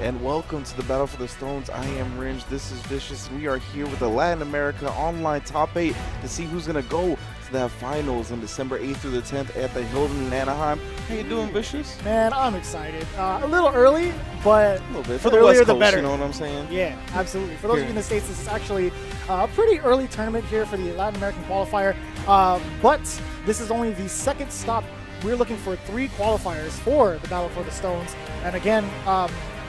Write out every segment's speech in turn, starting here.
and welcome to the Battle for the Stones. I am Ringe, this is Vicious. We are here with the Latin America Online Top 8 to see who's going to go to the finals on December 8th through the 10th at the Hilton in Anaheim. How you doing, Vicious? Man, I'm excited. A little early, but a little bit. For the earlier West the Coast, better. You know what I'm saying? Yeah, absolutely. For those of you in the States, this is actually a pretty early tournament here for the Latin American qualifier, but this is only the second stop. We're looking for 3 qualifiers for the Battle for the Stones, and again,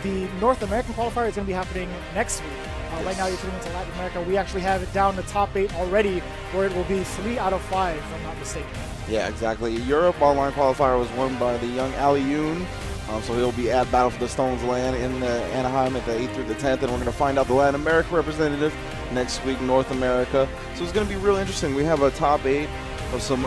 the North American qualifier is going to be happening next week. Right now, you're tuning into Latin America. We actually have it down the top 8 already, where it will be 3 out of 5, if I'm not mistaken. Yeah, exactly. Europe Online Qualifier was won by the young Ali Yoon. So he'll be at Battle for the Stones land in Anaheim at the 8th through the 10th, and we're going to find out the Latin America representative next week, North America. So it's going to be real interesting. We have a top 8 of some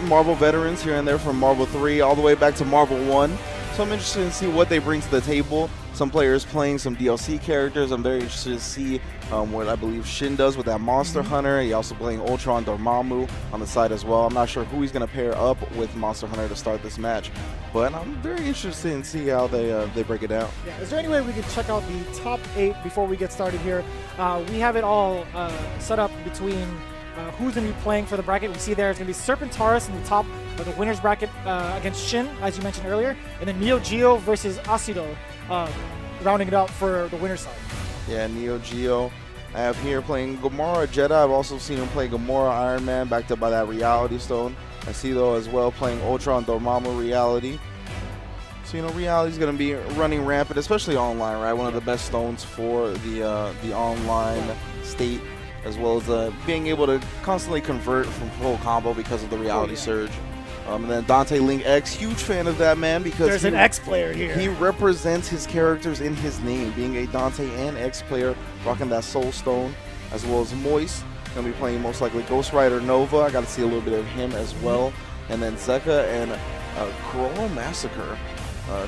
Marvel veterans here and there from Marvel 3 all the way back to Marvel 1. So I'm interested to see what they bring to the table. Some players playing some DLC characters. I'm very interested to see what I believe Shin does with that Monster Hunter. He also playing Ultron Dormammu on the side as well. I'm not sure who he's going to pair up with Monster Hunter to start this match, but I'm very interested in see how they break it down. Yeah, is there any way we could check out the top 8 before we get started here? We have it all set up between who's going to be playing for the bracket. We see there's going to be Serpentaurus in the top of the winner's bracket against Shin, as you mentioned earlier, and then Neo Geo versus Acido, rounding it out for the winner's side. Yeah, Neo Geo. I have here playing Gamora Jedi. I've also seen him play Gamora Iron Man, backed up by that Reality Stone. Acido as well playing Ultron Dormammu Reality. So, you know, Reality's going to be running rampant, especially online, right? One of the best stones for the online state, as well as being able to constantly convert from full combo because of the Reality Surge. And then Dante Link X, huge fan of that man because there's an X player here. He represents his characters in his name, being a Dante and X player, rocking that Soul Stone, as well as Moist. Gonna be playing most likely Ghost Rider Nova. I got to see a little bit of him as well. And then Zeka and Corona Massacre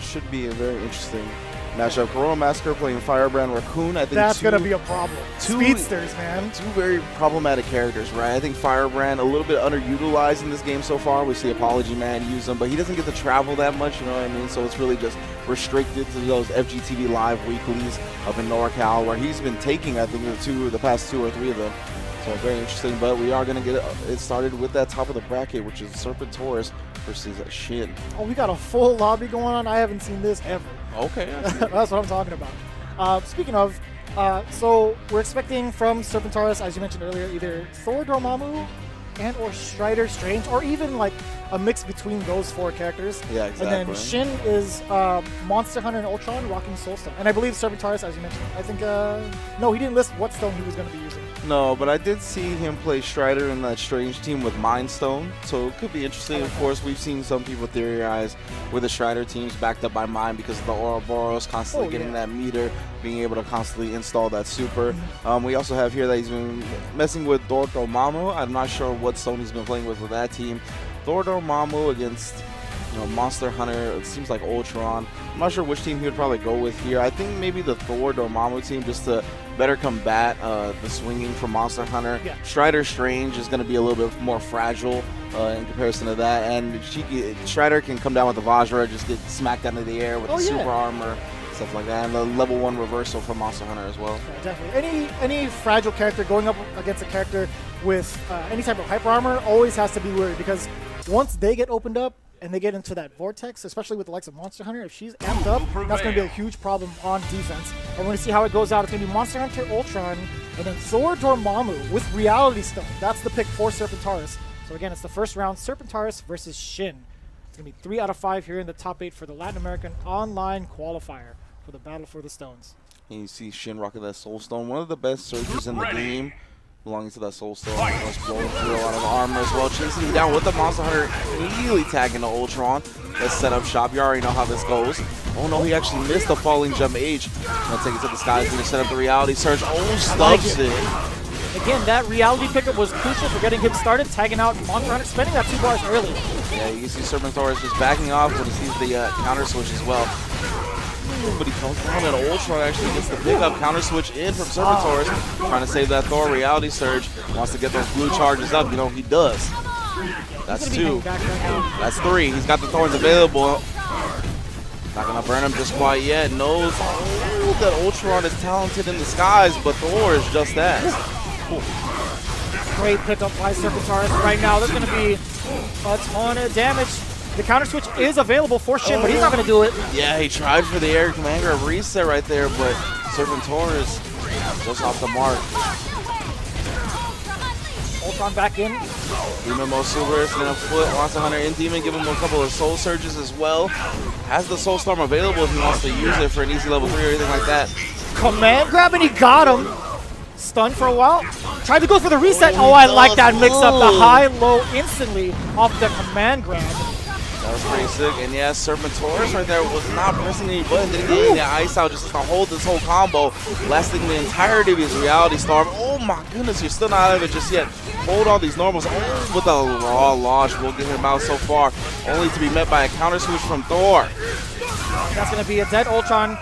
should be a very interesting matchup. Corona Massacre playing Firebrand Raccoon. I think that's going to be a problem. Speedsters, man. 2 very problematic characters, right? I think Firebrand a little bit underutilized in this game so far. We see Apology Man use him, but he doesn't get to travel that much, you know what I mean? So it's really just restricted to those FGTV Live weeklies up in NorCal, where he's been taking, I think, the past 2 or 3 of them. So very interesting, but we are going to get it started with that top of the bracket, which is Serpentaurus versus Shin. Oh, we got a full lobby going on. I haven't seen this ever. Okay. That's what I'm talking about. Speaking of, so we're expecting from Serpentaurus, as you mentioned earlier, either Thor Dormammu and or Strider Strange, or even like a mix between those 4 characters. Yeah, exactly. And then Shin is Monster Hunter and Ultron rocking Soul Stone. And I believe Serpentaurus, as you mentioned, I think, no, he didn't list what stone he was going to be using. No, but I did see him play Strider in that Strange team with Mind Stone, so it could be interesting. Of course, we've seen some people theorize with the Strider teams backed up by Mind because of the Ouroboros constantly getting that meter, being able to constantly install that super. We also have here that he's been messing with Thor Dormammu. I'm not sure what stone he's been playing with that team. Thor Dormammu against Monster Hunter, it seems like Ultron. I'm not sure which team he would probably go with here. I think maybe the Thor Dormammu team, just to better combat the swinging from Monster Hunter. Yeah. Strider Strange is going to be a little bit more fragile in comparison to that, and Strider can come down with the Vajra, just get smacked out of the air with the super armor, stuff like that, and the level 1 reversal from Monster Hunter as well. Yeah, definitely. Any fragile character going up against a character with any type of hyper armor always has to be worried, because once they get opened up and they get into that vortex, especially with the likes of Monster Hunter, if she's amped up, that's going to be a huge problem on defense. And we're going to see how it goes out. It's going to be Monster Hunter, Ultron, and then Thor Dormammu with Reality Stone. That's the pick for Serpentaurus. So again, it's the first round, Serpentaurus versus Shin. It's going to be 3 out of 5 here in the top 8 for the Latin American Online Qualifier for the Battle for the Stones. And you see Shin rocking that Soul Stone, one of the best surges in the game, belonging to that Soul Stone. Just blowing through a lot of armor as well, chasing him down with the Monster Hunter, immediately tagging the Ultron. Let's set up shop. You already know how this goes. Oh no, he actually missed the falling jump H. Gonna take it to the sky. He's gonna set up the Reality Surge. Oh, stuffs it. Again, that Reality pickup was crucial for getting him started, tagging out Monster Hunter, spending that 2 bars early. Yeah, you can see Serpentaurus just backing off when he sees the counter switch as well. But he comes down and Ultron actually gets the pickup, counter switch in from Serpentaurus, trying to save that Thor Reality Surge. Wants to get those blue charges up, you know, he does. That's 2. That's 3. He's got the Thorns available. Not gonna burn him just quite yet. Knows. prove that Ultron is talented in disguise, but Thor is just that. Great pickup by Serpentaurus. Right now, there's going to be a ton of damage. The counter switch is available for Shin, but he's not going to do it. Yeah, he tried for the air command grab reset right there, but Serpentaurus just off the mark. Ultron back in. Demon Mo Superist and a foot. Monster Hunter in Demon, give him a couple of Soul Surges as well. Has the Soul Storm available if he wants to use it for an easy level 3 or anything like that. Command grab, and he got him. Stunned for a while. Tried to go for the reset. Oh, I like that mix up. The high-low instantly off the command grab. That was pretty sick. And yeah, Serpentaurus right there was not pressing any button. Didn't get any ice out just to hold this whole combo, lasting the entirety of his Reality Storm. Oh my goodness, you're still not out of it just yet. Hold all these normals with a raw launch. We'll get him out so far, only to be met by a counter switch from Thor. That's going to be a dead Ultron.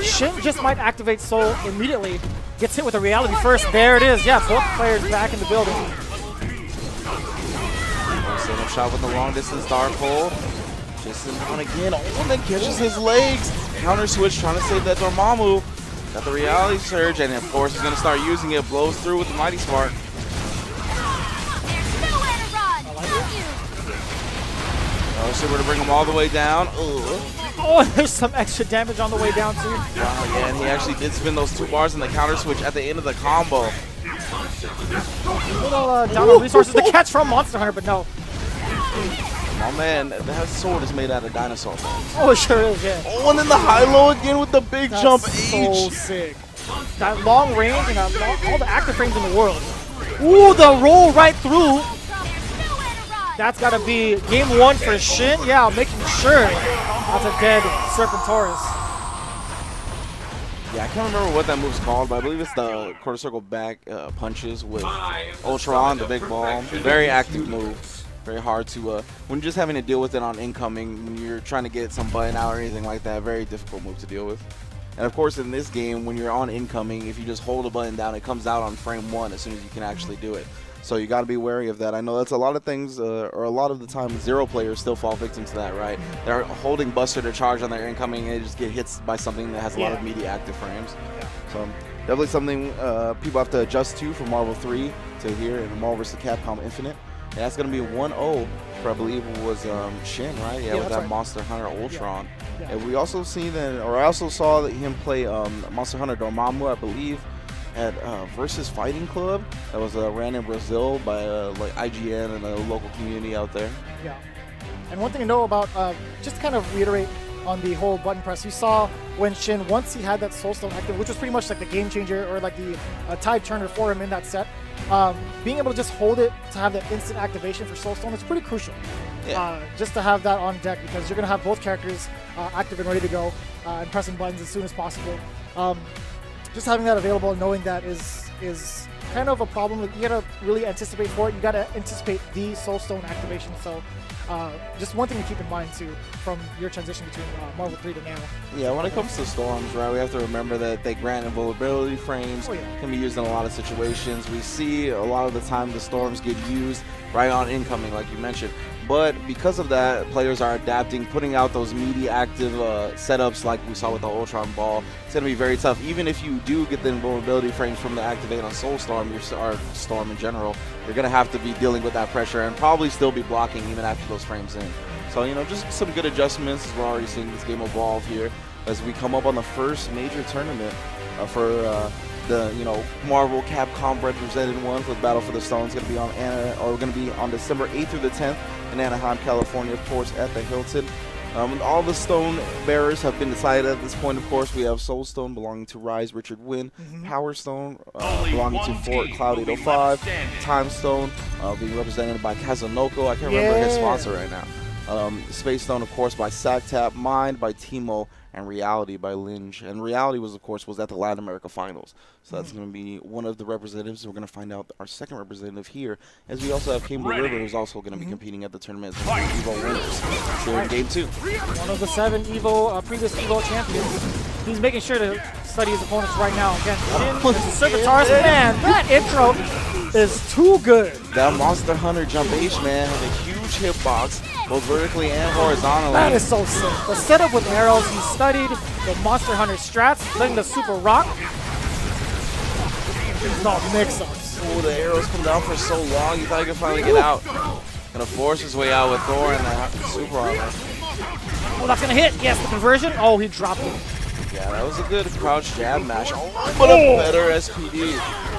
Shin just might activate Soul immediately. Gets hit with a Reality first. There it is. Yeah, both players back in the building. Single shot with the long distance Dark Hole. Just in down again. Oh, then catches his legs. Counter switch trying to save that Dormammu. Got the Reality Surge, and of course he's going to start using it. Blows through with the Mighty Spark. Oh, super to bring him all the way down. Oh, there's some extra damage on the way down too. Wow, yeah, and he actually did spin those 2 bars in the counter switch at the end of the combo. Little down on resources. The catch from Monster Hunter, but no. Oh man, that sword is made out of dinosaur bones. Oh, it sure is, yeah. Oh, and then the high-low again with the big jump so sick. That long range and all the active frames in the world. Ooh, the roll right through. That's got to be game 1 for Shin. Yeah, making sure that's a dead Serpentaurus. Yeah, I can't remember what that move's called, but I believe it's the quarter circle back punches with Ultron, the big ball. Very active move. Very hard to, when you're just having to deal with it on incoming, when you're trying to get some button out or anything like that, very difficult move to deal with. And of course in this game, when you're on incoming, if you just hold a button down, it comes out on frame 1 as soon as you can actually do it. So you got to be wary of that. I know that's a lot of things, or a lot of the time, 0 players still fall victim to that, right? They're holding Buster to charge on their incoming, and they just get hit by something that has a lot of meaty active frames. So definitely something people have to adjust to from Marvel 3 to here in Marvel vs. Capcom Infinite. And that's going to be 1-0 for, I believe, it was Shin, right? Yeah, with that right. Monster Hunter Ultron. Yeah. And we also see that, or I also saw that him play Monster Hunter Dormammu, I believe, at Versus Fighting Club. That was ran in Brazil by like IGN and a local community out there. Yeah. And one thing to know about, just to kind of reiterate on the whole button press, you saw when Shin, once he had that Soul Stone active, which was pretty much like the game changer or like the tide turner for him in that set, being able to just hold it to have that instant activation for Soul Stone is pretty crucial. Yeah. Just to have that on deck, because you're going to have both characters active and ready to go and pressing buttons as soon as possible. Just having that available and knowing that is kind of a problem. You gotta really anticipate for it. You gotta anticipate the Soul Stone activation. So just one thing to keep in mind too from your transition between Marvel 3 to now. Yeah, when it comes to storms, right, we have to remember that they grant invulnerability frames, can be used in a lot of situations. We see a lot of the time the storms get used right on incoming, like you mentioned. But because of that, players are adapting, putting out those meaty active setups like we saw with the Ultron ball. It's going to be very tough. Even if you do get the invulnerability frames from the activate on Soul Storm, or Storm in general, you're going to have to be dealing with that pressure and probably still be blocking even after those frames in. So, you know, just some good adjustments as we're already seeing this game evolve here as we come up on the first major tournament for the Marvel Capcom represented one for the Battle for the Stone. It's going to be on December 8th through the 10th in Anaheim, California, of course, at the Hilton. All the stone bearers have been decided at this point. Of course, we have Soul Stone belonging to Rise, Richard Wynn. Power Stone belonging to Fort Cloud 805. Time Stone being represented by Kazunoko. I can't remember his sponsor right now. Space Stone, of course, by Sactap. Mind by Timo. And Reality by Lynch. And Reality was, of course, was at the Latin America Finals. So that's going to be one of the representatives. We're going to find out our second representative here, as we also have Cable River, who's also going to be competing at the tournament as one of the EVO winners here in Game 2. One of the 7 EVO, previous EVO champions. He's making sure to study his opponents right now. Again, Serpentaurus, man, that intro is too good. That Monster Hunter Jump H, man, has a huge hitbox. both vertically and horizontally. That is so sick. The setup with arrows, he studied the Monster Hunter strats, letting the super rock. No, mix-ups. Oh, the arrows come down for so long, you thought he could finally get out. Gonna force his way out with Thor and the super armor. Oh, that's gonna hit. Yes, the conversion. Oh, he dropped it. Yeah, that was a good crouch jab mash. Oh, but a better SPD.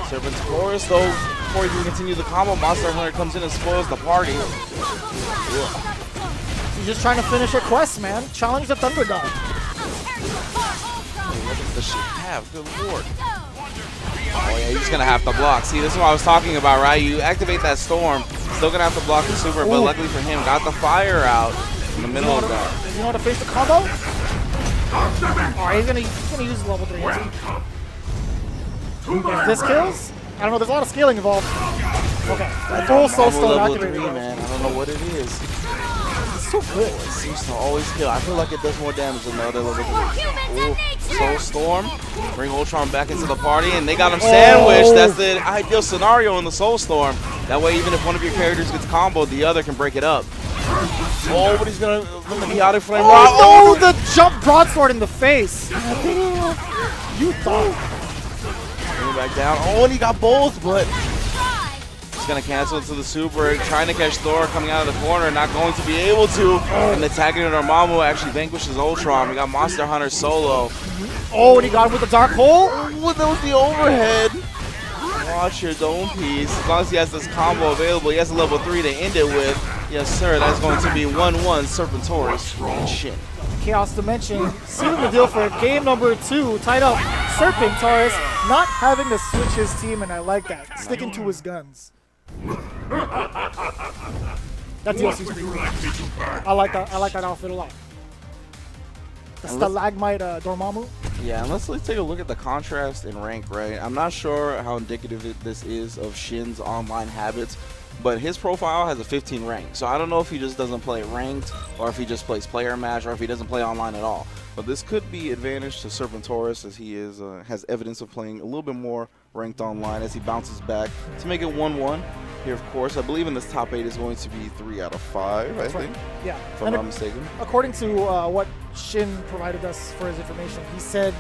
Serpentoris, though, before he can continue the combo, Monster Hunter comes in and spoils the party. Yeah. He's just trying to finish a quest, man. Challenge the Thunderdog. What does the shit have? Good lord. Oh yeah, he's gonna have to block. See, this is what I was talking about, right? You activate that storm, still gonna have to block the super, but luckily for him, got the fire out in the middle of that. You know how to face the combo? Alright, he's gonna use level 3. If this kills, I don't know, there's a lot of scaling involved. Okay, full soul stone activated. Man, I don't know what it is. It's so good. It seems to always kill. I feel like it does more damage than the other level 3. Ooh, Soul Storm, bring Ultron back into the party, and they got him sandwiched. That's the ideal scenario in the Soul Storm. That way, even if one of your characters gets comboed, the other can break it up. Oh, but he's gonna let the chaotic flame. Oh, no, the jump broadsword in the face. You thought. Bring him back down. Oh, and he got both, but he's gonna cancel into the super, trying to catch Thor coming out of the corner, not going to be able to. And the attacking Dormammu actually vanquishes Ultron. We got Monster Hunter solo. Oh, and he got him with the dark hole. Oh, that was the overhead. Watch your dome piece. As long as he has this combo available, he has a level 3 to end it with. Yes, sir. That's going to be 1-1 Serpentoris and Shin. Chaos Dimension sealing the deal for game number 2. Tied up. Serpentoris not having to switch his team, and I like that. Sticking to his guns. That DLC's pretty cool. I like that outfit a lot. The stalagmite Dormammu. Yeah, and let's take a look at the contrast in rank, right? I'm not sure how indicative this is of Shin's online habits, but his profile has a 15 rank. So I don't know if he just doesn't play ranked, or if he just plays player match, or if he doesn't play online at all. But this could be advantage to Serpentoris, as he has evidence of playing a little bit more ranked online as he bounces back to make it 1-1. Here, of course, I believe in this top 8 is going to be 3 out of 5, I think. Yeah. If I'm not mistaken. According to what Shin provided us for his information, he said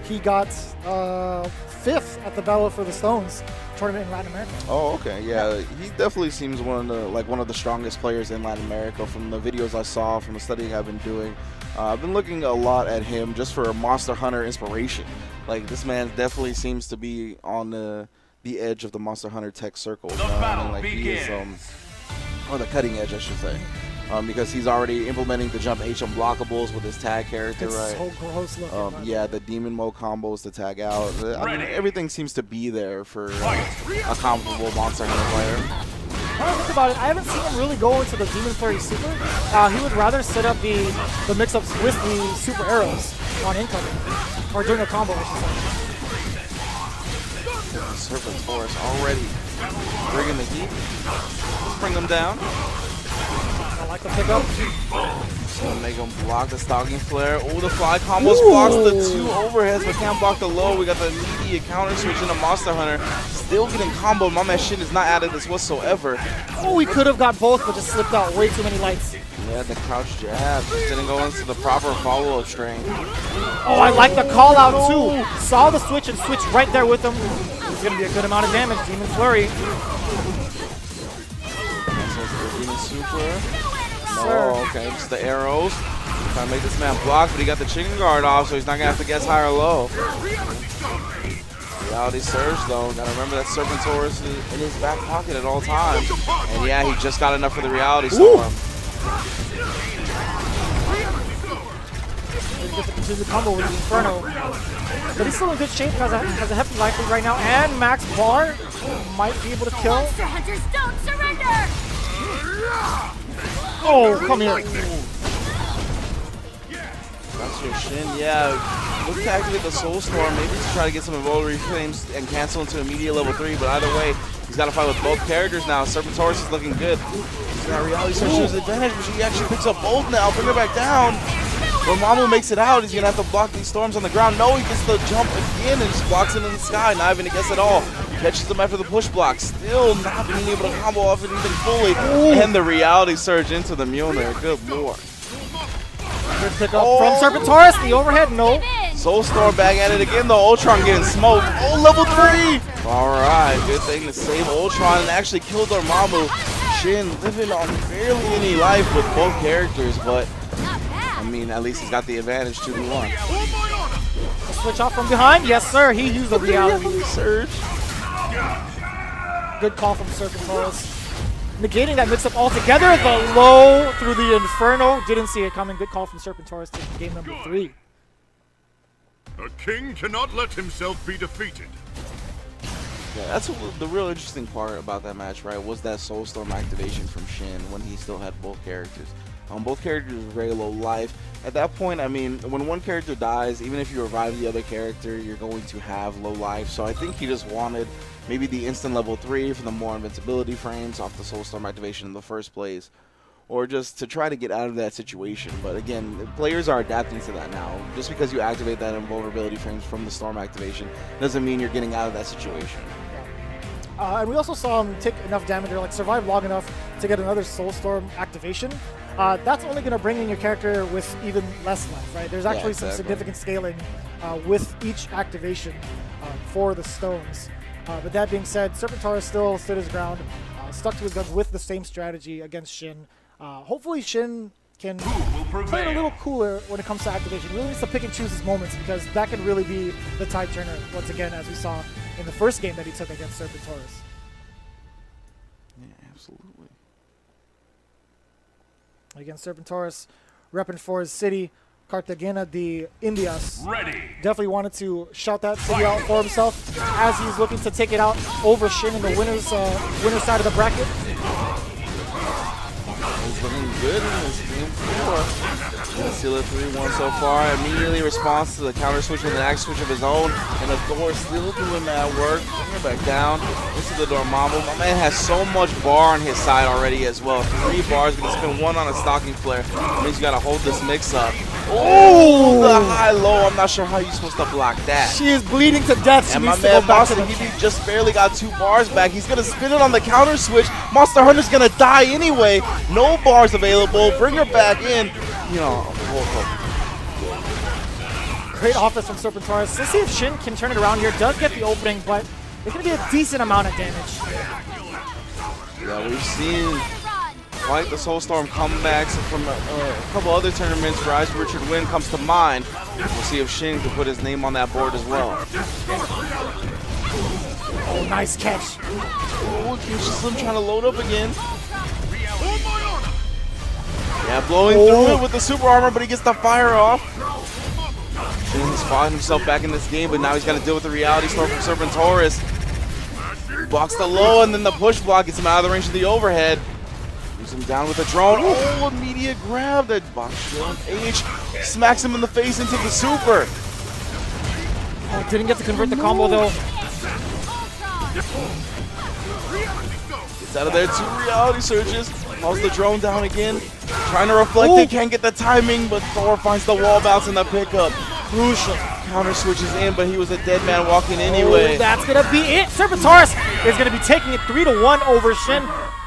he got 5th at the Battle for the Stones tournament in Latin America. Oh, okay. Yeah, he definitely seems one of the strongest players in Latin America from the videos I saw, from the studying I've been doing. I've been looking a lot at him just for Monster Hunter inspiration. Like, this man definitely seems to be on the edge of the Monster Hunter tech circle. You know what I mean? Like, he is, or the cutting edge, I should say. Because he's already implementing the jump H unblockables with his tag character, it's right? So gross looking. Yeah, the demon mode combos to tag out. I mean, everything seems to be there for a comparable Monster Hunter player. When I think about it, I haven't seen him really go into the Demon Flurry Super. He would rather set up the mix-ups with the super arrows on incoming, or during a combo, I should say. Serpentoris already bringing the heat. Let's bring them down. I like the pickup. So make him block the Stalking Flare. Oh, the fly combos blocks the 2 overheads, but can't block the low. We got the immediate counter switch into Monster Hunter. Still getting comboed. My man Shin is not out of this whatsoever. Oh, we could have got both, but just slipped out way too many lights. Yeah, the crouch jab just didn't go into the proper follow-up string. Oh, I like the call out too. Saw the switch and switched right there with him. It's gonna be a good amount of damage. Demon Flurry. Demon Super. Oh, okay, just the arrows. Trying to make this man block, but he got the chicken guard off, so he's not gonna have to guess high or low. Reality Surge, though. Gotta remember that Serpentoris is in his back pocket at all times. And yeah, he just got enough for the Reality Storm. He gets to continue the combo with the Inferno. But he's still in good shape because has a hefty life lead right now. And Max Bar might be able to kill. Monster Hunters don't surrender! Oh, come here. That's your Shin, yeah. Look to activate the Soul Storm, maybe to try to get some Evolutionary Flames and cancel into immediate level 3, but either way, he's got to fight with both characters now. Serpentoris is looking good. He's got Reality Surge to his advantage, but he actually picks up both now. Bring her back down. Dormammu makes it out. He's going to have to block these storms on the ground. No, he gets the jump again and just blocks it in the sky, not even a guess at all. Catches him after the push block. Still not being able to combo off anything fully. Ooh. And the reality surge into the Mjolnir. Good lord. Good pick up from Serpentorus. The overhead, no. Soulstorm back at it again though. Ultron getting smoked. Oh, level 3! Alright, good thing to save Ultron and actually kill Dormammu. Shin living on barely any life with both characters, but I mean, at least he's got the advantage 2v1. Switch off from behind. Yes, sir. He used the reality surge. Good call from Serpentorus. Negating that mix-up altogether. The low through the Inferno. Didn't see it coming. Good call from Serpentorus taking game number 3. A king cannot let himself be defeated. Yeah, that's the real interesting part about that match, right? Was that Soulstorm activation from Shin when he still had both characters. Both characters were very low life. At that point, I mean, when one character dies, even if you revive the other character, you're going to have low life. So I think he just wanted maybe the instant level 3 for the more invincibility frames off the Soulstorm activation in the first place, or just to try to get out of that situation. But again, players are adapting to that now. Just because you activate that invulnerability frames from the Storm activation doesn't mean you're getting out of that situation. And we also saw him take enough damage or like survive long enough to get another Soulstorm activation. That's only going to bring in your character with even less life, right? There's actually some significant scaling with each activation for the stones. But that being said, Serpentorus still stood his ground, stuck to his guns with the same strategy against Shin. Hopefully Shin can play it a little cooler when it comes to activation. He really needs to pick and choose his moments because that can really be the tide turner once again, as we saw in the first game that he took against Serpentorus. Yeah, absolutely. Against Serpentorus, repping for his city, Cartagena de Indias. Ready. Definitely wanted to shout that city out for himself as he's looking to take it out over Shin in the winner's side of the bracket. He's looking good in this game 4. Seal it 3-1 so far. Immediately responds to the counter switch with an axe switch of his own. And the Thor still doing that work. Bring it back down into the Dormammu. My man has so much bar on his side already as well. 3 bars, gonna spin 1 on a stocking flare. That means you gotta hold this mix up. Oh, the high-low. I'm not sure how you're supposed to block that. She is bleeding to death. And my man Monster, he just barely got 2 bars back. He's going to spin it on the counter switch. Monster Hunter's going to die anyway. No bars available. Bring her back in. You know, great offense from Serpentorus. Let's see if Shin can turn it around here. Does get the opening, but it's going to be a decent amount of damage. Yeah, we've seen quite the Soulstorm comebacks from a couple other tournaments. Rise Richard Wynn comes to mind. We'll see if Shin can put his name on that board as well. Oh, nice catch. Oh, Slim trying to load up again. Yeah, blowing through it with the super armor, but he gets the fire off. Shin's fought himself back in this game, but now he's got to deal with the reality storm from Serpentorus. Blocks the low, and then the push block gets him out of the range of the overhead. Him down with a drone. Oh, immediate grab. That box shield. H smacks him in the face into the super. Oh, didn't get to convert the combo though. Gets out of there. 2 reality surges. Calls the drone down again. Trying to reflect it. Can't get the timing, but Thor finds the wall bounce in the pickup. Crucial. Counter switches in, but he was a dead man walking anyway. Oh, that's going to be it. Serpentorus is going to be taking it 3-1 over Shin.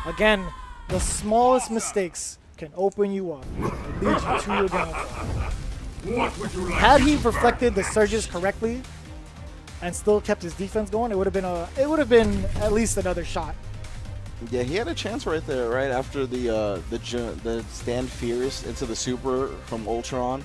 Again, the smallest mistakes can open you up and lead you to your downfall. Had he reflected the surges correctly and still kept his defense going, it would have been at least another shot. Yeah, he had a chance right there, right after the stand fierce into the super from Ultron.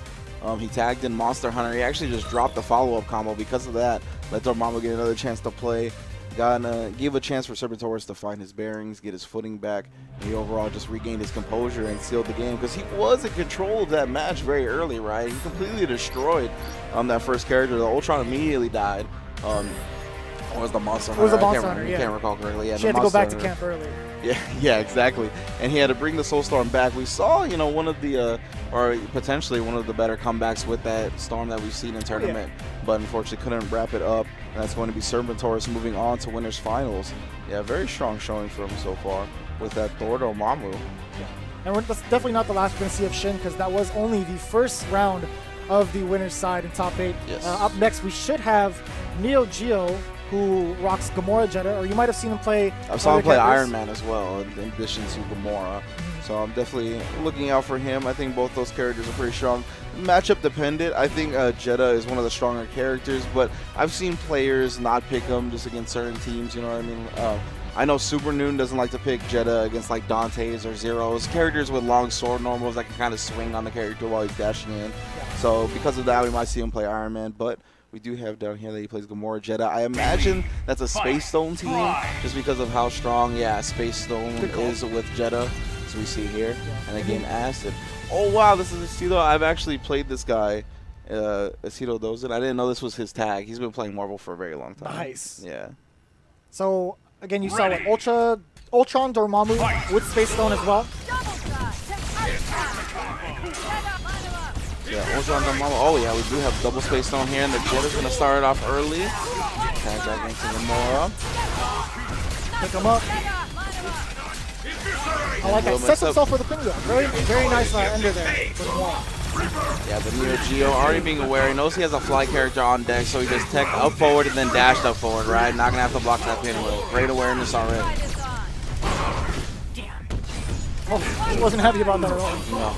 He tagged in Monster Hunter. He actually just dropped the follow-up combo because of that. Let Dormammu get another chance to play. Gave a chance for Serpentorus to find his bearings, get his footing back, and he overall just regained his composure and sealed the game because he was in control of that match very early, right? He completely destroyed that first character. The Ultron immediately died. Or was the Monster Hunter? It was the Monster Hunter, I can't recall correctly. Yeah, she had to go back to camp early. Yeah, exactly. And he had to bring the Soulstorm back. We saw, you know, one of the, or potentially one of the better comebacks with that Storm that we've seen in tournament, but unfortunately couldn't wrap it up. And that's going to be Serpentorus moving on to winners finals. Yeah, very strong showing for him so far with that Thor Dormammu. Yeah. And that's definitely not the last we're going to see of Shin because that was only the first round of the winners side in top 8. Yes. Up next, we should have Neo Geo who rocks Gamora Jetta, or you might have seen him play. I saw him play characters. Iron Man as well, in addition to Gamora. So I'm definitely looking out for him. I think both those characters are pretty strong. Matchup dependent. I think Jetta is one of the stronger characters, but I've seen players not pick him just against certain teams. You know what I mean? I know Super Noon doesn't like to pick Jetta against like Dante's or Zeros, characters with long sword normals that can kind of swing on the character while he's dashing in. So because of that, we might see him play Iron Man, but we do have down here that he plays Gamora Jetta. I imagine that's a Space Stone team just because of how strong, Space Stone is with Jetta, as we see here. And the game Acid. Oh wow, this is Aceto. I've actually played this guy, Aceto Dozin. I didn't know this was his tag. He's been playing Marvel for a very long time. Nice. Yeah. So again, you saw what Ultron Dormammu with Space Stone as well. Yeah, Ultron Dormammu. Oh yeah, we do have double Space Stone here, and the Jetta's gonna start it off early. Tag back into Gamora. Pick him up. I like that. Sets himself for the finger. Very nice ender there for Gamora. Yeah, but Neo Geo already being aware, he knows he has a fly character on deck, so he just tech up forward and then dashed up forward, right? Not gonna have to block that pinwheel. Great awareness already. Oh, he wasn't happy about that at all. No.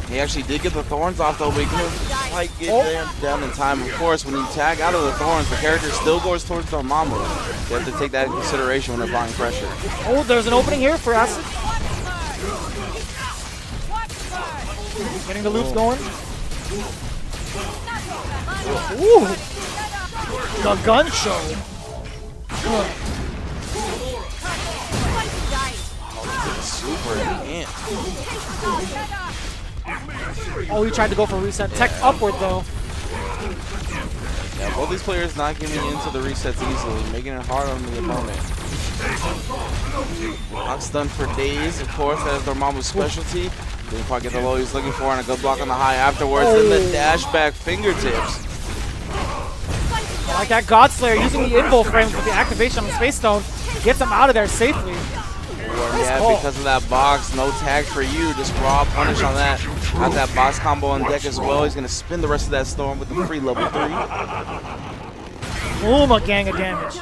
He actually did get the thorns off though, but he couldn't like get there down in time. Of course, when you tag out of the thorns, the character still goes towards Dormammu. You have to take that in consideration when they're applying pressure. Oh, there's an opening here for Acid. Getting the loops going. Ooh! The gun show. Super enhanced. Oh, he tried to go for a reset. Tech upward though. Yeah, both these players not giving into the resets easily, making it hard on the opponent. Block stun for days, of course, that is Dormammu's specialty. Didn't quite get the low he was looking for, and a good block on the high afterwards. And the dash back fingertips. I like that Godslayer using the invo frames with the activation on the Space Stone. Gets him out of there safely. Yeah, because of that box, no tag for you. Just raw punish on that. Got that box combo on deck as well. He's going to spin the rest of that storm with the free level 3. Boom, a gang of damage.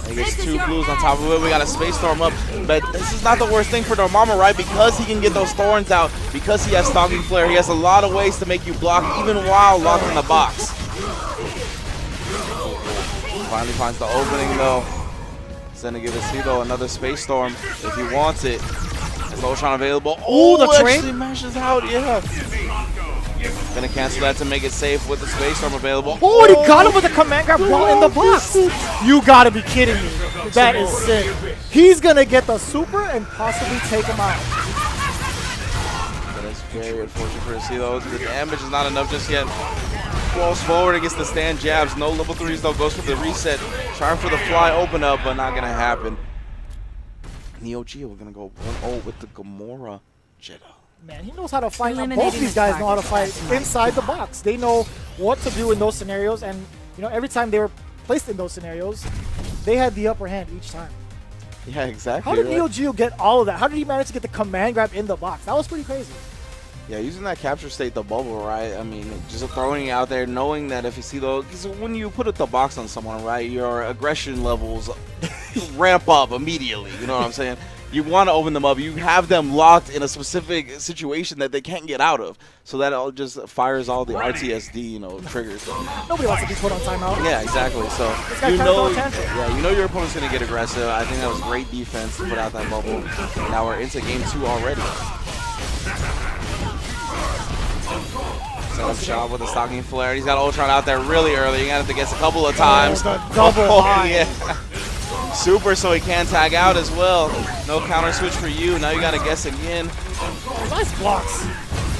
He gets 2 blues on top of it. We got a Space Storm up. But this is not the worst thing for Dormammu, right? Because he can get those thorns out, because he has Stalking Flare, he has a lot of ways to make you block even while locked in the box. Finally finds the opening though. He's gonna give Aceto another Space Storm if he wants it. Is Ultron available? Oh, the trade actually mashes out, yeah. Gonna cancel that to make it safe with the Space Storm available. Oh, and he got him with a command grab while in the box. You gotta be kidding me. That is sick. He's gonna get the super and possibly take him out. That is very unfortunate for Aceto. The damage is not enough just yet. Rolls forward against the stand jabs. No level 3s though. Goes for the reset. Trying for the fly open up, but not gonna happen. Neo Geo, we're gonna go 1-0 with the Gamora Jetta. Man, he knows how to fight. Both these guys know how to fight inside the box. They know what to do in those scenarios, and you know, every time they were placed in those scenarios, they had the upper hand each time. Yeah, exactly. How did Neo Geo get all of that? How did he manage to get the command grab in the box? That was pretty crazy. Yeah, using that capture state, the bubble, right? I mean, just throwing it out there, knowing that if you see those, because when you put the box on someone, right, your aggression levels ramp up immediately. You know what I'm saying? You want to open them up. You have them locked in a specific situation that they can't get out of. So that all just fires all the RTSD, you know, triggers. Nobody wants to be put on timeout. Yeah, exactly. So you know your opponent's going to get aggressive. I think that was great defense to put out that bubble. And now we're into game 2 already. Set up shot with a Stalking Flare. He's got Ultron out there really early. You got to have to guess a couple of times. Double high. Yeah. Super, so he can tag out as well. No counter switch for you. Now you got to guess again. Nice blocks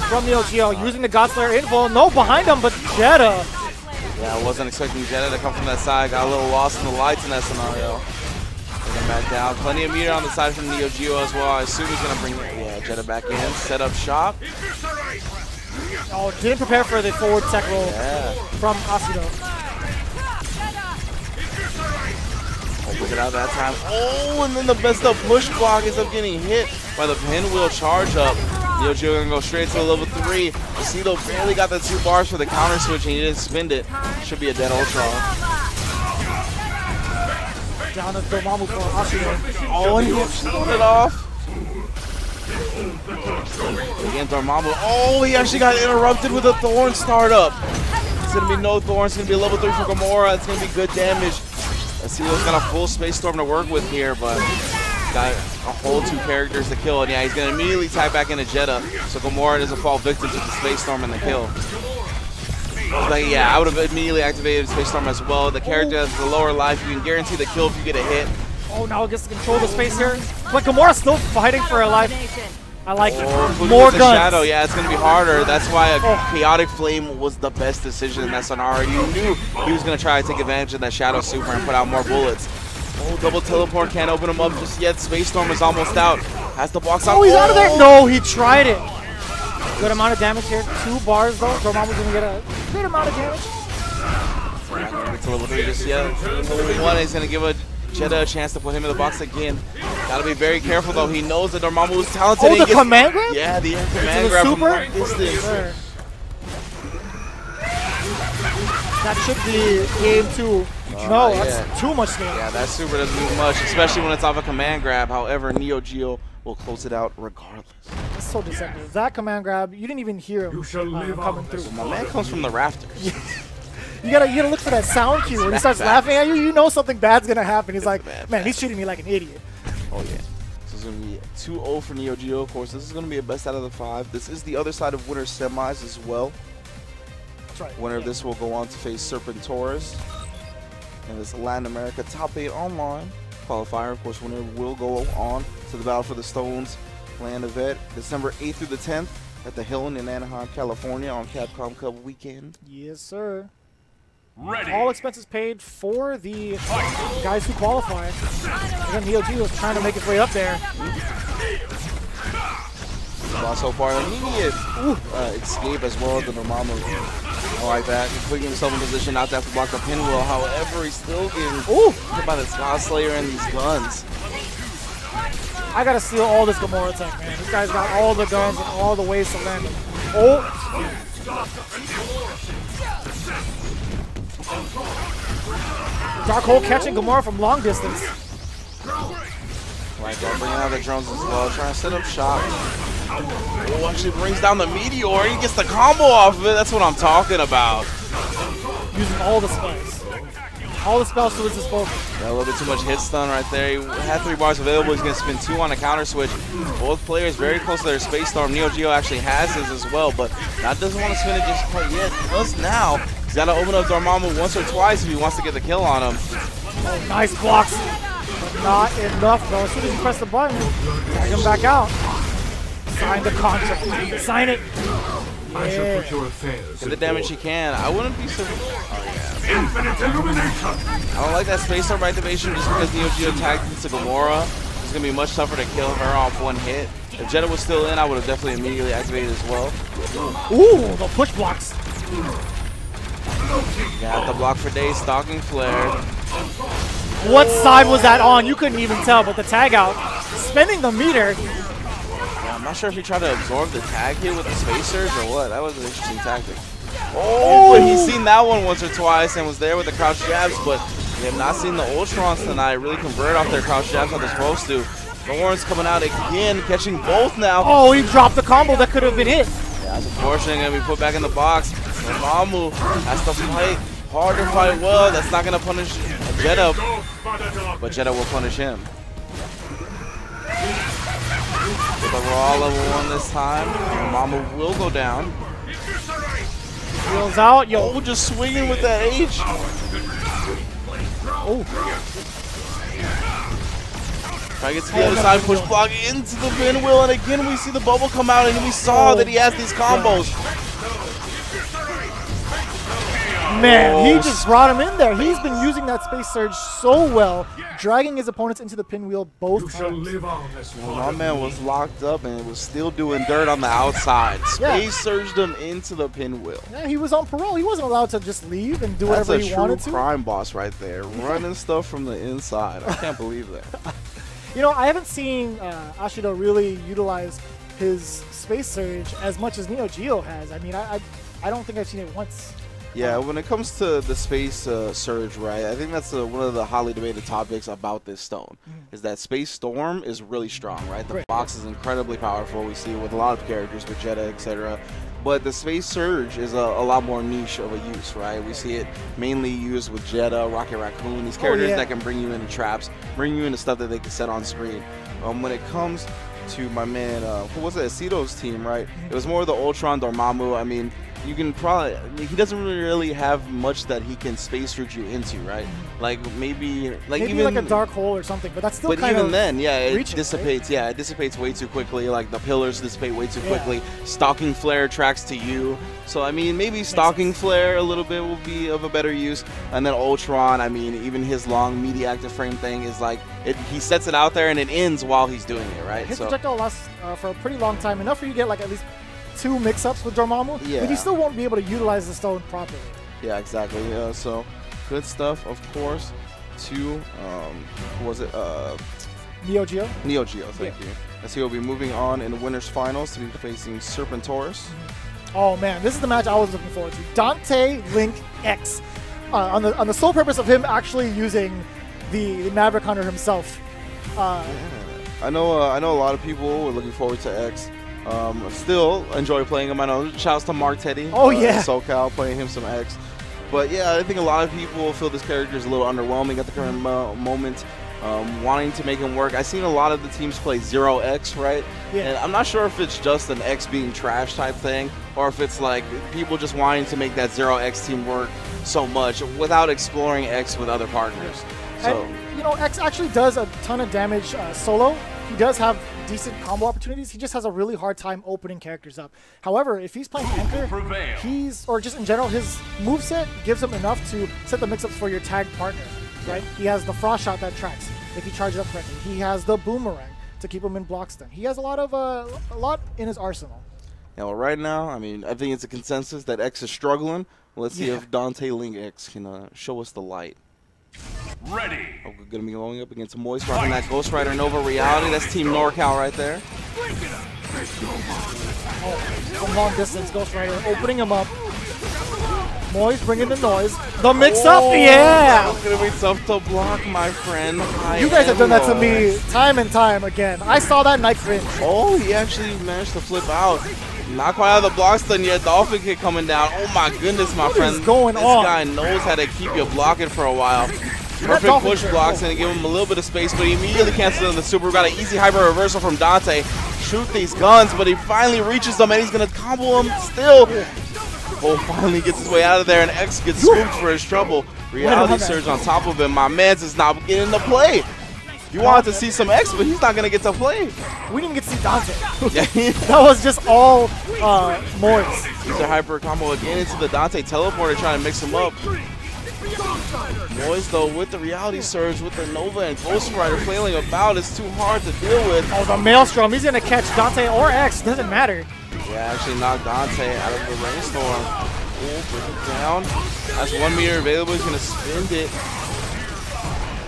from Neo Geo using the Godslayer info. No behind him, but Jetta. Yeah, I wasn't expecting Jetta to come from that side. Got a little lost in the lights in that scenario. Bring him back down. Plenty of meter on the side from Neo Geo as well. I assume he's going to bring Jetta back in. Set up shop. Oh, didn't prepare for the forward tech roll from Aceto. Opens it out that time. Oh, and then the best of push block ends up getting hit by the pinwheel charge up. Neo Geo gonna go straight to a level 3. Aceto barely got the 2 bars for the counter switch and he didn't spend it. Should be a dead Ultron. down to Dormammu for Ashido. Oh, and he pulled it off. Again, Dormammu. Oh, he actually got interrupted with a Thorn startup. It's going to be no Thorn. It's going to be a level 3 for Gamora. It's going to be good damage. Acido's got a full Space Storm to work with here, but got a whole 2 characters to kill. And yeah, he's going to immediately tie back into Jeddah, so Gamora doesn't fall victim to the Space Storm and the kill. But yeah, I would have immediately activated Space Storm as well. The character has the lower life. You can guarantee the kill if you get a hit. Oh, now it gets to control the space here. But Gamora's still fighting for her life. I like it. More guns. Shadow, yeah, it's going to be harder. That's why a Chaotic Flame was the best decision in that scenario. You knew he was going to try to take advantage of that Shadow Super and put out more bullets. Oh, double teleport, can't open him up just yet. Space Storm is almost out. Has the box out. Oh, he's out of there. No, he tried it. Good amount of damage here. 2 bars, though. Dormammu's going to get a good amount of damage. It's a level 3 just yet. Level 1 is going to give Jeddah a chance to put him in the box again. Gotta be very careful though. He knows that Dormammu is talented. Oh, the command grab? Yeah, the command grab from long distance. Sure. That should be game 2. No, that's too much damage. Yeah, that super doesn't do much, especially when it's off a command grab. However, Neo Geo will close it out regardless. That's so deceptive. That command grab, you didn't even hear him coming through. So my man comes from the rafters. You gotta look for that sound cue. When he starts laughing at you, you know something bad's gonna happen. He's like, man, he's treating me like an idiot. Oh yeah. So it's gonna be 2-0 for Neo Geo. Of course, this is gonna be a best out of the 5. This is the other side of winner semis as well. That's right. Winner of this will go on to face Serpentoris in this Latin America Top 8 online qualifier. Of course, winner will go on to the Battle for the Stones land event December 8th through the 10th at the Hilton in Anaheim, California on Capcom Cup weekend. Yes, sir. Ready. All expenses paid for the guys who qualify. Again, Neo Geo is trying to make its way up there. So far, immediate escape as well as the Dormammu. I like that. He's putting himself in position not to have to block the pinwheel. However, he's still getting hit by the Sky Slayer and these guns. I gotta steal all this Gamora tech, man. This guy's got all the guns and all the ways to land them. Oh! Dark Hole catching Gamora from long distance. Right there, bringing out the drones as well, trying to set up shop. Oh, actually brings down the Meteor. He gets the combo off of it. That's what I'm talking about. Using all the spells. All the spells to his disposal. Yeah, a little bit too much hit stun right there. He had 3 bars available. He's going to spin 2 on a counter switch. Both players very close to their Space Storm. Neo Geo actually has his as well, but that doesn't want to spin it just quite yet. He does now. He's got to open up Dormammu once or twice if he wants to get the kill on him. Oh, nice blocks. But not enough, though. As soon as you press the button, tag him back out. Sign the contract. Sign it. I shall put your affairs. Get the damage he can. I wouldn't be surprised. Oh, yeah. Infinite illumination. I don't like that Space Storm activation just because Neo Geo tagged into Gamora. It's going to be much tougher to kill her off 1 hit. If Jeddah was still in, I would have definitely immediately activated as well. Ooh, the push blocks. Got the block for days, stalking flare. What side was that on? You couldn't even tell, but the tag out. Spending the meter. Yeah, I'm not sure if he tried to absorb the tag hit with the Space Surge or what. That was an interesting tactic. Oh, but he's seen that one once or twice and was there with the crouch jabs, but we have not seen the Ultrons tonight really convert off their crouch jabs how they're supposed to. Thorns coming out again, catching both now. Oh, he dropped the combo that could have been it. Yeah, that's unfortunate. Going to be put back in the box. Dormammu has to fight hard to fight well. That's not going to punish Jeddah, but Jeddah will punish him. With a raw level 1 this time, Dormammu will go down. Wheels out, yo. Oh, just swinging with that H. Oh. Try to get to the other side, push block into the pinwheel, and again we see the bubble come out, and we saw that he has these combos. Man, he just brought him in there. He's been using that Space Surge so well, dragging his opponents into the pinwheel both times. Well, my man was locked up and was still doing dirt on the outside. Space Surged him into the pinwheel. Yeah, he was on parole. He wasn't allowed to just leave and do whatever he wanted to. That's a true crime boss right there, running stuff from the inside. I can't believe that. You know, I haven't seen Ashido really utilize his Space Surge as much as Neo Geo has. I mean, I don't think I've seen it once. Yeah, when it comes to the space surge, right, I think that's one of the hotly debated topics about this stone, is that Space Storm is really strong, right? The box is incredibly powerful. We see it with a lot of characters, with Jetta, etc. But the Space Surge is a lot more niche of a use, right? We see it mainly used with Jetta, Rocket Raccoon, these characters that can bring you into traps, bring you into stuff that they can set on screen. When it comes to my man, who was it, Aceto's team, right? It was more the Ultron Dormammu. I mean, you can probably, he doesn't really have much that he can space root you into, right? Like maybe even like a dark hole or something, but that's still kind of. But even then, yeah, it reaching, dissipates. Right? Yeah, it dissipates way too quickly. Like the pillars dissipate way too quickly. Stalking Flare tracks to you. So I mean, maybe Stalking Flare a little bit will be of a better use. And then Ultron, I mean, even his long meaty active frame thing is like he sets it out there and it ends while he's doing it, right? His projectile lasts for a pretty long time, enough for you to get like at least 2 mix-ups with Dormammu, but you still won't be able to utilize the stone properly. Yeah, exactly. So good stuff, of course. To who was it? Neo Geo. Neo Geo, thank you. As he will be moving on in the winners finals to be facing Serpentorus. Oh man, this is the match I was looking forward to. Dante Link X, on the sole purpose of him actually using the Maverick Hunter himself. I know a lot of people were looking forward to X. Still enjoy playing him. I know. Shouts to Mark Teddy. Oh yeah. SoCal playing him some X. But yeah, I think a lot of people feel this character is a little underwhelming at the current moment. Wanting to make him work. I've seen a lot of the teams play 0X, right? Yeah. And I'm not sure if it's just an X being trash type thing, or if it's like people just wanting to make that 0X team work so much without exploring X with other partners. So and, you know, X actually does a ton of damage solo. He does have decent combo opportunities. He just has a really hard time opening characters up. However, if he's playing Anchor, or just in general, his moveset gives him enough to set the mix-ups for your tagged partner, right? He has the Frost Shot that tracks if you charge it up correctly. He has the Boomerang to keep him in block stun. He has a lot in his arsenal. Yeah, well, right now, I mean, I think it's a consensus that X is struggling. Let's see if Dante Link X can show us the light. Ready. Oh, we're going to be going up against Moist, rocking that Ghost Rider Nova Reality. That's Team NorCal right there. Oh, from long distance, Ghost Rider opening him up. Moist bringing the noise. The mix-up, yeah! It's going to be tough to block, my friend. You guys have done that to me time and time again. I saw that Night Cringe. Oh, he actually managed to flip out. Not quite out of the block stun yet. Dolphin kick coming down. Oh my goodness, my friend. What is going on? This guy knows how to keep you blocking for a while. Perfect push blocks and give him a little bit of space, but he immediately cancels on the super. Got an easy hyper reversal from Dante. Shoot these guns, but he finally reaches them and he's going to combo him still. Oh, finally gets his way out of there and X gets scooped for his trouble. Reality Surge on top of him. My man's is not getting to play. You wanted to see some X, but he's not going to get to play. We didn't get to see Dante. That was just all Moist. He's a hyper combo again into the Dante teleporter trying to mix him up. Moist, though, with the Reality Surge, with the Nova and Ghost Rider flailing about, it's too hard to deal with. Oh, the Maelstrom. He's going to catch Dante or X. Doesn't matter. Yeah, actually knocked Dante out of the rainstorm. Oh, break it down. That's 1 meter available. He's going to spin it.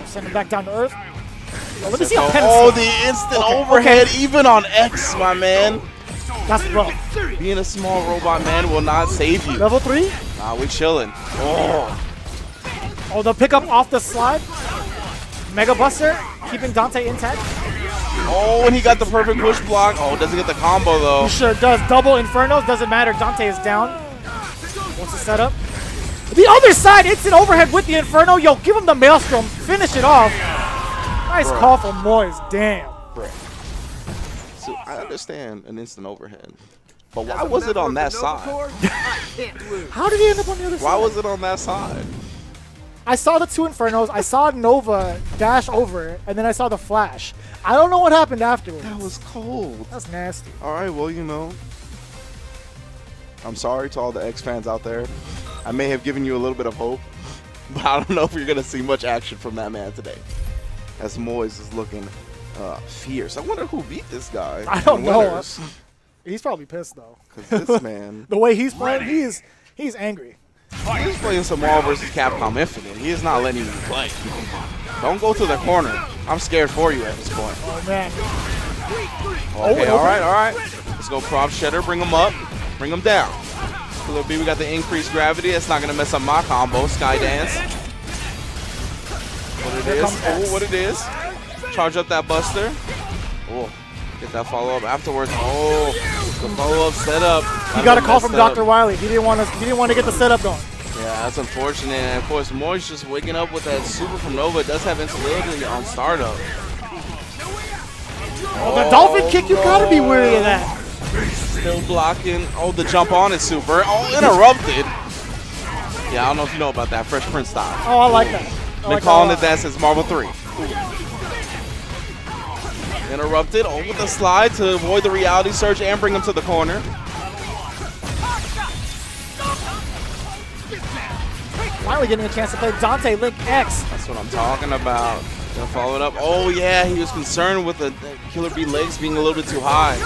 Send him back down to Earth. Let me see how the instant overhead, even on X, my man. That's rough. Being a small robot man will not save you. Level 3? Nah, we chilling. Oh, the pickup off the slide. Mega Buster, keeping Dante intact. Oh, and he got the perfect push block. Oh, doesn't get the combo, though. He sure does. Double Infernos, doesn't matter. Dante is down. What's the setup? The other side, it's an overhead with the Inferno. Yo, give him the Maelstrom. Finish it off. Nice call from Moist. Damn. So I understand an instant overhead, but why was it on that side? How did he end up on the other side? Why was it on that side? I saw the 2 Infernos. I saw Nova dash over, and then I saw the flash. I don't know what happened afterwards. That was cold. That's nasty. All right, well, you know, I'm sorry to all the X fans out there. I may have given you a little bit of hope, but I don't know if you're going to see much action from that man today. As Moise is looking fierce. I wonder who beat this guy. I don't know. He's probably pissed, though. Because this man... the way he's playing, he's angry. He's playing some Marvel vs. Capcom Infinite. He is not letting you play. Don't go to the corner. I'm scared for you at this point. Oh, man. Okay, all right. Let's go prop shedder. Bring him up. Bring him down. Killer B, we got the increased gravity. That's not going to mess up my combo. Sky Dance. What it is. Oh, what it is. Charge up that Buster. Oh, get that follow-up afterwards. Oh, the follow-up setup. He got a call from Dr. Wily. He didn't want to get the setup going. Yeah, that's unfortunate. And of course, Moy's just waking up with that super from Nova. It does have instability on startup. Oh, the dolphin kick, you gotta be wary of that. Still blocking. Oh, the jump on is super. Oh, interrupted. Yeah, I don't know if you know about that. Fresh Prince style. Oh, I like that. Been calling it that since Marvel 3. Interrupted. Oh, with the slide to avoid the reality surge and bring him to the corner. Finally getting a chance to play Dante Link X. That's what I'm talking about. Gonna follow it up. Oh, yeah, he was concerned with the Killer B legs being a little bit too high.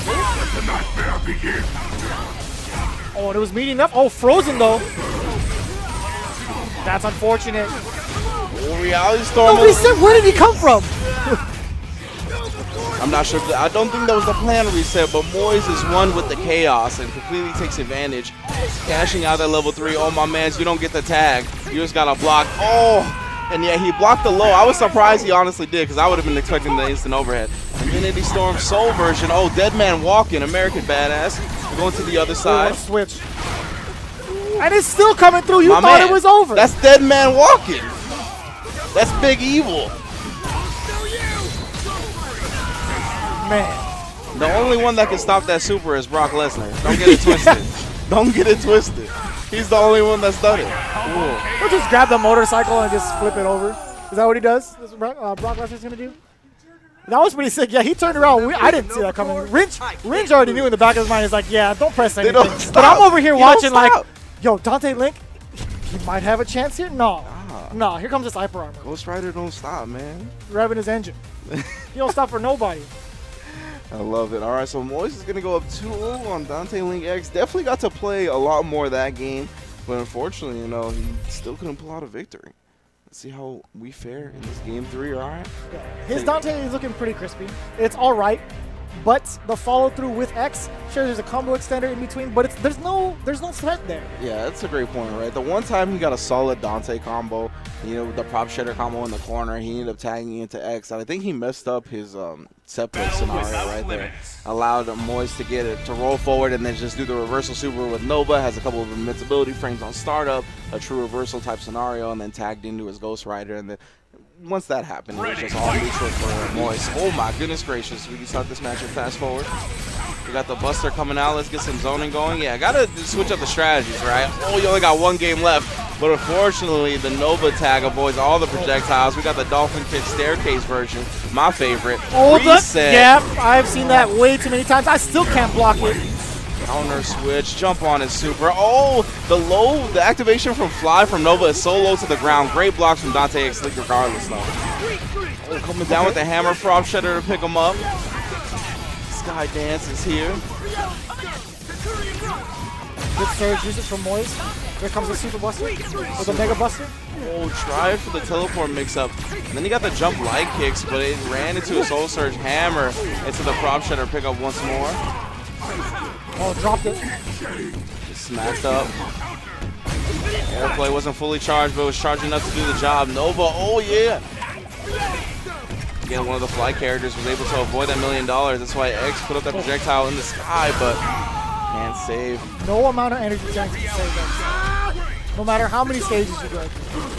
Let the nightmare begin. Oh, and it was meeting up. Oh, frozen though. That's unfortunate. Oh, reality storm. Nobody said where did he come from? I'm not sure. I don't think that was the plan reset, but Moyes is one with the chaos and completely takes advantage. Cashing out that level 3. Oh, my mans, you don't get the tag. You just got to block. Oh. And yeah, he blocked the low. I was surprised he honestly did because I would have been expecting the instant overhead. Infinity Storm Soul version. Oh, Dead Man Walking, American Badass. We're going to the other side. Switch. And it's still coming through. You My thought man, it was over. That's Dead Man Walking. That's Big Evil. Man. The only one that can stop that super is Brock Lesnar. Don't get it twisted. Don't get it twisted. He's the only one that's done it. He'll just grab the motorcycle and just flip it over. Is that what he does? That's what Brock Lesnar's going to do? That was pretty sick. Yeah, he turned around. I didn't see that coming. Ringe already knew in the back of his mind. He's like, yeah, don't press anything. But I'm over here watching like, yo, Dante Link, he might have a chance here? No. No, here comes this hyper armor. Ghost Rider don't stop, man. Revving his engine. He don't stop for nobody. I love it. All right, so Moyes is going to go up 2-0 on Dante Link X. Definitely got to play a lot more of that game, but unfortunately, you know, he still couldn't pull out a victory. Let's see how we fare in this game 3, all right? Yeah. His Dante is looking pretty crispy. It's all right, but the follow through with X, sure, there's a combo extender in between, but there's no threat there. Yeah, that's a great point, right? The one time he got a solid Dante combo, you know, the prop shredder combo in the corner, he ended up tagging into X, and I think he messed up his set play scenario right there. Allowed Moyes to get it to roll forward and then just do the reversal super with Nova. Has a couple of invincibility frames on startup, a true reversal type scenario, and then tagged into his Ghost Rider. And then once that happened, it was just all neutral for Moyes. Oh my goodness gracious! We can start this match and fast forward. We got the Buster coming out. Let's get some zoning going. Yeah, gotta switch up the strategies, right? Oh, you only got one game left. But unfortunately, the Nova tag avoids all the projectiles. We got the Dolphin Kick Staircase version, my favorite. Oh, yeah, I've seen that way too many times. I still can't block it. Counter switch, jump on is super. Oh, the activation from Fly from Nova is so low to the ground. Great blocks from Dante X Slick regardless, though. Oh, coming down with the hammer prop shredder to pick him up. Sky Dance is here. Good surge usage from Moyes. Here comes the Super Buster with a Mega Buster. Oh, tried for the teleport mix-up. Then he got the jump light kicks, but it ran into a Soul Surge hammer into the prop shredder pick up once more. Oh, dropped it. Just smacked up. Airplay wasn't fully charged, but it was charging enough to do the job. Nova, oh yeah. Again, one of the fly characters was able to avoid that $1 million. That's why X put up that projectile in the sky, but can't save. No amount of energy tanks can save that. No matter how many stages you go through.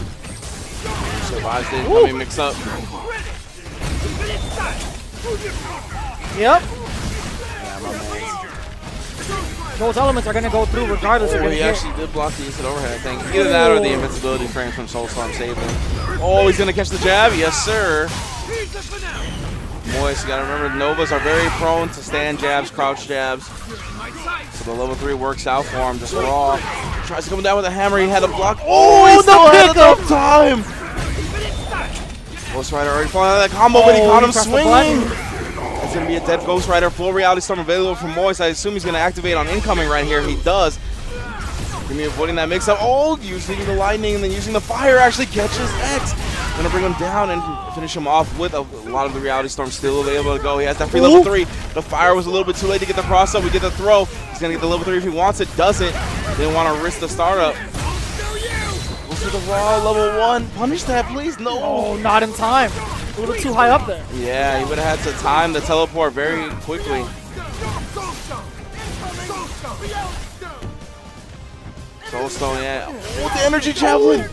Survives the incoming mix up. Yep. Yeah, my man. Those elements are going to go through regardless of what he actually did block the instant overhead, I think. Either that or the invincibility frame from Soulstorm saved him. Oh, he's going to catch the jab. Yes, sir. Moyes, you got to remember, Novas are very prone to stand jabs, crouch jabs. So the level 3 works out for him, just raw. Tries to come down with a hammer, he had to block. Oh, he still had enough time! Ghost Rider already falling out of that combo, but he caught him swinging. It's going to be a dead Ghost Rider, full reality storm available from Moyes. I assume he's going to activate on incoming right here. He does. Going to be avoiding that mix-up. Oh, using the lightning and then using the fire actually catches X. Gonna bring him down and finish him off with a lot of the Reality Storm still able to go. He has that free level 3. The fire was a little bit too late to get the cross up. We get the throw. He's gonna get the level 3 if he wants it. Doesn't. Didn't want to risk the startup. Goes to the raw level 1. Punish that, please. No. Oh, not in time. A little too high up there. Yeah, he would have had to time the teleport very quickly. Soulstone, yeah. Oh, the energy javelin.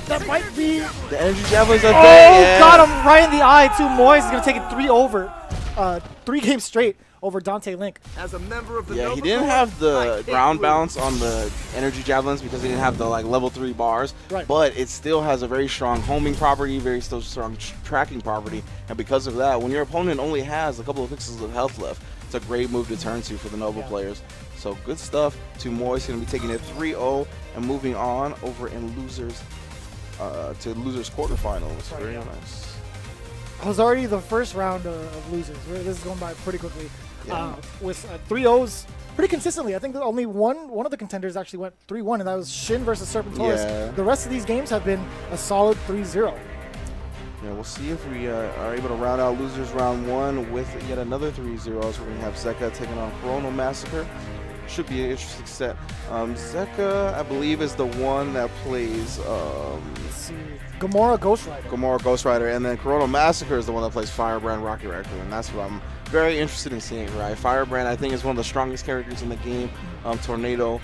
That might be. The energy javelin's a Oh, yeah. got him right in the eye too. Moyes is gonna take it 3 games straight over Dante Link. As a member of the Yeah, he didn't have the ground bounce on the energy javelins because he didn't have the like level 3 bars. Right. But it still has a very strong homing property, very still strong tracking property, and because of that, when your opponent only has a couple of pixels of health left, it's a great move to turn to for the Nova players. So good stuff to Moyes. Going to be taking it 3-0 and moving on over in losers to losers quarterfinals. Very nice. It was already the first round of losers. This is going by pretty quickly. Yeah. With 3-0s pretty consistently. I think that only one of the contenders actually went 3-1, and that was Shin versus Serpentoris. Yeah. The rest of these games have been a solid 3-0. Yeah, we'll see if we are able to round out losers round 1 with yet another 3-0s. We're going to have Zeka taking on Chrono Massacre. Should be an interesting set. Zeka, I believe, is the one that plays Let's see. Gamora Ghost Rider. Gamora Ghost Rider, and then Chrono Massacre is the one that plays Firebrand Rocky Raccoon. And that's what I'm very interested in seeing, right? Firebrand, I think, is one of the strongest characters in the game. Tornado,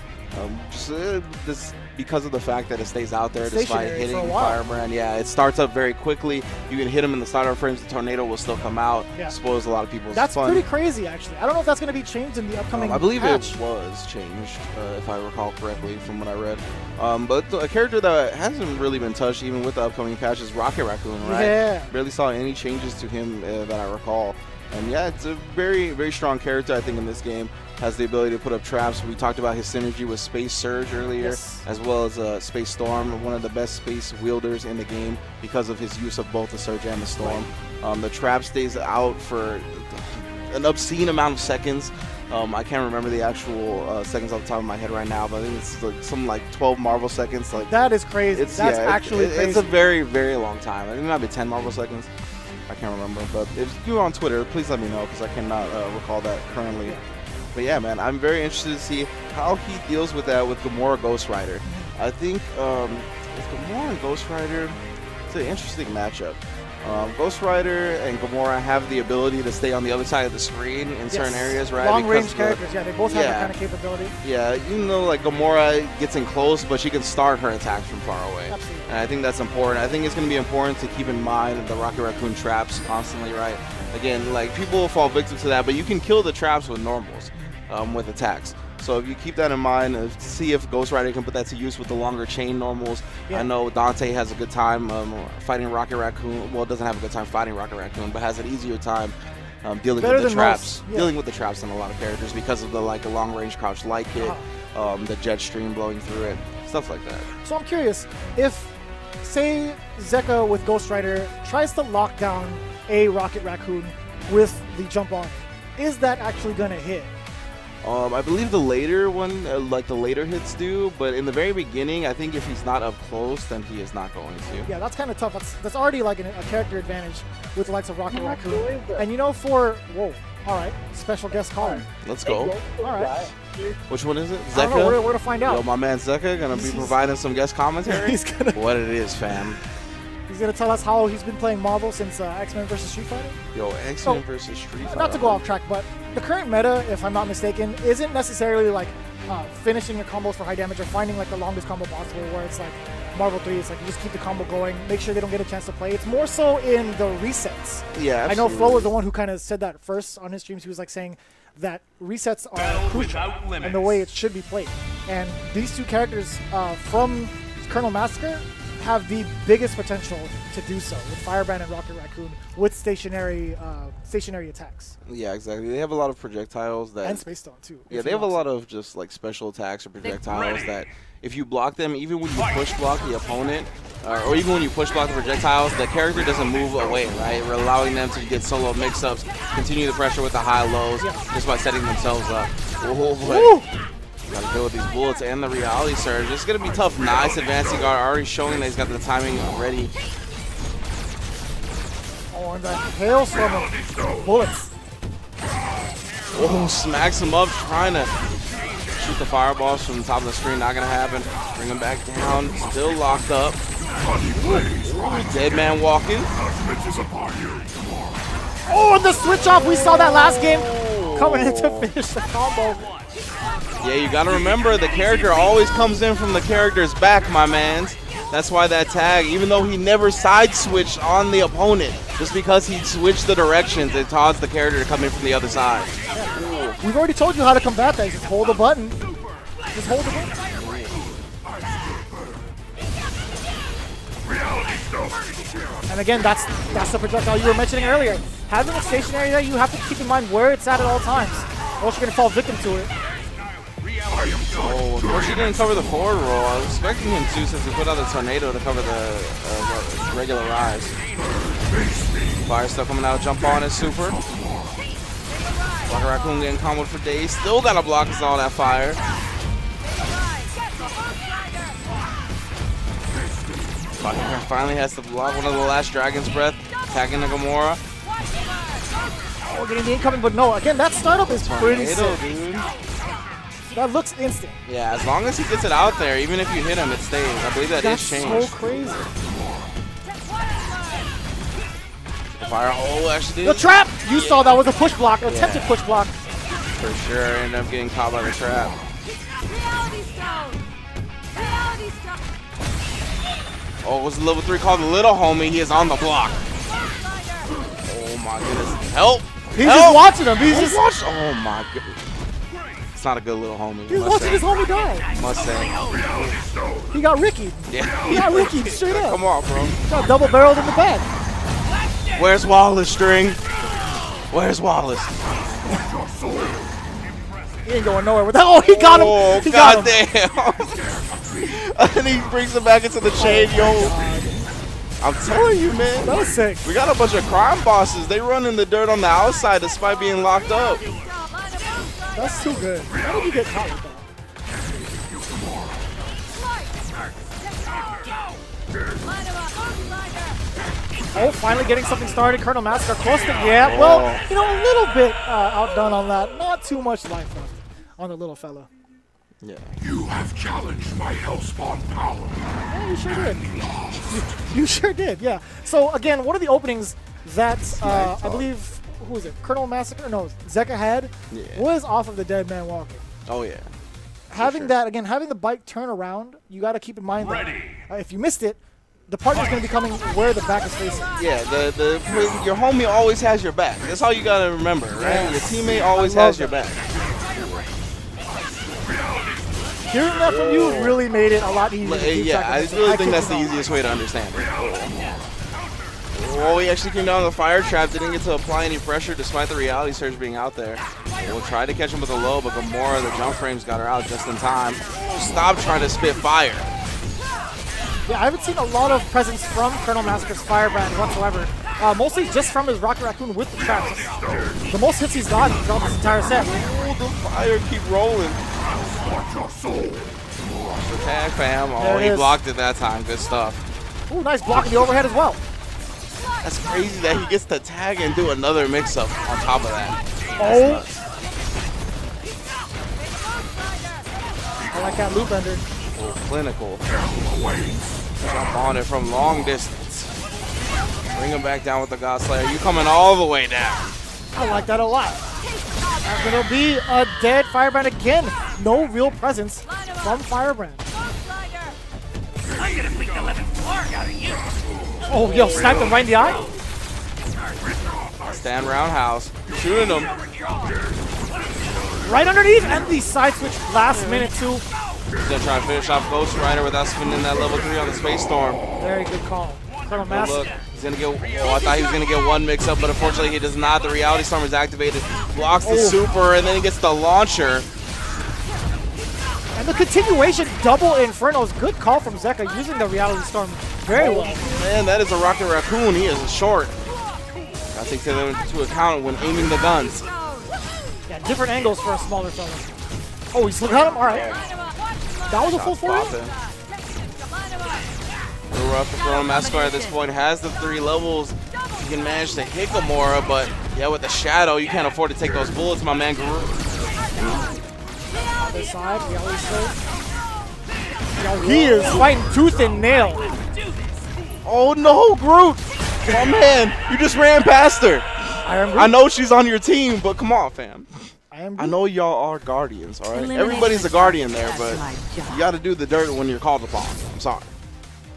just because of the fact that it stays out there despite hitting Firebrand. Yeah, it starts up very quickly. You can hit him in the starter frames, the tornado will still come out. Yeah. Spoils a lot of people's fun. That's pretty crazy, actually. I don't know if that's going to be changed in the upcoming I believe patch. It was changed, if I recall correctly from what I read. But a character that hasn't really been touched even with the upcoming patch is Rocket Raccoon, right? Yeah. Barely saw any changes to him that I recall. And yeah, it's a very, very strong character, I think, in this game. Has the ability to put up traps. We talked about his synergy with Space Surge earlier, as well as Space Storm, one of the best space wielders in the game because of his use of both the Surge and the Storm. The trap stays out for an obscene amount of seconds. I can't remember the actual seconds off the top of my head right now, but I think it's like something like 12 Marvel seconds. Like that is crazy. That's actually crazy. It's a very, very long time. I think it might be 10 Marvel seconds. I can't remember, but if you're on Twitter, please let me know because I cannot recall that currently. But yeah, man, I'm very interested to see how he deals with that with Gamora Ghost Rider. I think with Gamora and Ghost Rider, it's an interesting matchup. Ghost Rider and Gamora have the ability to stay on the other side of the screen in certain areas, right? Long-range characters, yeah, they both have that kind of capability. Yeah, even though like Gamora gets in close, but she can start her attacks from far away. Absolutely. And I think that's important. I think it's going to be important to keep in mind the Rocket Raccoon traps constantly, right? Again, like people will fall victim to that, but you can kill the traps with normals, with attacks. So if you keep that in mind, see if Ghost Rider can put that to use with the longer chain normals. Yeah. I know Dante has a good time fighting Rocket Raccoon. Well, doesn't have a good time fighting Rocket Raccoon, but has an easier time dealing with the traps. Dealing with the traps than a lot of characters because of the long range crouch light hit, the jet stream blowing through it, stuff like that. So I'm curious if, say, Zeka with Ghost Rider tries to lock down a Rocket Raccoon with the jump on, is that actually going to hit? I believe the later one, like the later hits do, but in the very beginning, I think if he's not up close, then he is not going to. Yeah, that's kind of tough. That's already like a character advantage with the likes of Rocket Raccoon. And you know, for all right, special guest caller. Let's go. All right. Which one is it? Zeka? I don't know. We're going to find out. Yo, my man Zeka gonna be providing some guest commentary. He's gonna. What it is, fam. He's going to tell us how he's been playing Marvel since X-Men vs. Street Fighter. Yo, X-Men vs. Street Fighter. Not to go off track, but the current meta, if I'm not mistaken, isn't necessarily like finishing your combos for high damage or finding like the longest combo possible where it's like Marvel 3, it's like you just keep the combo going, make sure they don't get a chance to play. It's more so in the resets. Yeah, absolutely. I know Flo was the one who kind of said that first on his streams. He was like saying that resets are crucial and the way it should be played. And these two characters from Colonel Massacre have the biggest potential to do so with Firebrand and Rocket Raccoon with stationary attacks. Yeah, exactly. They have a lot of projectiles that and Space Stone too. Yeah, they have a lot of just like special attacks or projectiles that if you block them, even when you push block the opponent, or even when you push block the projectiles, the character doesn't move away, right? We're allowing them to get solo mix-ups, continue the pressure with the high-lows just by setting themselves up. Gotta deal with these bullets and the reality surge. It's gonna be tough. Nice advancing guard, already showing that he's got the timing ready. Oh, and that hailstorm of bullets. Oh, smacks him up, trying to shoot the fireballs from the top of the screen. Not gonna happen. Bring him back down. Still locked up. Dead man walking. Oh, and the switch off. We saw that last game coming in to finish the combo. Yeah, you gotta remember the character always comes in from the character's back, my mans. That's why that tag, even though he never side switched on the opponent, just because he switched the directions, it caused the character to come in from the other side. Yeah. We've already told you how to combat that. Just hold the button. Just hold the button. And again, that's the projectile you were mentioning earlier. Having a stationary there, you have to keep in mind where it's at all times, or else you're going to fall victim to it. Oh, of course he didn't cover the forward roll. I was expecting him to, since he put out the tornado to cover the regular rise. Fire still coming out, jump on is super. Rocket Raccoon getting comboed for days. Still got to block us all that fire. Fire finally has to block one of the last Dragon's Breath, attacking the Gamora. Oh, getting the incoming, but no. Again, that startup is pretty sick. Dude. That looks instant. Yeah, as long as he gets it out there, even if you hit him, it stays. I believe that's changed. That's so crazy. The fire, oh, actually did. The trap! You saw that was a push block, an attempted push block. For sure, ended up getting caught by the trap. Oh, it was level 3 called the little homie. He is on the block. Oh my goodness. Help! He's just watching him. He's just watching. Oh my goodness. It's not a good little homie. He's watching his homie die. Must say. He got Ricky'd. Yeah. He got Ricky'd straight up. Come on, bro. Got double barreled in the back. Where's Wallace, String? Where's Wallace? He ain't going nowhere with that. Oh, he got him. Oh, he got him. Goddamn. And he brings him back into the chain, yo. I'm telling you, man. That was sick. We got a bunch of crime bosses. They run in the dirt on the outside despite being locked up. That's too good. How did you get caught with that? Oh, finally getting something started. Colonel Massacre close to, yeah, well, you know, a little bit outdone on that. Not too much life left on the little fella. Yeah. You have challenged my Hellspawn power. Yeah, you sure did. You sure did, yeah. So, again, one of the openings that I believe, who was it? Colonel Massacre? No, Zeka had was off of the Dead Man Walking. Oh, yeah. Having that, again, having the bike turn around, you got to keep in mind that if you missed it, the partner's going to be coming where the back is facing. Yeah, your homie always has your back. That's all you got to remember, right? Your teammate always has your back. Hearing that from you really made it a lot easier. Yeah, I really think that's the easiest way to understand it. Oh, he actually came down to the fire trap, didn't get to apply any pressure despite the reality surge being out there. We'll try to catch him with a low, but Gamora, the jump frames got her out just in time. Stop trying to spit fire. Yeah, I haven't seen a lot of presence from Colonel Massacre's Firebrand whatsoever. Mostly just from his Rocket Raccoon with the traps. The most hits he's gotten throughout this entire set. Oh, the fire keep rolling. The tag, fam. Oh, he blocked it that time. Good stuff. Ooh, nice block in the overhead as well. That's crazy that he gets to tag and do another mix-up on top of that. Oh. I like that loop ender. Oh, clinical. Jump on it from long distance. Bring him back down with the God Slayer. You coming all the way down. I like that a lot. That's going to be a dead Firebrand again. No real presence from Firebrand. I'm gonna beat the living flarg out of you. Oh, yo, sniped him right in the eye. Stand roundhouse. Shooting him. Right underneath. And the side switch last minute, too. He's going to try to finish off Ghost Rider without spinning that level 3 on the Space Storm. Very good call. Colonel Massacre. Look, he's gonna get. Oh, I thought he was gonna get one mix-up, but unfortunately he does not. The Reality Storm is activated, blocks the super, and then he gets the launcher. And the continuation double Infernos. Good call from Zeka using the Reality Storm very well. Man, that is a Rocket Raccoon. He is short. I take that into account when aiming the guns. Yeah, different angles for a smaller fella. Oh, he still got him. All right. That was a full 40. Real rough for Colonel Massacre at this point. Has the 3 levels. he can manage to hit Gamora, but yeah, with the shadow, you can't afford to take those bullets, my man. Other side, he is fighting tooth and nail. Oh no, Groot! Oh man, you just ran past her. I know she's on your team, but come on, fam. I know y'all are Guardians, all right? Everybody's a Guardian there, but you got to do the dirt when you're called upon. I'm sorry.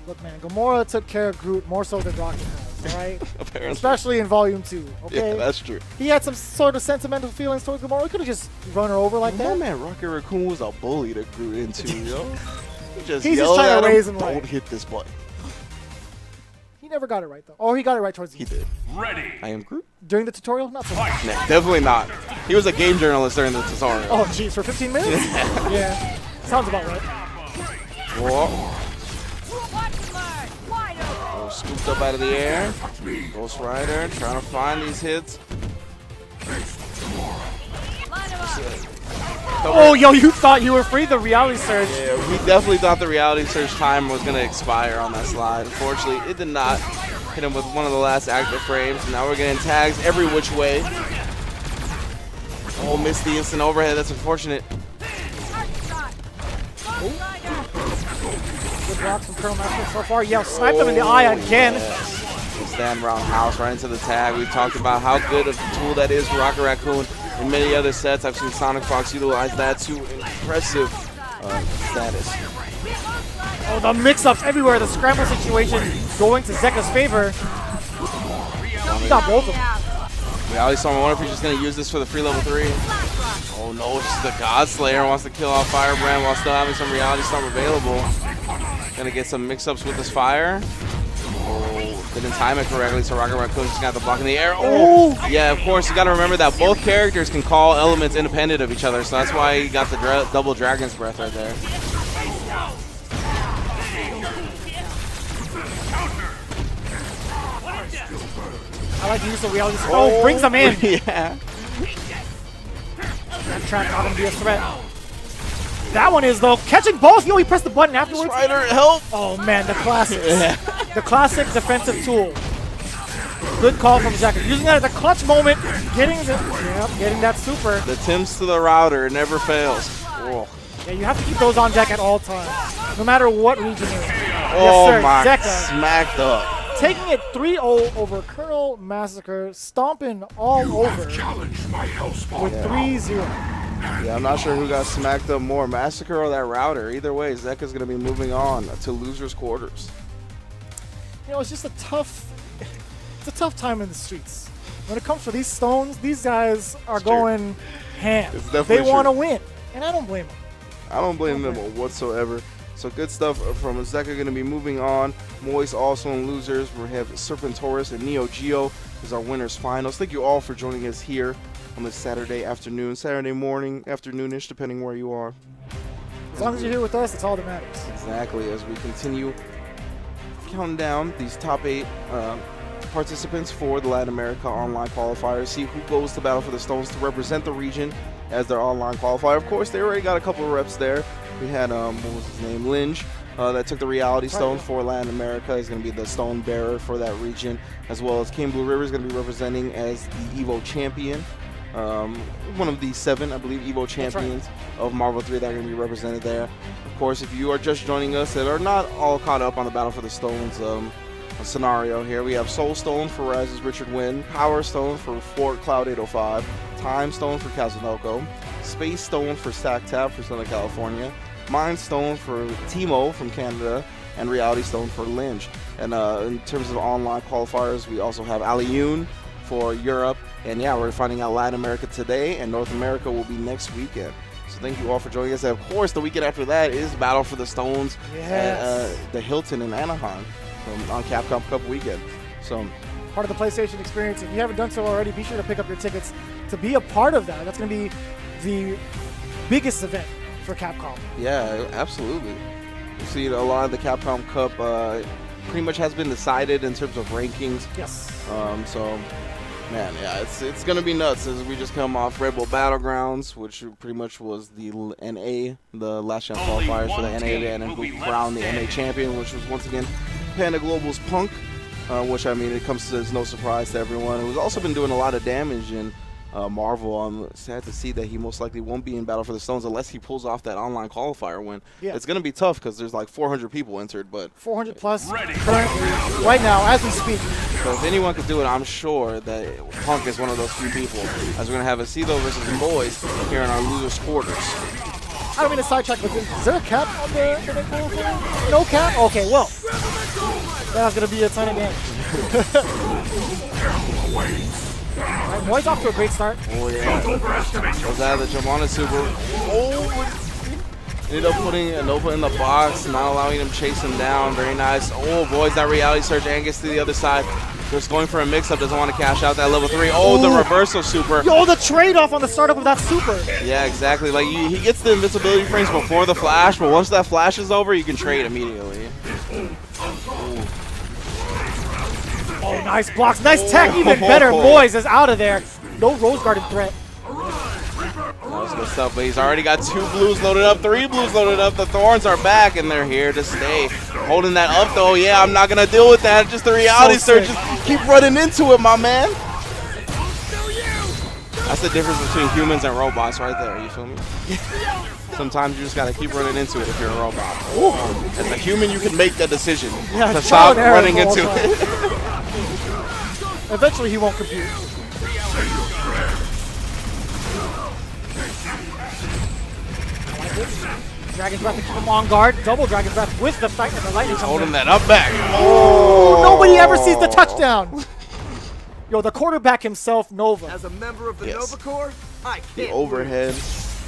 Look, man, Gamora took care of Groot more so than Rocket has, all right? Apparently. Especially in Volume 2, okay? Yeah, that's true. He had some sort of sentimental feelings towards Gamora. He could have just run her over like that. No, man, Rocket Raccoon was a bully to Groot into, yo. He's just trying to raise him right. Don't hit this button. He never got it right, though. Oh, he got it right towards the end. He did. Ready. I am Groot. During the tutorial? Not so much. Nah, definitely not. He was a game journalist during the tutorial. Oh, jeez, for 15 minutes? Yeah. Sounds about right. Whoa. Oh, scooped up out of the air. Ghost Rider trying to find these hits. Oh, yo, you thought you were free? The reality surge. Yeah, we definitely thought the reality surge time was going to expire on that slide. Unfortunately, it did not. Hit him with one of the last active frames. Now we're getting tags every which way. Oh, missed the instant overhead. That's unfortunate. Good blocks from Colonel Master so far. Yeah, sniped him in the eye again. Yes. Stand roundhouse right into the tag. We've talked about how good of a tool that is for Rocket Raccoon. In many other sets, I've seen Sonic Fox utilize that to impressive status. Oh, the mix-ups everywhere. The scramble situation going to Zeka's favor. He got both of them. Reality Storm, I wonder if he's just going to use this for the free level 3. Oh no, just the Godslayer wants to kill off Firebrand while still having some Reality Storm available. Gonna get some mix-ups with this fire. Oh, didn't time it correctly, so Rocket Raccoon just got the block in the air. Oh! Yeah, of course, you gotta remember that both characters can call elements independent of each other, so that's why he got the double Dragon's Breath right there. I like the use of reality. Oh, brings him in. Yeah. That trap not gonna be a threat. That one is, though. Catching both. Yo, he pressed the button afterwards. Strider, help. Oh, man, the classics. The classic defensive tool. Good call from Zeka. Using that at the clutch moment. Getting that super. The Tims to the router. It never fails. Oh. Yeah, you have to keep those on deck at all times. No matter what region you're in. Oh, yes, sir. my. Zeka. Smacked up. Taking it 3-0 over Colonel Massacre. Stomping all over with 3-0. Yeah, I'm not sure who got smacked up more, Massacre or that router. Either way, Zeka's going to be moving on to loser's quarters. You know, it's just a tough time in the streets. When it comes to these stones, these guys are going ham. They want to win, and I don't blame them. I don't blame them whatsoever. So good stuff from Zeka. Going to be moving on. Moist also in losers. We have Serpentorus and Neo Geo as our winners finals. Thank you all for joining us here on this Saturday afternoon, Saturday morning, afternoonish, depending where you are. As long as you're here with us, it's all that matters. Exactly. As we continue counting down these top 8 participants for the Latin America online qualifiers, see who goes to battle for the stones to represent the region as their online qualifier. Of course, they already got a couple of reps there. We had, what was his name, Lynch, that took the Reality Stone for Latin America. He's going to be the stone bearer for that region, as well as King Blue River is going to be representing as the EVO champion. One of the 7, I believe, EVO champions of Marvel 3 that are going to be represented there. Of course, if you are just joining us that are not all caught up on the Battle for the Stones scenario here, we have Soul Stone for Rise's Richard Wynn, Power Stone for Fort Cloud 805, Time Stone for Kazunoko, Space Stone for Stack Tap for Southern California, Mind Stone for Timo from Canada, and Reality Stone for Lynch. And in terms of online qualifiers, we also have Aliyun for Europe. And yeah, we're finding out Latin America today, and North America will be next weekend. So thank you all for joining us. And of course, the weekend after that is Battle for the Stones at the Hilton in Anaheim on Capcom Cup weekend. So part of the PlayStation experience. If you haven't done so already, be sure to pick up your tickets to be a part of that. That's going to be the biggest event for Capcom. Yeah, absolutely. You see, a lot of the Capcom Cup pretty much has been decided in terms of rankings. Yes. So, man, yeah, it's gonna be nuts as we just come off Red Bull Battlegrounds, which pretty much was the NA, the last chance qualifiers for the NA, and then who crowned the NA champion, which was once again Panda Global's Punk. which, I mean, it comes as no surprise to everyone. Who's also been doing a lot of damage in Marvel. I'm sad to see that he most likely won't be in Battle for the Stones unless he pulls off that online qualifier win. Yeah. It's going to be tough because there's like 400 people entered, but 400 plus currently, right now, as we speak. so if anyone could do it, I'm sure that Punk is one of those few people. As we're going to have Aceto versus the boys here in our losers' quarters. I don't mean to sidetrack, but is there a cap on the qualifier? No cap? Okay, well, that's going to be a ton of damage. Right, Moy's off to a great start. Oh, yeah. Was that the jump on the super? Oh, ended up putting Nova in the box, not allowing him to chase him down. Very nice. Oh, boys, that reality surge and gets to the other side. Just going for a mix-up, doesn't want to cash out that level 3. Oh, the reversal super. Yo, the trade-off on the startup of that super. Yeah, exactly. Like, he gets the invincibility frames before the flash, but once that flash is over, you can trade immediately. Oh, nice blocks. Nice tech, even better. Moyes is out of there. No Rose Garden threat. That was good stuff, but he's already got 2 blues loaded up, 3 blues loaded up. The Thorns are back, and they're here to stay. Holding that up, though. Yeah, I'm not going to deal with that. Just the reality surge. Just keep running into it, my man. That's the difference between humans and robots right there. You feel me? Sometimes you just got to keep running into it if you're a robot. As a human, you can make that decision to stop running into it. Eventually, he won't compute. Dragon's Breath to keep him on guard. Double Dragon's Breath with the fact that the lightning comes Holding in. that up back. Oh! Nobody ever sees the touchdown. Yo, the quarterback himself, Nova. As a member of the Nova Corps, I can't. The overhead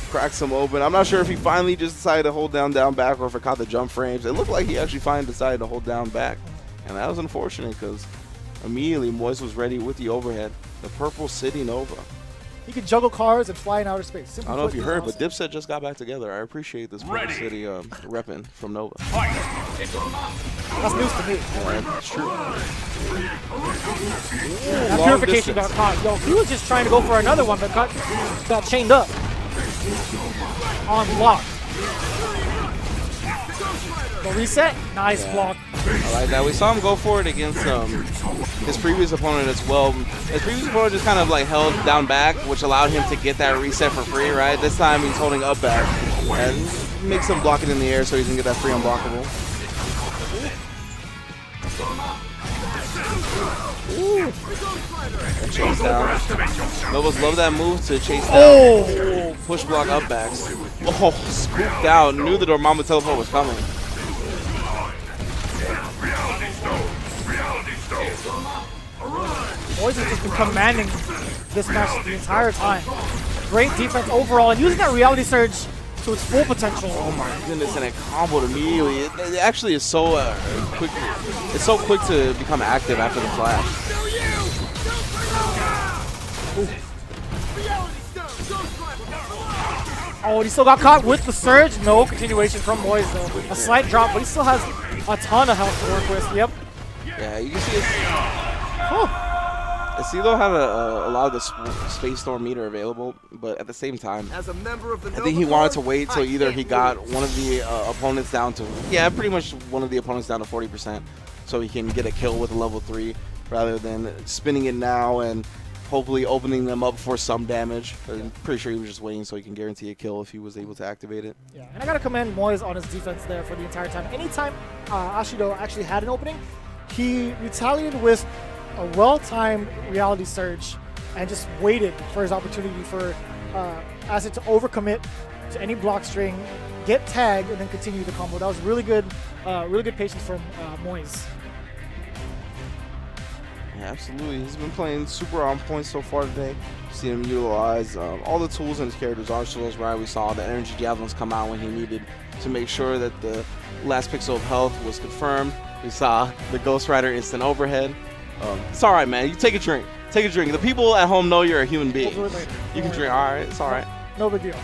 cracks him open. I'm not sure if he finally just decided to hold down back or if it caught the jump frames. It looked like he actually finally decided to hold down back. And that was unfortunate because immediately Moyes was ready with the overhead. The Purple City Nova. He can juggle cars and fly in outer space. I don't know if you heard, but Dipset just got back together. I appreciate this Purple City repping from Nova. That's news to me. That's true. That purification got caught. Yo, he was just trying to go for another one, but got chained up. On block. The reset, nice block. I like that. We saw him go for it against his previous opponent as well. His previous opponent just kind of like held down back, which allowed him to get that reset for free, right? This time he's holding up back and makes him block it in the air so he can get that free unblockable. And chase down. Novas love that move to chase down. Push block up backs. Oh, scooped out. Knew the Dormammu teleport was coming. Moyes has just been commanding this match the entire time. Great defense overall, and using that reality surge to its full potential. Oh my goodness, and it comboed immediately. It actually is so quick. It's so quick to become active after the flash. Oh, he still got caught with the surge. No continuation from Moyes though. A slight drop, but he still has a ton of health to work with. Yep. Yeah, you can see it. Aceto had a lot of the Space Storm meter available, but at the same time, As a member of the I think he wanted to wait till either he got one of the opponents down to, pretty much one of the opponents down to 40%, so he can get a kill with a level 3, rather than spinning it now and hopefully opening them up for some damage. I'm pretty sure he was just waiting so he can guarantee a kill if he was able to activate it. Yeah, and I gotta commend Moyes on his defense there for the entire time. Anytime Ashido actually had an opening, he retaliated with a well-timed reality surge and just waited for his opportunity for Acid to overcommit to any block string, get tagged, and then continue the combo. That was really good patience from Moyes. Yeah, absolutely. He's been playing super on point so far today. Seen him utilize all the tools in his character's arsenals, right? We saw the energy javelins come out when he needed to make sure that the last pixel of health was confirmed. We saw the Ghost Rider instant overhead. It's all right, man. You take a drink. Take a drink. The people at home know you're a human being. We'll do it later. You can drink. All right. It's all right. No big deal.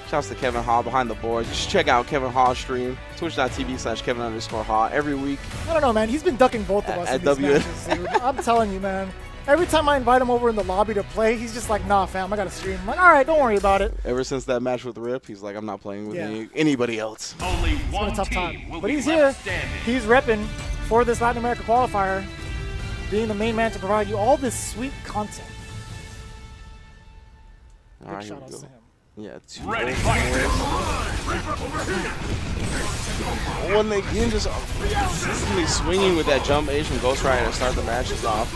Shouts to Kevin Haw behind the boards. You should check out Kevin Haw's stream, twitch.tv/Kevin_Haw every week. I don't know, man. He's been ducking both of us in these matches, dude. I'm telling you, man. Every time I invite him over in the lobby to play, he's just like, nah, fam, I got to stream. I'm like, all right, don't worry about it. Ever since that match with Rip, he's like, I'm not playing with anybody else. Only It's been one a tough team time. will But be he's left here. standing. He's repping for this Latin America qualifier. being the main man to provide you all this sweet content. All right, Big here we shout-outs go. to him. Yeah, 2 Ready, One again, just consistently swinging with that jump H from Ghost Rider to start the matches off.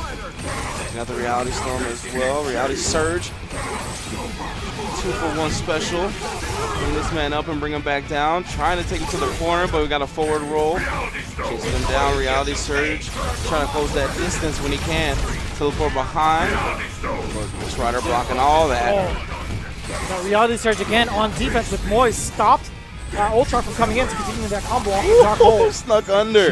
You got the Reality Storm as well. Reality Surge. 2-for-1 special. Bring this man up and bring him back down. Trying to take him to the corner, but we got a forward roll. Chasing him down. Reality Surge. Trying to close that distance when he can. Teleport behind. Ghost Rider blocking all that. Oh. The Reality Surge again on defense with Moise stopped Ultron from coming in to continue that combo off the Dark Hole. Snuck under.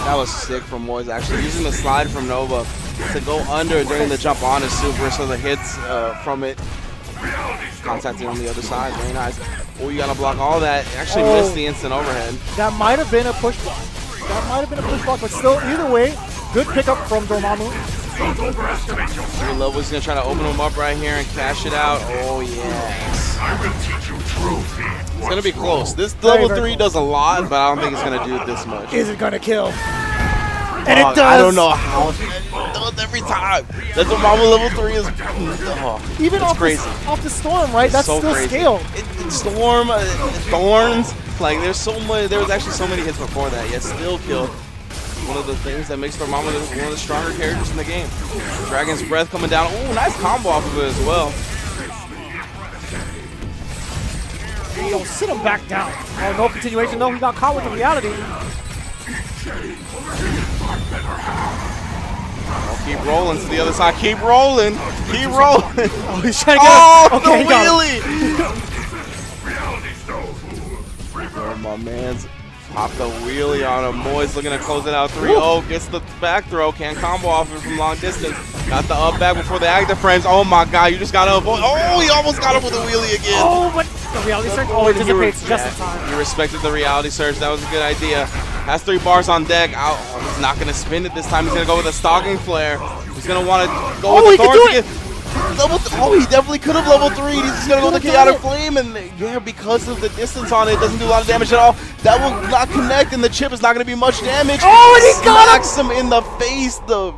That was sick from Moise, actually. Using the slide from Nova to go under during the jump on his super, so the hits from it contacting on the other side. Very nice. Oh, you gotta block all that. Actually missed the instant overhead. That might have been a push block. That might have been a push block, but still, either way, good pickup from Dormammu. Your Level's gonna try to open him up right here and cash it out. Oh, yes. It's gonna be close. This level 3 does a lot, but I don't think it's gonna do this much. Is it gonna kill? And it does. I don't know how it does every time. That's what Marvel level 3 is. Even off crazy. Off the Storm, right? That's so still crazy. scaled. Storm, Thorns. Like there's so much. There was actually so many hits before that, yet still killed. One of the things that makes Dormammu one of the stronger characters in the game. Dragon's Breath coming down. Ooh, nice combo off of it as well. Yo, sit him back down. Oh, no continuation. No, he got caught with the reality. Oh, keep rolling to the other side. Keep rolling. Keep rolling. Oh, he's trying to get oh, okay, the wheelie. Oh, my man's popped the wheelie on him. Moise looking to close it out 3-0. Gets the back throw. Can't combo off it from long distance. Got the up back before the active frames. Oh my god, you just got to avoid. Oh, he almost got him with a wheelie again. Oh, but the reality surge always anticipates just in time. He respected the reality surge. That was a good idea. Has 3 bars on deck. Oh, he's not going to spin it this time. He's going to go with a stalking flare. He's going to want to go with the Thorns again. Oh, he definitely could have level 3. He's just going to go with the Chaotic Flame. And yeah, because of the distance on it, it doesn't do a lot of damage at all. That will not connect, and the chip is not going to be much damage. Oh, and he smacks him in the face. The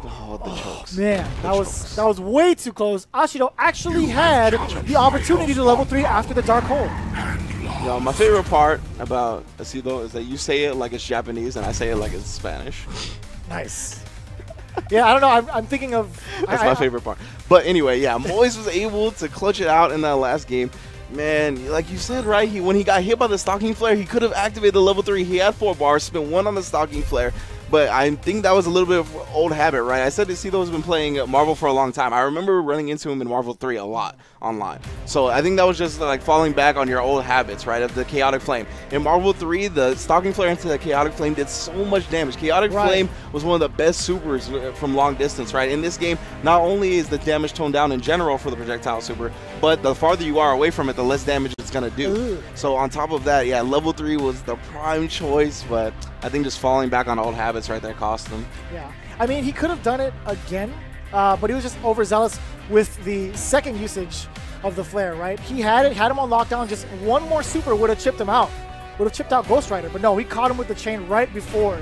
chokes. Man, that was way too close. Ashido actually had the opportunity to level 3 after the Dark Hole. You know, my favorite part about Asido is that you say it like it's Japanese, and I say it like it's Spanish. Nice. Yeah, I don't know. I'm thinking of... That's my favorite part. But anyway, yeah, Moise was able to clutch it out in that last game. Man, like you said, right, when he got hit by the Stalking Flare, he could have activated the level 3. He had 4 bars, spent 1 on the Stalking Flare. But I think that was a little bit of old habit, right? I said Asido's been playing Marvel for a long time. I remember running into him in Marvel 3 a lot online. So I think that was just like falling back on your old habits, right, of the Chaotic Flame. In Marvel 3, the Stalking Flare into the Chaotic Flame did so much damage. Chaotic Flame was one of the best supers from long distance, right? In this game, not only is the damage toned down in general for the projectile super, but the farther you are away from it, the less damage it's going to do. Ooh. So on top of that, yeah, level 3 was the prime choice, but I think just falling back on old habits right there cost him. Yeah. I mean, he could have done it again, but he was just overzealous with the second usage of the flare, right? He had it, had him on lockdown. Just one more super would have chipped him out. Would have chipped out Ghost Rider. But no, he caught him with the chain right before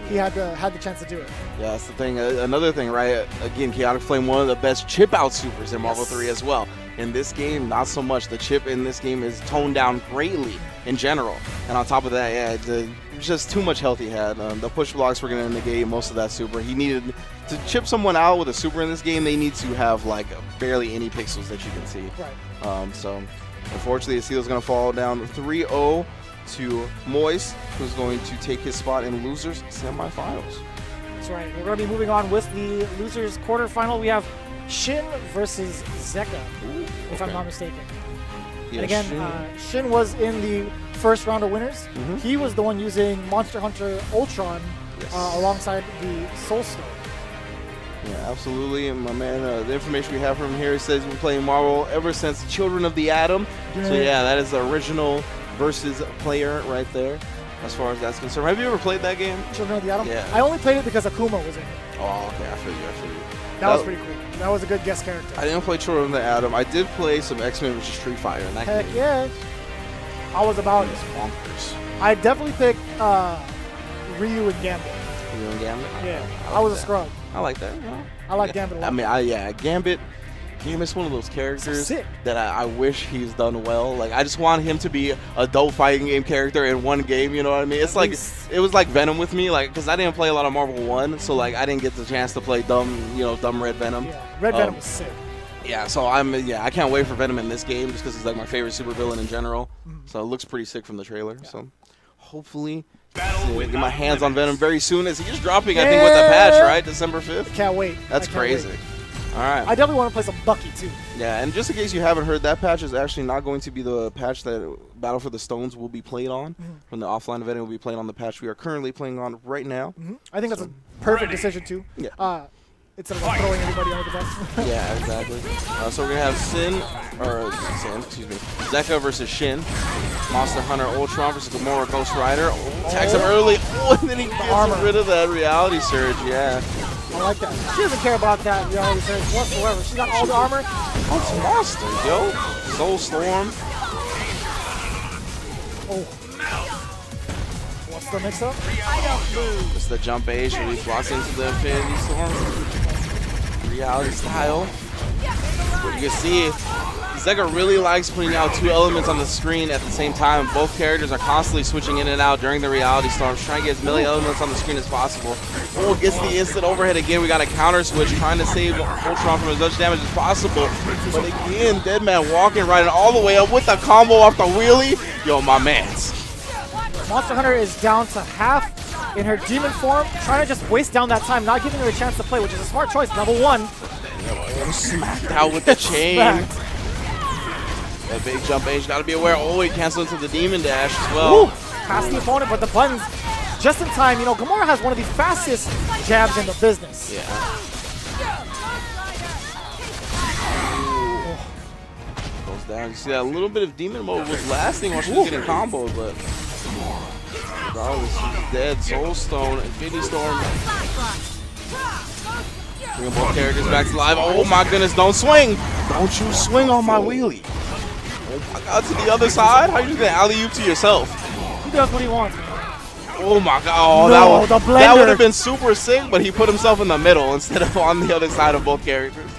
he had the chance to do it. Yeah, that's the thing. Another thing, right? Again, Chaotic Flame, one of the best chip out supers in Marvel 3 as well. In this game, not so much. The chip in this game is toned down greatly in general. And on top of that, yeah, just too much health he had. The push blocks were going to negate most of that super. He needed to chip someone out with a super in this game. They need to have like barely any pixels that you can see. Right. So unfortunately, Asido's going to fall down 3-0 to Moise, who's going to take his spot in losers semifinals. That's right. We're going to be moving on with the losers quarterfinal. We have Shin versus Zeka, if I'm not mistaken. Yeah, and again, Shin was in the first round of winners. He was the one using Monster Hunter Ultron alongside the Soul Stone. Yeah, absolutely. And my man, the information we have from here says we're playing Marvel ever since Children of the Atom. Yeah. So yeah, that is the original versus player right there, as far as that's concerned. Have you ever played that game? Children of the Atom? Yeah. I only played it because Akuma was in it. Oh, okay. I feel you. That was pretty cool. That was a good guest character. I didn't play Children of the Atom. I did play some X-Men vs. Street Fighter in that Heck game. yeah. I was about it. It's bonkers. I definitely picked Ryu and Gambit. You know, Gambit? Yeah, I I was a that. scrub. I like that. You know? I like Gambit a lot. I mean, Gambit. Gambit's one of those characters Sick. that I wish he's done well. Like, I just want him to be a adult fighting game character in one game. You know what I mean? It's like it was like Venom with me, like because I didn't play a lot of Marvel 1, so like I didn't get the chance to play dumb Red Venom. Yeah, Red Venom was sick. Yeah, so I can't wait for Venom in this game just because he's like my favorite supervillain in general. So it looks pretty sick from the trailer. Yeah. So hopefully get my hands on Venom very soon. As he's dropping, I think with the patch, right, December 5th. Can't wait. That's crazy. Wait. All right. I definitely want to play some Bucky too. Yeah, and just in case you haven't heard, that patch is actually not going to be the patch that Battle for the Stones will be played on. From the offline event, it will be played on the patch we are currently playing on right now. I think that's a perfect decision too. Yeah. Instead of throwing everybody under the bus. Yeah, exactly. So we're gonna have Zeka versus Shin. Monster Hunter Ultron versus Gamora Ghost Rider. Attacks him early. And then he gets rid of that reality surge. Yeah. I like that. She doesn't care about that reality surge whatsoever. She's got all the armor. That's monster, yo. Soul Storm. Oh. What's the mix-up? It's the jump age where he blocks into the Infinity Storm. Reality style. You can see Zeka really likes putting out two elements on the screen at the same time. Both characters are constantly switching in and out during the reality storms, trying to get as many elements on the screen as possible. Oh, gets the instant overhead again. We got a counter switch, trying to save Ultron from as much damage as possible. But again, Deadman walking right all the way up with a combo off the wheelie. Yo, my mans. Monster Hunter is down to half in her demon form, trying to just waste down that time, not giving her a chance to play, which is a smart choice. Number one. Smacked out with the chain. That big jump age, gotta be aware. Oh, he canceled into the demon dash as well. Past the opponent, but the buttons just in time. You know, Gamora has one of the fastest jabs in the business. Yeah. Goes down. You see that little bit of demon mode was lasting while she was getting comboed, but regardless, she's dead. Soul Stone, Infinity Storm. Bringing both characters back to life. Oh my goodness, don't swing! Don't you swing on my wheelie. Oh my god, to the other side? How you do that alley-oop to yourself? He does what he wants. Oh my god, oh, no, that would have been super sick, but he put himself in the middle instead of on the other side of both characters.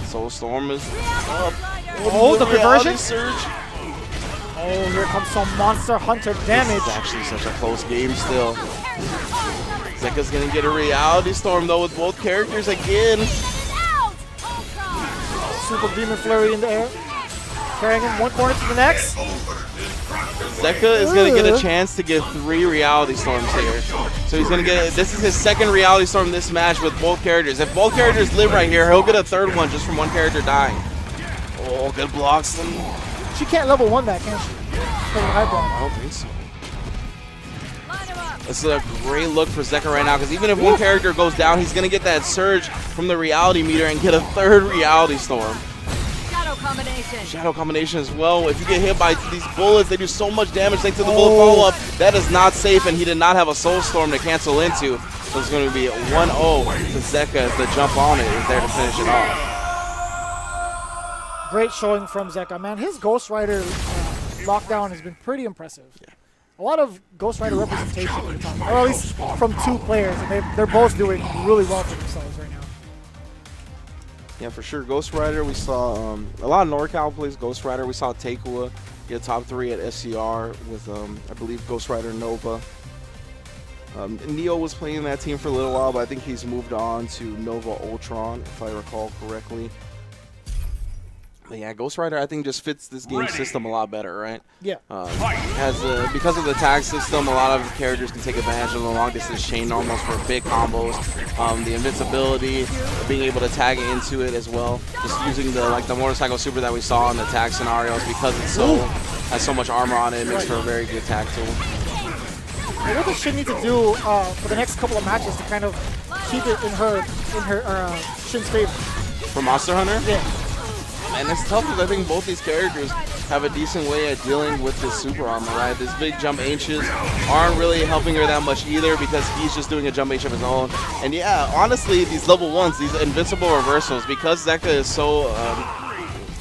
Soul Storm is up. Oh, the conversion? Surge. Oh, here comes some Monster Hunter damage. This is actually such a close game still. Zeka's gonna get a reality storm though with both characters again. Super Demon Flurry in the air. Carrying him one corner to the next. Zeka is gonna get a chance to get 3 reality storms here. So he's gonna get, this is his second reality storm this match with both characters. If both characters live right here, he'll get a third one just from one character dying. Oh, good blocks. She can't level 1 that, can she? I don't think so. This is a great look for Zeka right now, because even if one character goes down, he's going to get that surge from the reality meter and get a third reality storm. Shadow combination. Shadow combination as well. If you get hit by these bullets, they do so much damage thanks to the bullet follow-up. That is not safe, and he did not have a soul storm to cancel into. So it's going to be a 1-0 to Zeka as the jump on it is there to finish it off. Great showing from Zeka, man. His Ghost Rider lockdown has been pretty impressive. Yeah. A lot of Ghost Rider representation, or at least from 2 players, and they're both doing really well for themselves right now. Yeah, for sure. Ghost Rider, we saw a lot of NorCal plays Ghost Rider. We saw Takua get top 3 at SCR with, I believe, Ghost Rider Nova. Neo was playing that team for a little while, but I think he's moved on to Nova Ultron, if I recall correctly. But yeah, Ghost Rider I think just fits this game system a lot better, right? Yeah. Because of the tag system, a lot of characters can take advantage of the long distance chain normals for big combos. The invincibility, being able to tag into it as well. Just using the motorcycle super that we saw in the tag scenarios, because it's has so much armor on it, it makes for a very good tag tool. What does Shin need to do for the next couple of matches to kind of keep it in her Shin's favor? For Monster Hunter? Yeah. And it's tough because I think both these characters have a decent way of dealing with this super armor, right? These big jump H's aren't really helping her that much either, because he's just doing a jump H of his own. And yeah, honestly, these level 1s, these invincible reversals, because Zeka is so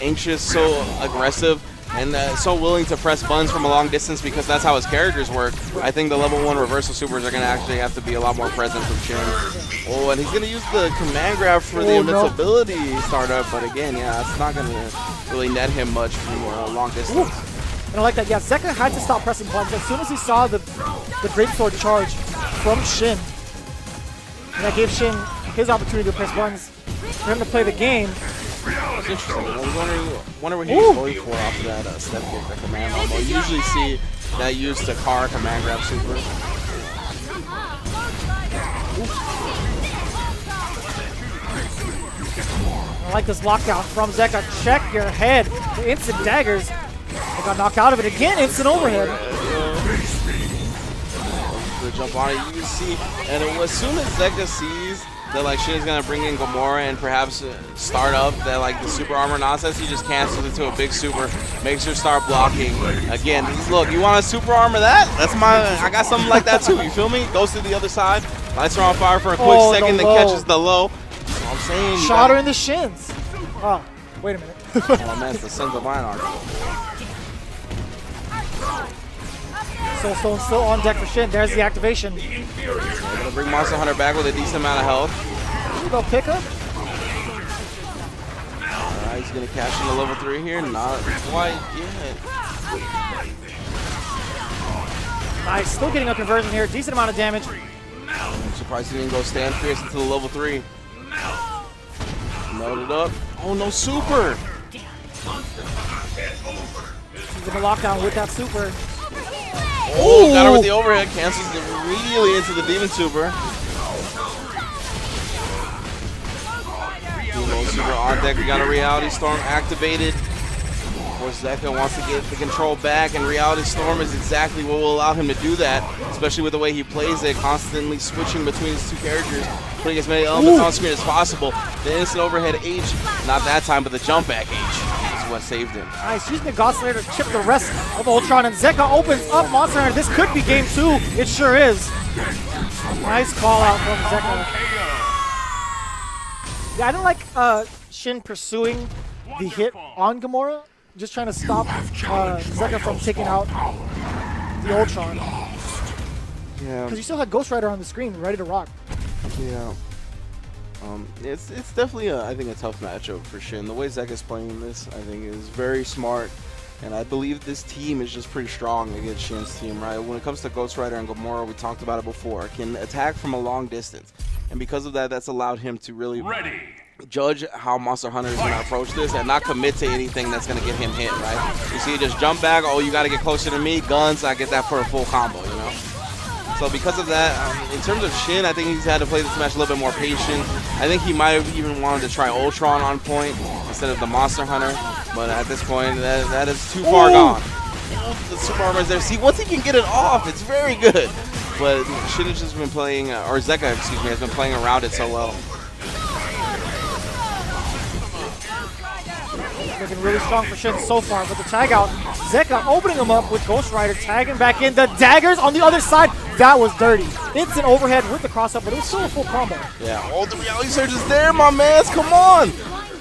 anxious, so aggressive, and so willing to press buttons from a long distance because that's how his characters work. I think the level 1 reversal supers are going to actually have to be a lot more present from Shin. Oh, and he's going to use the command grab for the invincibility startup, but again, yeah, it's not going to really net him much from a long distance. Ooh. And I like that. Yeah, Zeka had to stop pressing buttons as soon as he saw the Great Sword charge from Shin. And that gave Shin his opportunity to press buttons for him to play the game. That's interesting. I was wondering what he was going for off of that step kick, that command combo. You usually see that used to car command grab super. I like this lockdown from Zeka. Check your head. The instant daggers. They got knocked out of it again. Instant overhead. The jump on it, you can see, and as soon as Zeka sees that like Shin is gonna bring in Gamora and perhaps start up that like the super armor nonsense, he just cancels it to a big super, makes her start blocking. Again, look, you want a super armor that? That's I got something like that too, you feel me? Goes to the other side, lights her on fire for a quick second, then catches the low. That's what I'm saying. Shot her in the shins. Oh, wait a minute. Oh man, it's the Sons of Lion Soulstone still on deck for Shin. There's the activation. Gonna bring Monster Hunter back with a decent amount of health. Here we go, pick up. Alright, he's gonna cash in the level 3 here. Not quite yet. Nice, still getting a conversion here. Decent amount of damage. I'm surprised he didn't go stand fierce into the level 3. Melted up. Oh no, super! He's gonna lock down with that super. Oh, got her with the overhead, cancels immediately into the Demon Super. Demon Super on deck, we got a Reality Storm activated. Of course, Zeka wants to get the control back, and Reality Storm is exactly what will allow him to do that, especially with the way he plays it, constantly switching between his two characters, putting as many elements on screen as possible. The instant overhead H, not that time, but the jump back H. What saved him. Nice, using the God Slayer to chip the rest of Ultron, and Zeka opens up Monster Hunter. This could be game 2. It sure is. Nice call out from Zeka. Yeah, I didn't like Shin pursuing the hit on Gamora, just trying to stop Zeka from taking out the Ultron. Yeah. Because you still had Ghost Rider on the screen, ready to rock. Yeah. It's definitely I think a tough matchup for Shin. The way Zeka's playing this, I think, is very smart, and I believe this team is just pretty strong against Shin's team, right? When it comes to Ghost Rider and Gamora, we talked about it before, can attack from a long distance, and because of that, that's allowed him to really judge how Monster Hunter is going to approach this and not commit to anything that's going to get him hit, right? You see, just jump back, oh, you got to get closer to me, guns, I get that for a full combo, you know? So because of that, in terms of Shin, I think he's had to play this match a little bit more patient. I think he might have even wanted to try Ultron on point instead of the Monster Hunter, but at this point, that is too far gone. The super armor is there. See, once he can get it off, it's very good. But Shin has just been playing, or Zeka, excuse me, has been playing around it so well. Looking really strong for Shin so far, but the tag out, Zeka opening him up with Ghost Rider, tagging back in. The daggers on the other side, that was dirty. It's an overhead with the cross-up, but it was still a full combo. Yeah, all the reality surge is there, my mans, come on!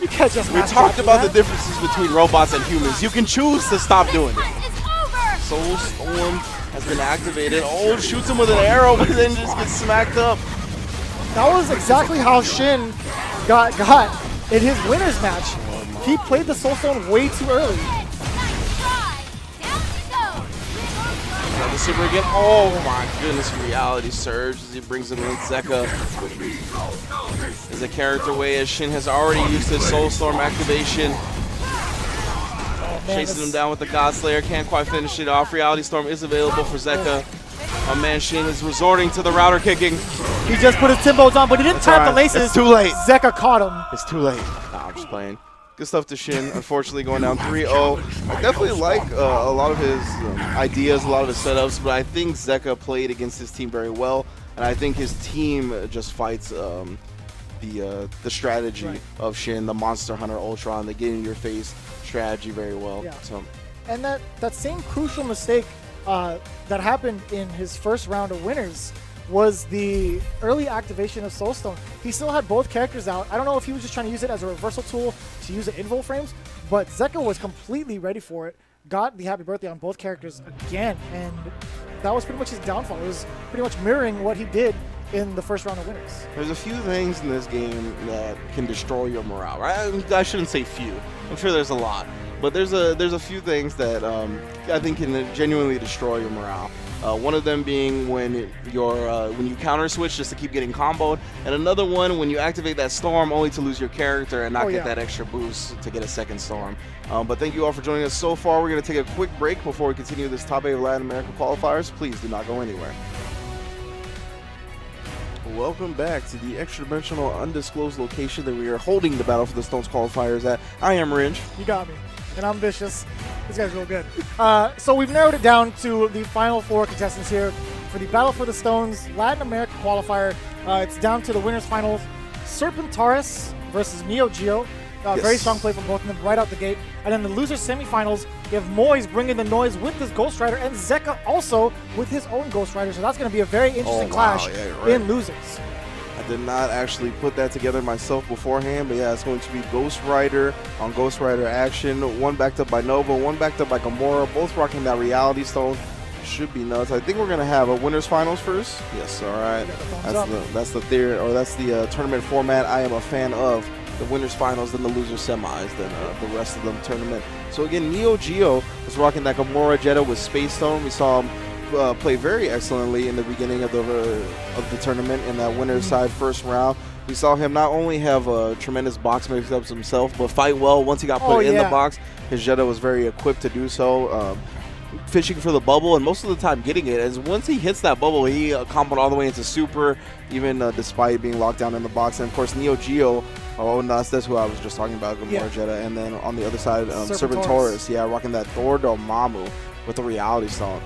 You can't just We talked about the differences between robots and humans. You can choose to stop doing it. Soul Storm has been activated. Oh, shoots him with an arrow, but then just gets smacked up. That was exactly how Shin got in his winner's match. He played the Soul Stone way too early. The super again. Oh my goodness, reality surge as he brings him in. Zeka is a character way as Shin has already used his Soul Storm activation. Chasing him down with the God Slayer, can't quite finish it off. Reality Storm is available for Zeka. My man Shin is resorting to the router kicking. He just put his Timbos on, but he didn't tap the laces. It's too late. Zeka caught him. It's too late. Nah, I'm just playing. Good stuff to Shin, unfortunately going down 3-0. I definitely like a lot of his ideas, a lot of his setups, but I think Zeka played against his team very well, and I think his team just fights the strategy of Shin, the Monster Hunter Ultron, the get in your face strategy very well. Yeah. So. And that same crucial mistake that happened in his first round of winners was the early activation of Soulstone. He still had both characters out. I don't know if he was just trying to use it as a reversal tool to use the invul frames, but Zeka was completely ready for it. got the happy birthday on both characters again, and that was pretty much his downfall. It was pretty much mirroring what he did in the first round of winners. There's a few things in this game that can destroy your morale, right? I shouldn't say few. I'm sure there's a lot, but there's a few things that I think can genuinely destroy your morale. One of them being when you counter switch just to keep getting comboed, and another one when you activate that storm only to lose your character and not get that extra boost to get a second storm. But thank you all for joining us so far. We're going to take a quick break before we continue this top 8 of Latin America qualifiers. Please do not go anywhere. Welcome back to the extra-dimensional undisclosed location that we are holding the Battle for the Stones qualifiers at. I am Ringe. You got me. And I'm Vicious. This guy's real good. So we've narrowed it down to the final 4 contestants here for the Battle for the Stones Latin America qualifier. It's down to the winners finals. Serpentaurus versus Neo Geo. Very strong play from both of them right out the gate. And then the losers semifinals, you have Moise bringing the noise with his Ghost Rider, and Zeka also with his own Ghost Rider. So that's going to be a very interesting clash in losers. I did not actually put that together myself beforehand, but yeah, it's going to be Ghost Rider on Ghost Rider action. One backed up by Nova, one backed up by Gamora, both rocking that Reality Stone. Should be nuts. I think we're going to have a winners finals first. Yes, all right. That's the theory, or that's the tournament format I am a fan of. The winners finals, then the losers semis, then the rest of the tournament. So again, Neo Geo was rocking that Gamora Jetta with Space Stone. We saw him play very excellently in the beginning of the tournament in that winner's side first round. We saw him not only have a tremendous box mix-ups himself, but fight well once he got put in the box. His Jetta was very equipped to do so. Fishing for the bubble, and most of the time getting it. As once he hits that bubble, he comboed all the way into super, even despite being locked down in the box. And of course, Neo Geo, that's who I was just talking about, Gamora Jetta. And then on the other side, Serpentaurus, rocking that Thor Dormammu with the Reality Stone.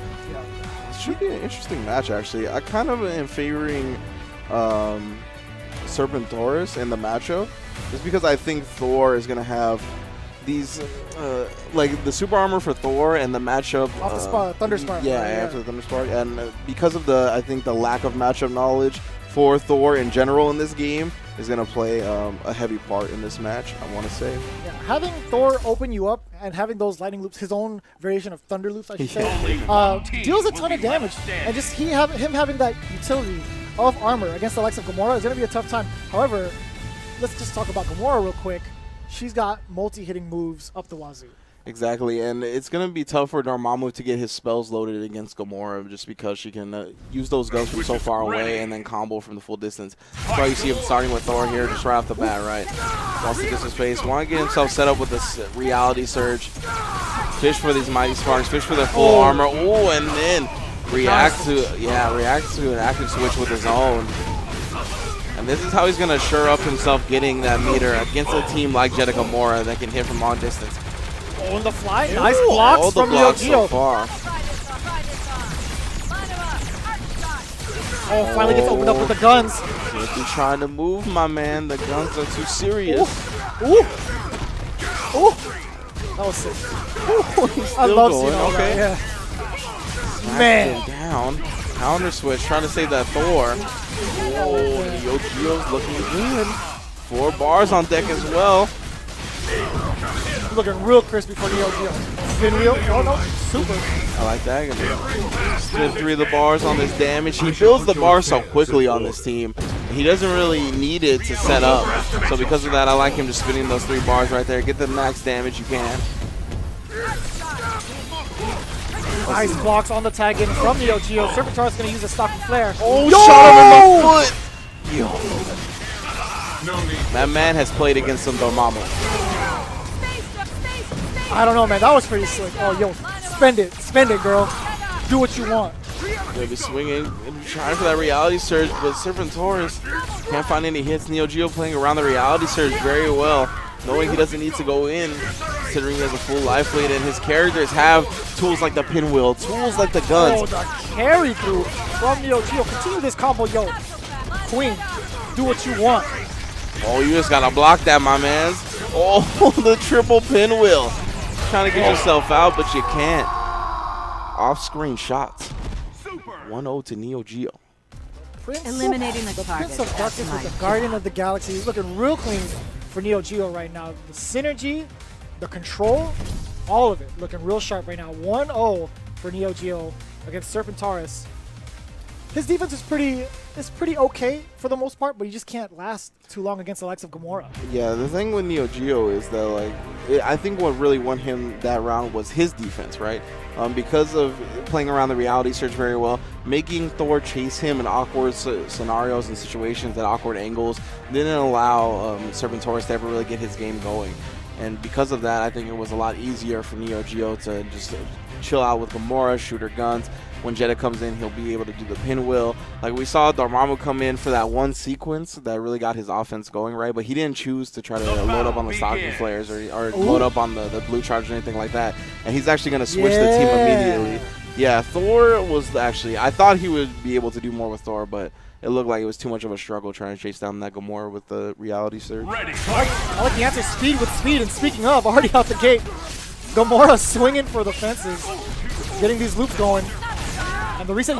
It should be an interesting match, actually. I kind of am favoring Serpentaurus in the matchup, just because I think Thor is going to have these like the super armor for Thor and the matchup off the Thunder Spark. After the Thunder Spark, and because of I think the lack of matchup knowledge for Thor in general in this game is going to play a heavy part in this match, I want to say. Yeah, having Thor open you up and having those lightning loops, his own variation of thunder loops, I should say, deals a ton of damage, and just him having that utility of armor against the likes of Gamora is going to be a tough time. However, let's just talk about Gamora real quick. She's got multi-hitting moves up the wazoo. Exactly, and it's going to be tough for Dormammu to get his spells loaded against Gamora just because she can use those guns from so far away and then combo from the full distance. That's why you see him starting with Thor here just right off the bat, right? Wants to get some space, want to get himself set up with this Reality Surge. Fish for these Mighty Sparks, fish for their full armor. Oh, and then react to an active switch with his own. And this is how he's going to sure up himself getting that meter against a team like Jetta Gamora that can hit from long distance. Oh, on the fly. Nice blocks from Neo Geo. So far. Oh, finally gets opened up with the guns. Can't be trying to move, my man. The guns are too serious. Ooh. Ooh. That was sick. Ooh. I love seeing all that. Yeah. Man. Down. Counter switch, trying to save that Thor. Oh, Neo Geo's looking good. 4 bars on deck as well. Looking real crispy for Neo Geo. Pinwheel. Oh no, super. I like that. Spin 3 of the bars on this damage. He builds the bar so quickly on this team. He doesn't really need it to set up. So because of that, I like him just spinning those 3 bars right there. Get the max damage you can. Nice blocks on the tag in from Neo Geo. Serpentaurus going to use a stock and flare. Oh, shot him in the foot! Yo. That man has played against some Dormammu. I don't know, man. That was pretty slick. Oh, yo. Spend it, girl. Do what you want. Maybe swinging and trying for that Reality Surge, but Serpentaurus can't find any hits. Neo Geo playing around the Reality Surge very well, knowing he doesn't need to go in, considering he has a full life lead, and his characters have tools like the pinwheel, tools like the guns. Oh, the carry through from Neo Geo. Continue this combo, yo. Queen, do what you want. Oh, you just gotta block that, my man. Oh, the triple pinwheel. Trying to get yourself out, but you can't. Off-screen shots. 1-0 to Neo Geo. Eliminating the target. Prince of Darkness with the Guardian of the Galaxy. He's looking real clean for Neo Geo right now. The synergy, the control, All of it looking real sharp right now. 1-0 for Neo Geo against Serpentaurus. His defense is pretty okay for the most part, but he just can't last too long against the likes of Gamora. Yeah, the thing with Neo Geo is that, like, I think what really won him that round was his defense, right? Because of playing around the reality surge very well, making Thor chase him in awkward scenarios and situations at awkward angles didn't allow Serpentaurus to ever really get his game going. And because of that, I think it was a lot easier for Neo Geo to just chill out with Gamora, shoot her guns. When Jetta comes in, he'll be able to do the pinwheel. Like we saw Dormammu come in for that one sequence that really got his offense going right, but he didn't choose to try to load up on the stocking flares or load up on the blue charge or anything like that. And he's actually going to switch the team immediately. Yeah, Thor was actually, I thought he would be able to do more with Thor, but it looked like it was too much of a struggle trying to chase down that Gamora with the reality surge. I like the answer, speed with speed. And speaking of, already out the gate, Gamora swinging for the fences, getting these loops going. And the reason,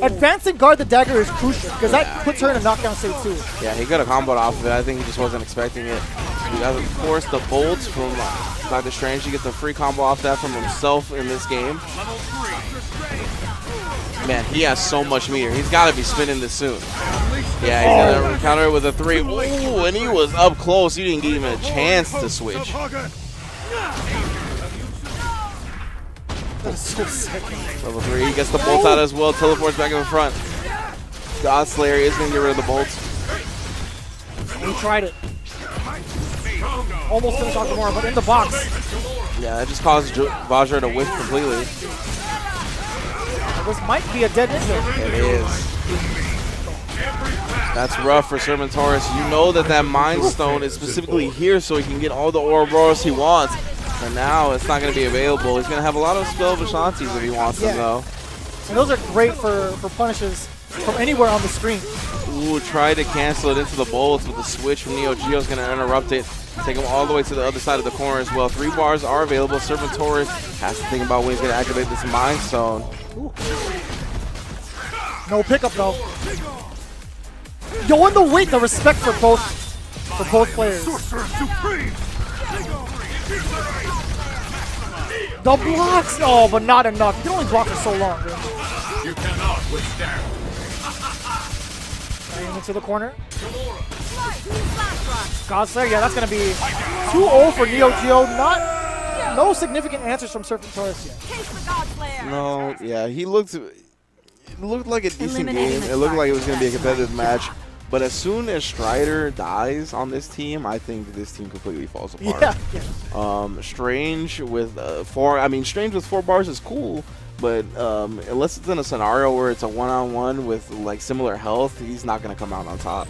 advancing guard the dagger is crucial because that puts her in a knockdown state too. Yeah, he could have comboed off of it. I think he just wasn't expecting it. We got, of course, the bolts from Dr. Strange. He gets a free combo off that from himself in this game. Man, he has so much meter. He's got to be spinning this soon. Yeah, he's going to counter it with a 3. Ooh, and he was up close. You didn't give him a chance to switch. That is so sick. Level 3, he gets the bolts out as well, teleports back in the front. Godslayer is going to get rid of the bolts. He tried it. Almost finished off Gamora, but in the box. Yeah, that just caused Vajra to whiff completely. This might be a dead ninja. It is. That's rough for Serpentaurus. You know that Mind Stone is specifically here so he can get all the Ouroboros he wants. And now it's not going to be available. He's going to have a lot of spell Vishantis if he wants them, though. And those are great for punishes from anywhere on the screen. Ooh, try to cancel it into the bolts, but the switch from Neo Geo is going to interrupt it. Take him all the way to the other side of the corner as well. 3 bars are available. Serpentaurus has to think about when he's going to activate this Mind Stone. Ooh. No pickup, though. Yo, and the weight, the respect for both players. The blocks! Oh, but not enough. You can only block for so long, dude. You cannot withstand. Into the corner. Godslayer, yeah, that's going to be 2-0 for Neo Geo. No significant answers from Serpentaurus yet. No, yeah, it looked like a decent game. It looked like it was going to be a competitive match. But as soon as Strider dies on this team, I think this team completely falls apart. Yeah. Strange with 4. Strange with 4 bars is cool, but unless it's in a scenario where it's a one-on-one with like similar health, he's not going to come out on top.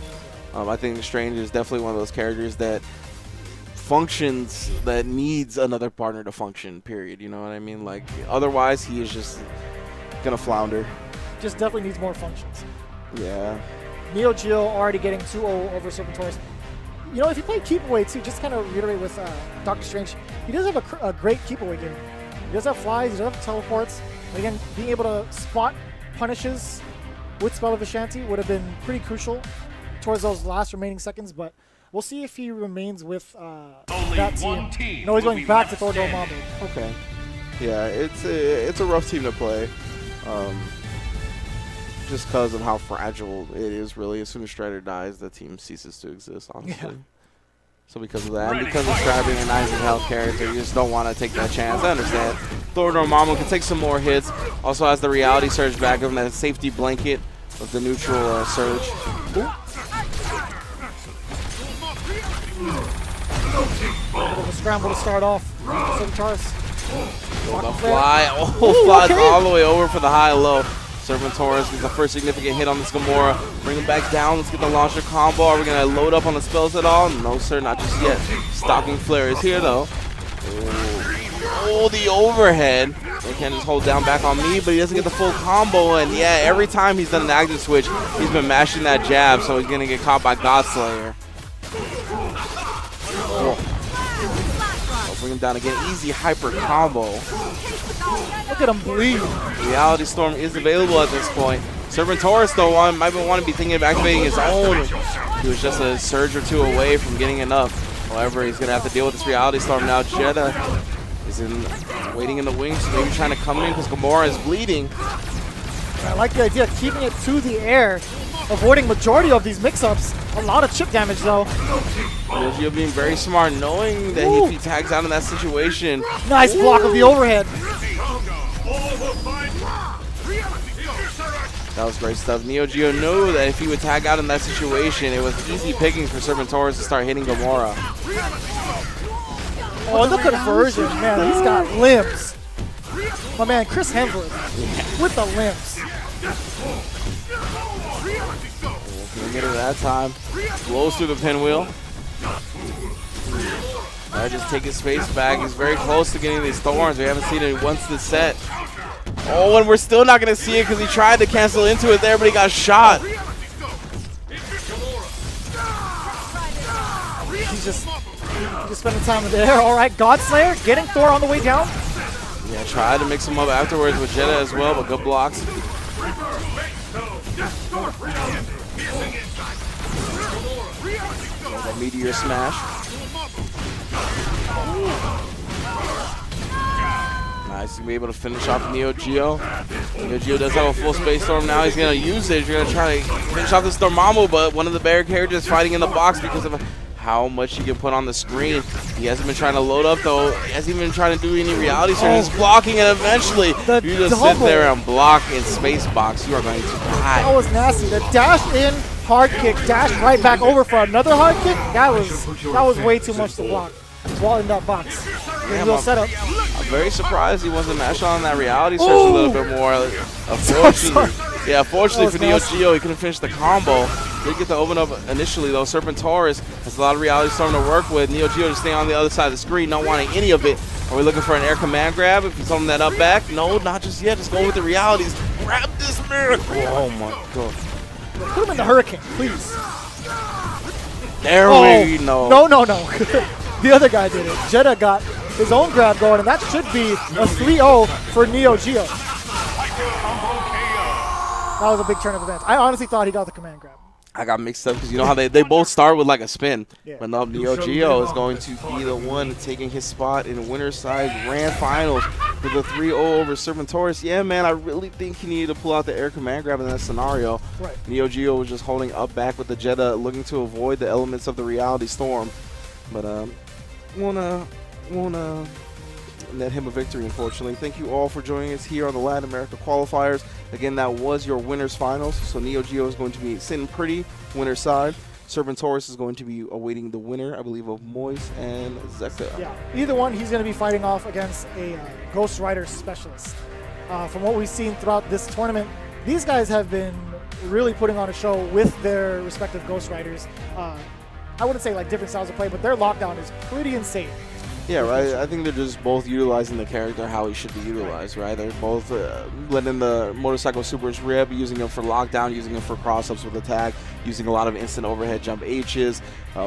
I think Strange is definitely one of those characters that functions, that needs another partner to function. Period. You know what I mean? Like otherwise, he is just gonna flounder. Just definitely needs more functions. Yeah. Neo Geo already getting 2-0 over Serpentaurus. You know, if you play keep away too, just kind of reiterate with Doctor Strange, he does have a great keep away game. He does have flies, he does have teleports. But again, being able to spot punishes with Spell of Vishanti would have been pretty crucial towards those last remaining seconds, but we'll see if he remains with that team. No, he's going back to Thor Dormammu. Okay. Yeah, it's a rough team to play. Just because of how fragile it is, really. As soon as Strider dies, the team ceases to exist, honestly. Yeah. So because of that, and because of Strider being a 90 health character, you just don't want to take that chance. I understand. Thor Dormammu can take some more hits. Also has the reality surge back of him, that safety blanket of the neutral surge. A scramble to start off. Serpentaurus. The fly. Flies all the way over for the high-low. Serpentaurus gets the first significant hit on this Gamora. Bring him back down. Let's get the launcher combo. Are we going to load up on the spells at all? No, sir, not just yet. Stocking Flare is here, though. Oh, the overhead. They can't just hold down back on me, but he doesn't get the full combo. And yeah, every time he's done an active switch, he's been mashing that jab, so he's going to get caught by Godslayer. Bring him down again. Easy hyper combo. Look at him bleed. Reality Storm is available at this point. Serpentaurus, though, might want to be thinking of activating his own. He was just a surge or two away from getting enough. However, he's going to have to deal with this Reality Storm now. Jetta is Zen waiting in the wings, maybe trying to come in because Gamora is bleeding. I like the idea of keeping it to the air, avoiding majority of these mix-ups. A lot of chip damage though. Neo being very smart, knowing that if he tags out in that situation. Nice block of the overhead. That was great stuff. Neo Geo knew that if he would tag out in that situation, it was easy pickings for Serpentorus to start hitting Gamora. Oh, the conversion, man, he's got limbs. My man, Chris Hemsworth with the limbs. Can't get it that time. Blows through the pinwheel. Just taking space back. He's very close to getting these thorns. We haven't seen it once this set. Oh, and we're still not going to see it because he tried to cancel into it there, but he got shot. He's just spending time in the air. All right, Godslayer getting Thor on the way down. Yeah, tried to mix him up afterwards with Jetta as well, but good blocks. A meteor smash. Nice to be able to finish off Neo Geo. Neo Geo does have a full space storm now. He's going to use it. He's going to try to finish off the Stormamo, but one of the bear characters fighting in the box because of how much he can put on the screen. He hasn't been trying to load up though. He hasn't even been trying to do any reality surge. He's blocking it eventually. You just sit there and block in space box. You are going to die. That was nasty. The dash in, hard kick, dash right back over for another hard kick. That was way too much to block. While in that box. I'm very surprised he wasn't mashed on that reality surge a little bit more. Fortunately for Neo Geo, he couldn't finish the combo. Did get to open up initially though. Serpentorus has a lot of reality storm to work with. Neo Geo just staying on the other side of the screen, not wanting any of it. Are we looking for an air command grab? If he's holding that up back? No, not just yet. Just go with the realities. Grab this miracle. Oh my god. Put him in the hurricane, please. There we go. No. The other guy did it. Jetta got his own grab going, and that should be a 3-0 for Neo Geo. That was a big turn of events. I honestly thought he got the command grab. I got mixed up because you know how they both start with like a spin. Yeah. But now Neo Geo is going to be the one taking his spot in winner's side grand finals with a 3-0 over Serpentorus. Yeah, man, I really think he needed to pull out the air command grab in that scenario. Right. Neo Geo was just holding up back with the Jetta, looking to avoid the elements of the reality storm. But wanna net him a victory, unfortunately. Thank you all for joining us here on the Latin America qualifiers. Again, that was your winners finals. So Neo Geo is going to be sitting pretty winner's side. Serpentorus is going to be awaiting the winner, I believe, of Moise and Zeka. Yeah, either one, he's going to be fighting off against a Ghost Rider specialist. From what we've seen throughout this tournament, these guys have been really putting on a show with their respective Ghost Riders. I wouldn't say like different styles of play, but their lockdown is pretty insane. Yeah, right. I think they're just both utilizing the character how he should be utilized, right? They're both letting the motorcycle supers rip, using him for lockdown, using him for cross-ups with attack, using a lot of instant overhead jump H's,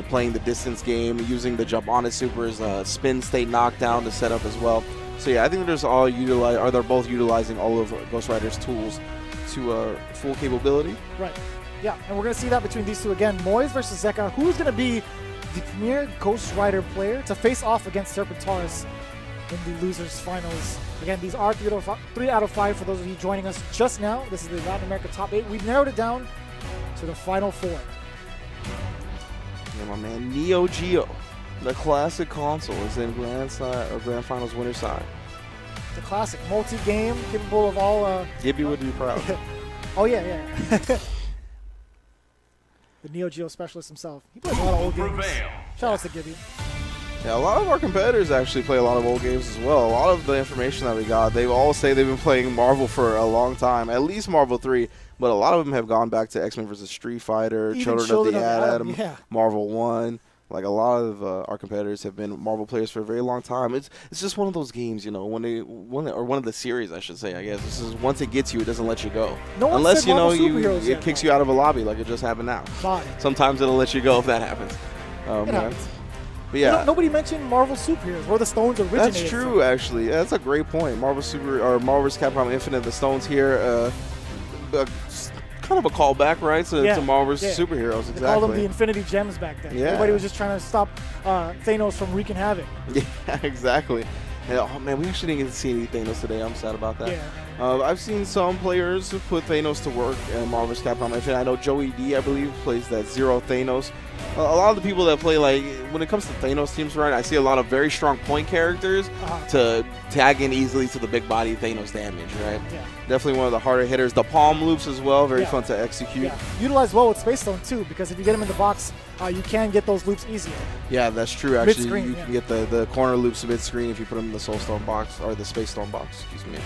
playing the distance game, using the jump on it supers, spin state knockdown to set up as well. So yeah, I think they're just all they're both utilizing all of Ghost Rider's tools to full capability. Right. Yeah, and we're going to see that between these two again. Moise versus Zeka. Who's going to be the premier Ghost Rider player to face off against Serpentorus in the losers finals? Again, these are 3 out of 5 for those of you joining us just now. This is the Latin America top 8. We've narrowed it down to the final 4. Yeah, my man, Neo Geo, the classic console, is in grand finals winner side. The classic multi-game, capable of all. Gibby would be proud. Oh yeah. The Neo Geo specialist himself. He plays a lot of old games. Shout out to Gibby. Yeah, a lot of our competitors actually play a lot of old games as well. A lot of the information that we got, they all say they've been playing Marvel for a long time, at least Marvel 3, but a lot of them have gone back to X-Men vs. Street Fighter, Children of the Atom, yeah. Marvel 1. Like, a lot of our competitors have been Marvel players for a very long time. It's just one of those games, you know, one of the series, I should say, I guess. This is once it gets you, it doesn't let you go. No unless, you know, it kicks you out of a lobby like it just happened now. Fine. Sometimes it'll let you go if that happens. It happens. But yeah. Nobody mentioned Marvel superheroes, where the stones originated. That's true, actually. Yeah, that's a great point. Marvel vs. Capcom Infinite, the stones here, kind of a callback, right? To Marvel vs. superheroes, exactly. They called them the Infinity Gems back then. Yeah. Everybody was just trying to stop Thanos from wreaking havoc. Yeah, exactly. And, oh man, we actually didn't get to see any Thanos today. I'm sad about that. Yeah. I've seen some players who put Thanos to work in Marvel vs. Capcom. I know Joey D, I believe, plays that Zero Thanos. A lot of the people that play, like, when it comes to Thanos teams, right, I see a lot of very strong point characters to tag in easily to the big body Thanos damage, right? Yeah. Definitely one of the harder hitters. The palm loops as well, very fun to execute. Yeah. Utilize well with Space Stone too, because if you get him in the box, you can get those loops easier. Yeah, that's true. Actually, Mid-screen, you can get the corner loops mid-screen if you put them in the Soul Stone box, or the Space Stone box, excuse me.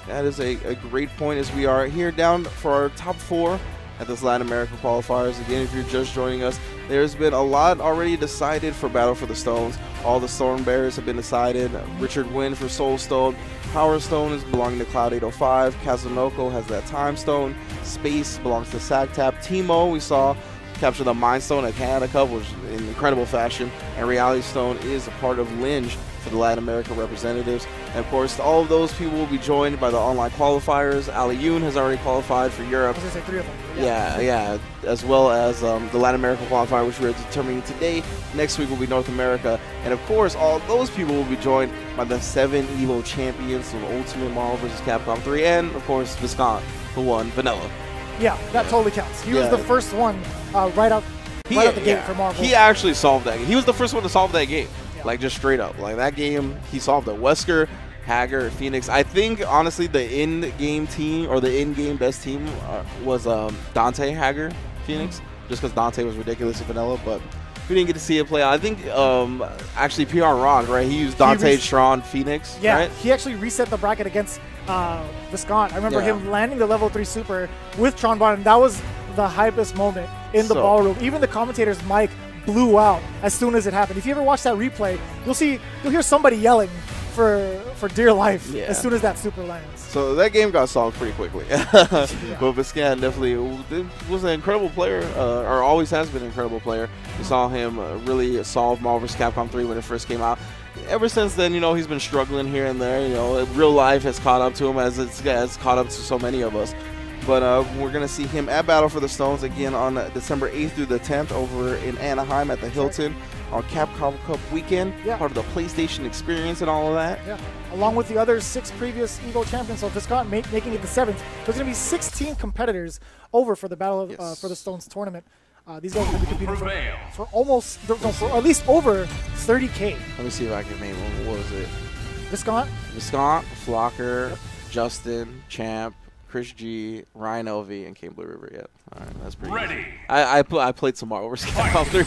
That is a great point as we are here down for our top 4 at this Latin America qualifiers. Again, if you're just joining us, there's been a lot already decided for Battle for the Stones. All the Storm Bearers have been decided. Richard Wynn for Soul Stone. Power Stone is belonging to Cloud 805. Kazunoko has that Time Stone. Space belongs to Sagtap. Timo, we saw, capture the Mind Stone at Canada Cup, which in incredible fashion. And Reality Stone is a part of Linge for the Latin America representatives. And of course, all of those people will be joined by the online qualifiers. Ali Yoon has already qualified for Europe. I was going to say 3 of them. Yeah, as well as the Latin America qualifier, which we're determining today. Next week will be North America. And of course, all those people will be joined by the 7 EVO champions of Ultimate Marvel vs. Capcom 3. And of course, Viscount, who won Vanilla. Yeah, that totally counts. He was the first one right out the gate for Marvel. He actually solved that game. He was the first one to solve that game. Like, just straight up. Like, that game, he solved it. Wesker, Hager, Phoenix. I think, honestly, the in-game team, or the in-game best team was Dante, Hager, Phoenix. Just because Dante was ridiculously vanilla, but we didn't get to see it play out. I think, actually, PR Rock, right? He used Dante, Tron, Phoenix, right? He actually reset the bracket against Viscount. I remember him landing the level 3 super with Tron Bond, and that was the hypest moment in the ballroom. Even the commentator's mic blew out as soon as it happened. If you ever watch that replay, you'll hear somebody yelling for dear life as soon as that super lands. So that game got solved pretty quickly. But Viscount definitely was an incredible player, or always has been an incredible player. We saw him really solve Marvel vs. Capcom 3 when it first came out. Ever since then, he's been struggling here and there. Real life has caught up to him, as it's caught up to so many of us. But we're going to see him at Battle for the Stones again on December 8th through the 10th over in Anaheim at the Hilton on Capcom Cup weekend. Part of the PlayStation experience and all of that. Yeah, along with the other 6 previous EVO champions. So Viscount making it the 7th. There's going to be 16 competitors over for the Battle for the Stones tournament. These guys are going to be competing for at least over 30K. Let me see if I can name them. What was it? Viscount, Flocker, Justin, Champ, Chris G, Ryan LV, and King Blue River. Yep. All right, that's pretty easy. I played some Marvel vs. Capcom 3.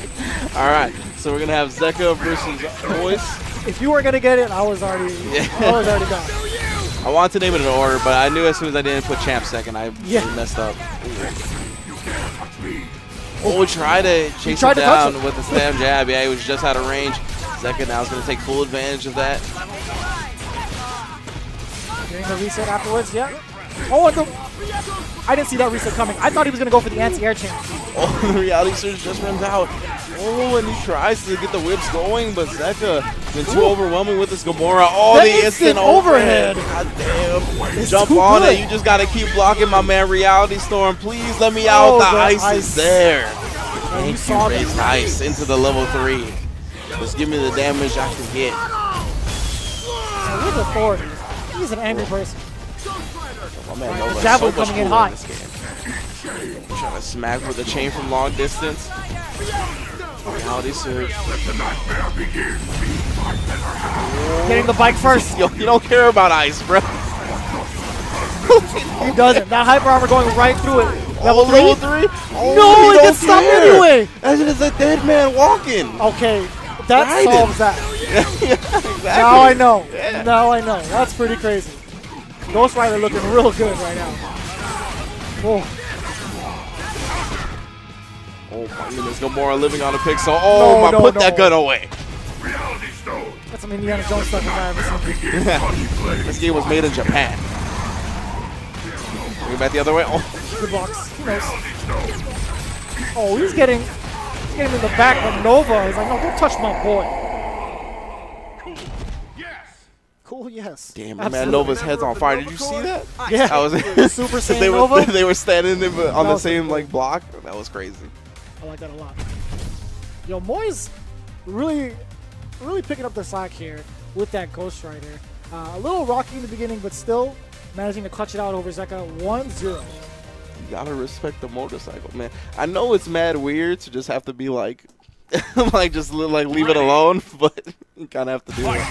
All right, so we're gonna have Zeka versus Royce. If you were gonna get it, I was already done. I wanted to name it in order, but I knew as soon as I didn't put Champ second, I messed up. Oh, tried to chase him down with the slam jab. Yeah, he was just out of range. Zeka now is gonna take full advantage of that. Getting the reset afterwards. Yeah. Oh, I didn't see that reset coming. I thought he was going to go for the anti-air chain. Oh, the reality surge just runs out. Oh, and he tries to get the whips going, but Zeka been too overwhelming with this Gamora. Oh, the instant overhead. God damn. Jump on it. You just got to keep blocking my man Reality Storm. Please let me out. The ice is there. Thank you, raised ice into the level 3. Just give me the damage I can get. With authority. He's an angry person. My man Nova Javelin coming in hot. Trying to smack with a chain from long distance. Reality surge. Getting the bike first. Yo, you don't care about ice, bro. He doesn't. That hyper armor going right through it. Level 3? Level 3? Oh, no, it gets stopped anyway. As it is a dead man walking. Okay, that solves that. Yeah, exactly. Now I know. Yeah. Now I know. That's pretty crazy. Ghost Rider looking real good right now. Oh. Oh my goodness, Gamora living on a pixel. Oh, put that gun away. That's some Indiana Jones stuff if I ever seen. This game was made in Japan. Bring it back the other way. Oh. Good blocks. He knows. Oh, he's getting in the back of Nova. He's like, no, don't touch my boy. Cool, yes. Damn, man, Nova's head's on fire. Did you see that? Yeah. That was Super Saiyan Nova. They were standing on the same block. That was crazy. I like that a lot. Yo, Moy's really picking up the slack here. with that Ghost Rider. A little rocky in the beginning, but still managing to clutch it out over Zeka 1-0. You gotta respect the motorcycle, man. I know it's mad weird to just have to be like, leave it alone, but you kind of have to do it.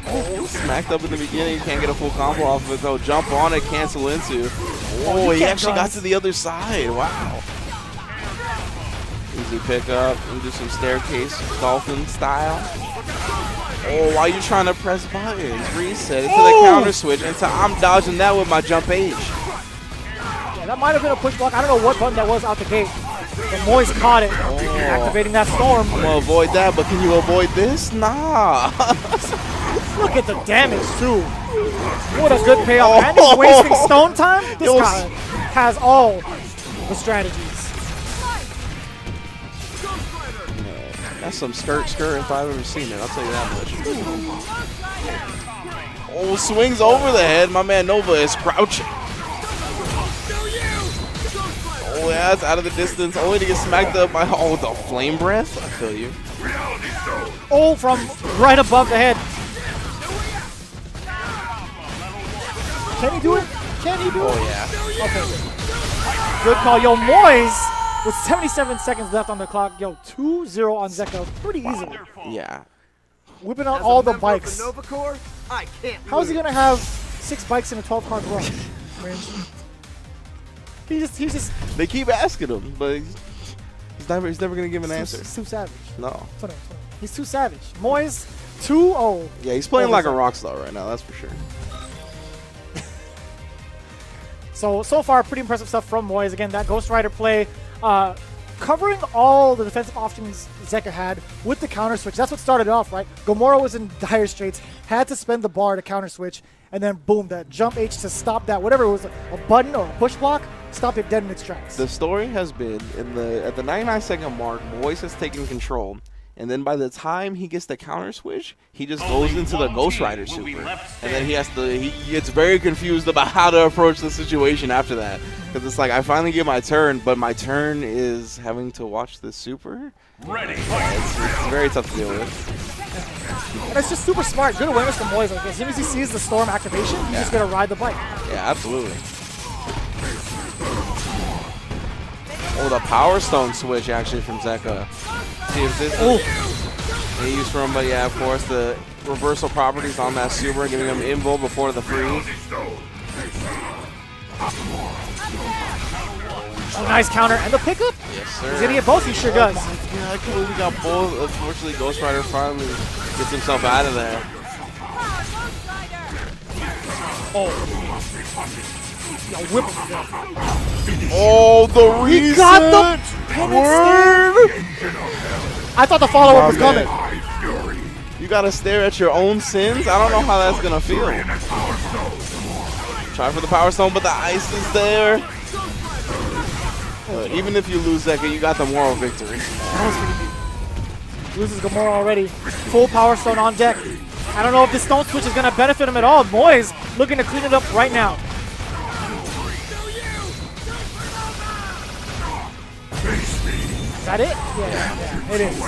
Oh, smacked up in the beginning. Can't get a full combo off of it though. Jump on it, cancel into. Oh, he actually got to the other side. Wow. Easy pickup. And do some staircase dolphin style. Oh, why are you trying to press buttons? Reset into the counter switch. Into I'm dodging that with my jump H. Yeah, that might have been a push block. I don't know what button that was out the gate. But Moise caught it, activating that storm. I'm gonna avoid that, but can you avoid this? Nah. Look at the damage too. What a good payoff. And he's wasting stone time. This guy has all the strategies. Man, that's some skirt if I've ever seen it. I'll tell you that much. Oh, swings over the head. My man Nova is crouching. Oh, yeah, it's out of the distance, only to get smacked up by the flame breath. I feel you. Oh, from right above the head. Can he do it? Can he do it? Oh, yeah. Okay. Good call. Yo, Moise, with 77 seconds left on the clock. Yo, 2-0 on Zeka. Pretty easily. Yeah. Whipping out all the bikes. Nova Corps, I can't How is he going to have 6 bikes in a 12-card run? He's just. They keep asking him, but he's never gonna give an answer. He's too savage. No. He's too savage. Moise 2-0. Yeah, he's playing like a rock star right now. That's for sure. So far, pretty impressive stuff from Moise. Again, that Ghost Rider play, covering all the defensive options Zeka had with the counter switch. That's what started it off, right? Gomorrah was in dire straits, had to spend the bar to counter switch, and then boom, that jump H to stop that, whatever it was, a button or a push block, stop it dead in its tracks. The story has been at the 99-second mark, Moise has taken control, and then by the time he gets the counter switch, he just goes into the Ghost Rider super, and then he gets very confused about how to approach the situation after that, because it's like I finally get my turn, but my turn is having to watch the super. Ready. It's very tough to deal with. And it's just super smart. Good awareness from Moise. Like, as soon as he sees the storm activation, he's just gonna ride the bike. Yeah, absolutely. Oh, the Power Stone switch actually from Zeka. See if this is used from, but yeah, of course, the reversal properties on that super, giving him invo before the freeze. Oh, nice counter and the pickup. Yes, sir. He's gonna get both. He sure does. Yeah, I can't believe we got both. Unfortunately, Ghost Rider finally gets himself out of there. Whip. Oh, the reset! He got the word! I thought the follow-up was coming. You gotta stare at your own sins? I don't know how that's gonna feel. Try for the Power Stone, but the ice is there. Even if you lose Zeka, you got the moral victory. Loses Gomorrah already. Full Power Stone on deck. I don't know if this Stone Switch is going to benefit him at all. Moise looking to clean it up right now. Is that it? Yeah, it is.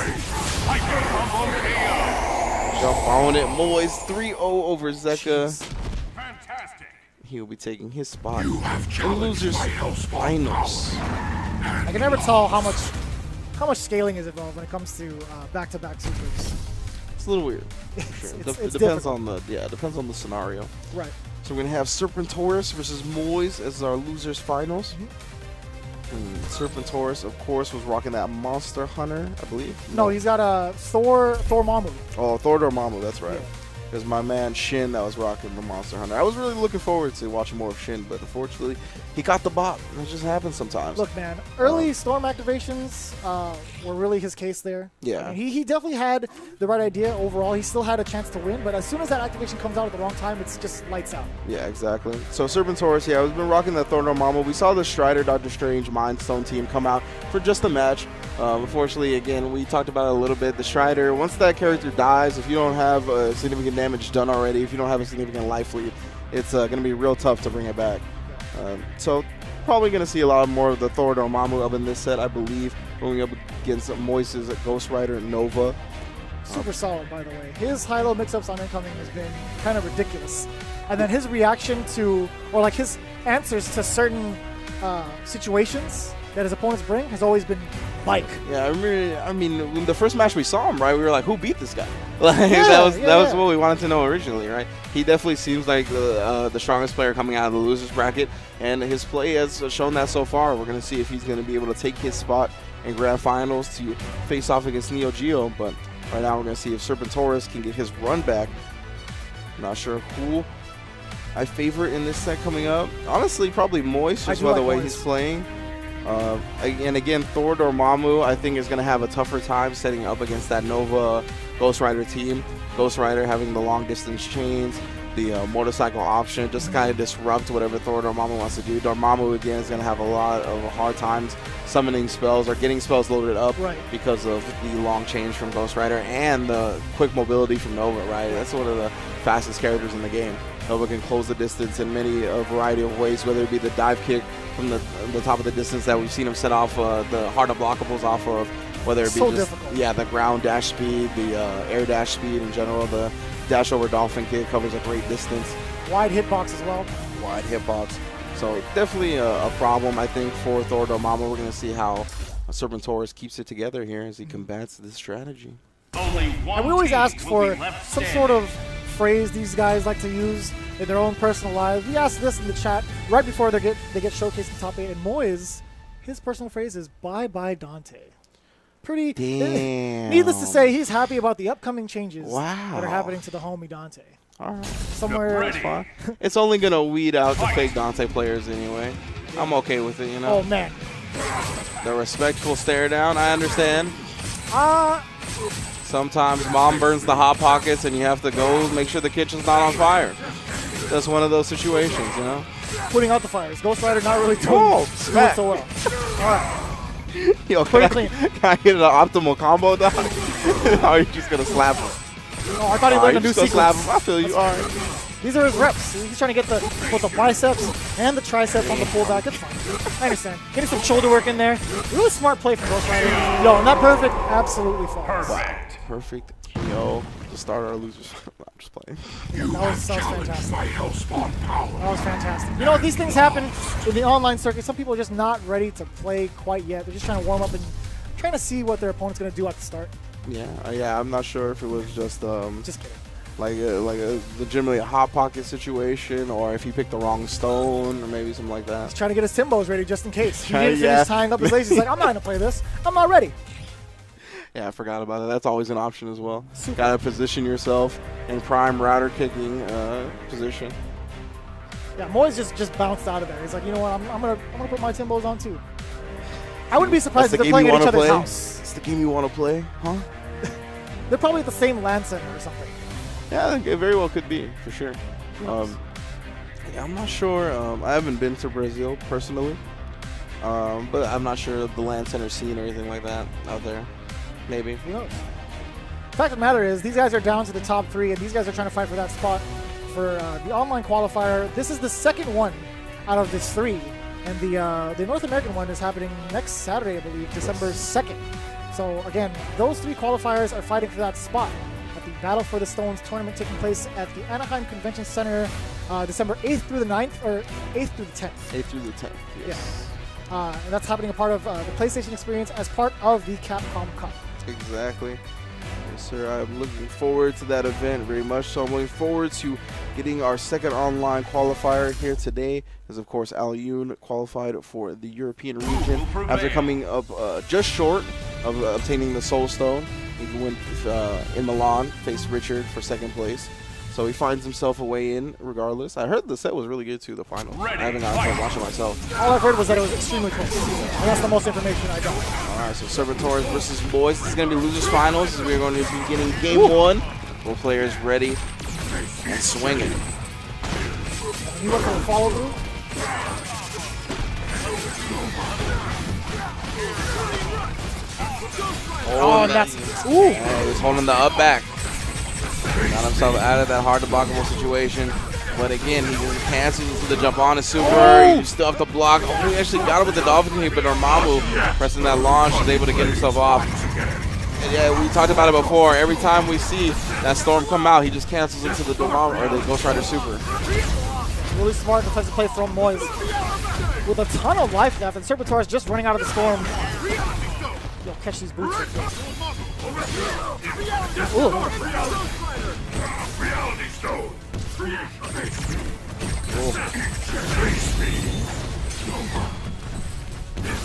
Jump on it. Moise 3-0 over Zeka. He will be taking his spot in losers finals. I can never tell how much scaling is involved when it comes to back-to-back supers. It's a little weird. For sure. It's It depends on the scenario. Right. So we're gonna have Serpentorus versus Moise as our losers finals. Serpentorus, of course, was rocking that Monster Hunter, I believe. No, he's got a Thor Mamu. Oh, Thor Dormammu, that's right. Yeah. There's my man Shin that was rocking the Monster Hunter. I was really looking forward to watching more of Shin, but unfortunately, he got the bot. It just happens sometimes. Look, man, early Storm activations were really his case there. Yeah. I mean, he definitely had the right idea overall. He still had a chance to win, but as soon as that activation comes out at the wrong time, it's just lights out. Yeah, exactly. So Serpentorus, yeah, we've been rocking the Thor Dormammu. We saw the Strider Doctor Strange Mind Stone team come out for just a match. Unfortunately, again, we talked about it a little bit. The Strider, once that character dies, if you don't have significant damage done already, if you don't have a significant life lead, it's going to be real tough to bring it back. So probably going to see a lot more of the Thor Dormammu up in this set, I believe, going up against Moise's Ghost Rider Nova. Super solid, by the way. His high-low mix-ups on incoming has been kind of ridiculous. And then his reaction to, or like his answers to certain situations that his opponents bring has always been Mike. Yeah, I mean, when the first match we saw him, right, we were like, who beat this guy? Like, that was what we wanted to know originally, right? He definitely seems like the strongest player coming out of the losers bracket, and his play has shown that so far. We're going to see if he's going to be able to take his spot in grand finals to face off against Neo Geo, but right now we're going to see if Serpentorus can get his run back. I'm not sure who I favorite in this set coming up. Honestly, probably Moist, just by the way he's playing. And again, Thor Dormammu, I think, is going to have a tougher time setting up against that Nova Ghost Rider team. Ghost Rider having the long distance chains, the motorcycle option, just to kind of disrupt whatever Thor Dormammu wants to do. Dormammu, again, is going to have a lot of hard times summoning spells or getting spells loaded up because of the long change from Ghost Rider and the quick mobility from Nova, right? That's one of the fastest characters in the game. Nova can close the distance in a variety of ways, whether it be the dive kick from the top of the distance that we've seen him set off the hard unblockables off of, whether it be the ground dash speed, the air dash speed in general, the dash over dolphin kick covers a great distance. Wide hitbox as well. Wide hitbox. So definitely a problem, I think, for Thor Dormammu. We're going to see how Serpentorus keeps it together here as he combats this strategy. And we always ask for some sort of phrase these guys like to use in their own personal lives. We asked this in the chat right before they get showcased in top 8, and Moyes, his personal phrase is "Bye bye Dante." Pretty. Damn. Needless to say, he's happy about the upcoming changes that are happening to the homie Dante. All right. Somewhere. It's fine. It's only gonna weed out the fake Dante players anyway. I'm okay with it, you know. Oh man. The respectful stare down, I understand. Sometimes mom burns the hot pockets and you have to go make sure the kitchen's not on fire. That's one of those situations, you know? Putting out the fires. Ghost Rider not really doing so well. All right. Yo, can I get an optimal combo, dog? Or are you just going to slap him? Oh, I thought he learned a new sequence. Slap him. I feel you. All right. These are his reps. He's trying to get both the biceps and the triceps on the pullback. It's fine. I understand. Getting some shoulder work in there. Really smart play from Ghost Rider. Yo, not perfect. Absolutely flawless. Perfect KO to start our losers. I'm just playing. That was fantastic. That was fantastic. You know, these things happen in the online circuit. Some people are just not ready to play quite yet. They're just trying to warm up and trying to see what their opponent's going to do at the start. Yeah. I'm not sure if it was just kidding. Like a legitimately a hot pocket situation, or if he picked the wrong stone, or maybe something like that. He's trying to get his Timbos ready just in case. He didn't finish tying up his laces. He's like, I'm not going to play this. I'm not ready. Yeah, I forgot about it. That's always an option as well. Got to position yourself in prime router kicking position. Yeah, Moyes just bounced out of there. He's like, you know what? I'm gonna put my Timbos on too. I wouldn't be surprised if they're playing at each other's house. It's the game you want to play, huh? They're probably at the same LAN center or something. Yeah, it very well could be, for sure. Yeah, I'm not sure. I haven't been to Brazil personally, but I'm not sure of the LAN center scene or anything like that out there. Maybe. Who knows? The fact of the matter is, these guys are down to the top 3, and these guys are trying to fight for that spot for the online qualifier. This is the second one out of this 3, and the North American one is happening next Saturday, I believe, December 2nd. So again, those 3 qualifiers are fighting for that spot at the Battle for the Stones tournament taking place at the Anaheim Convention Center December 8th through the 9th, or 8th through the 10th. 8th through the 10th, yes. Yeah. And that's happening a part of the PlayStation Experience as part of the Capcom Cup. Exactly. Yes, sir. I'm looking forward to that event very much. So I'm looking forward to getting our second online qualifier here today. As of course, Al Yoon qualified for the European region after coming up just short of obtaining the Soul Stone. He went in Milan, faced Richard for second place. So he finds himself a way in regardless. I heard the set was really good too, the final. I haven't gotten to watch it myself. All I've heard was that it was extremely close. And that's the most information I got. All right, so Serpentorus versus Boys. This is going to be losers finals. We're going to be getting game 1. Both players ready and swinging. You went for the follow through? Oh, that's... Ooh! He's holding the up back. Got himself out of that hard to blockable situation. But again, he just cancels into the jump on. Is super. You still have to block. Oh, he actually got him with the dolphin kick, but Dormammu pressing that launch is able to get himself off. Yeah, we talked about it before. Every time we see that Storm come out, he just cancels into the Dormammu or the Ghost Rider Super. Really smart defensive play from Moise. With a ton of life left, and Serpentor is just running out of the Storm. Yo, catch these boots. Ooh.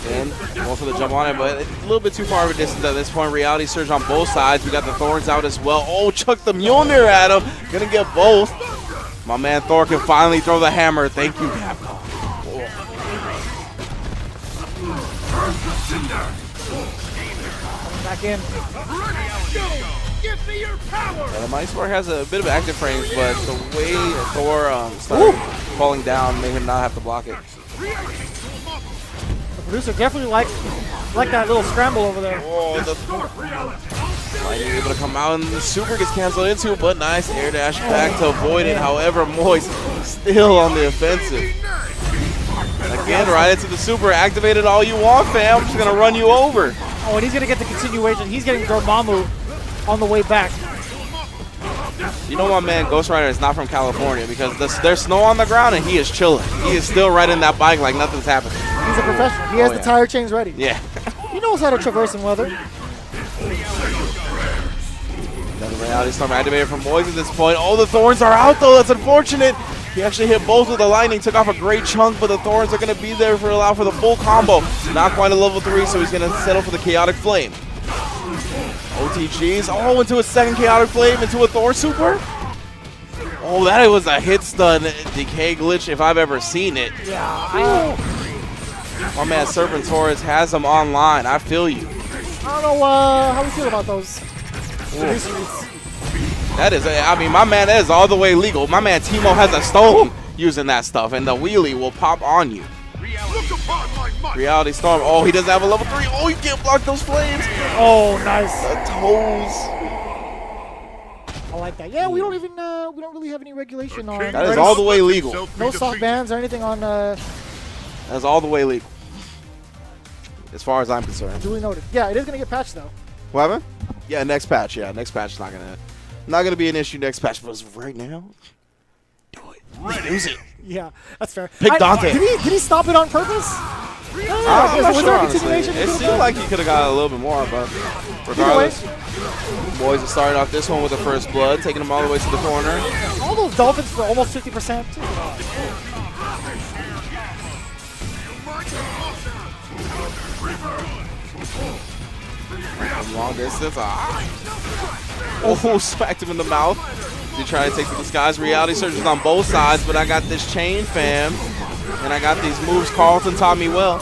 And going for the jump on it, but a little bit too far of a distance at this point. Reality Surge on both sides. We got the Thorns out as well. Oh, chuck the Mjolnir at him. Gonna get both. My man Thor can finally throw the hammer. Thank you, Capcom. Back in. Give me your power. The Mighty Spark has a bit of active frames, but the way Thor started falling down made him not have to block it. The producer definitely like that little scramble over there. Oh, the Lightning able to come out, and the super gets canceled into, but nice air dash back to avoid it. However, Moise still on the offensive. Again, right into the super. Activated all you want, fam. I'm just going to run you over. Oh, and he's going to get the continuation. He's getting Dormammu on the way back. You know my man Ghost Rider is not from California because there's snow on the ground and he is chilling. He is still riding that bike like nothing's happening. He's a professional. He has the tire chains ready. Yeah. He knows how to traverse in weather. Another Reality Storm activated from Moise at this point. Oh, the Thorns are out though. That's unfortunate. He actually hit both with the Lightning, took off a great chunk, but the Thorns are going to be there for allow for the full combo. Not quite a level 3, so he's going to settle for the Chaotic Flame. OTGs. Oh, into a second Chaotic Flame, into a Thor Super. Oh, that was a hit stun decay glitch if I've ever seen it. Yeah. My man Serpentor has him online. I feel you. I don't know how we feel about those. That is, I mean, my man is all the way legal. My man Timo has a stone using that stuff, and the wheelie will pop on you. Reality Storm. Oh, he doesn't have a level 3. Oh, you can't block those flames. Oh, nice. The toes. I like that. Yeah, we don't really have any regulation on. That is all the way legal. No soft bans or anything on. That's all the way legal, as far as I'm concerned. Duly noted. Yeah, it is gonna get patched though. What happened? Yeah, next patch. Yeah, next patch is not gonna be an issue. Next patch, but right now, do it. Use it. Yeah, that's fair. Pick Dante. Did he stop it on purpose? I'm not was sure, there a honestly. continuation? It seemed like he could have got a little bit more, but regardless, boys are starting off this one with the first blood, taking them all the way to the corner. All those Dolphins for almost 50%. From long distance. Oh, smacked him in the mouth. He tried to take to the skies. Reality Surges on both sides, but I got this chain, fam. And I got these moves Carlton taught me well.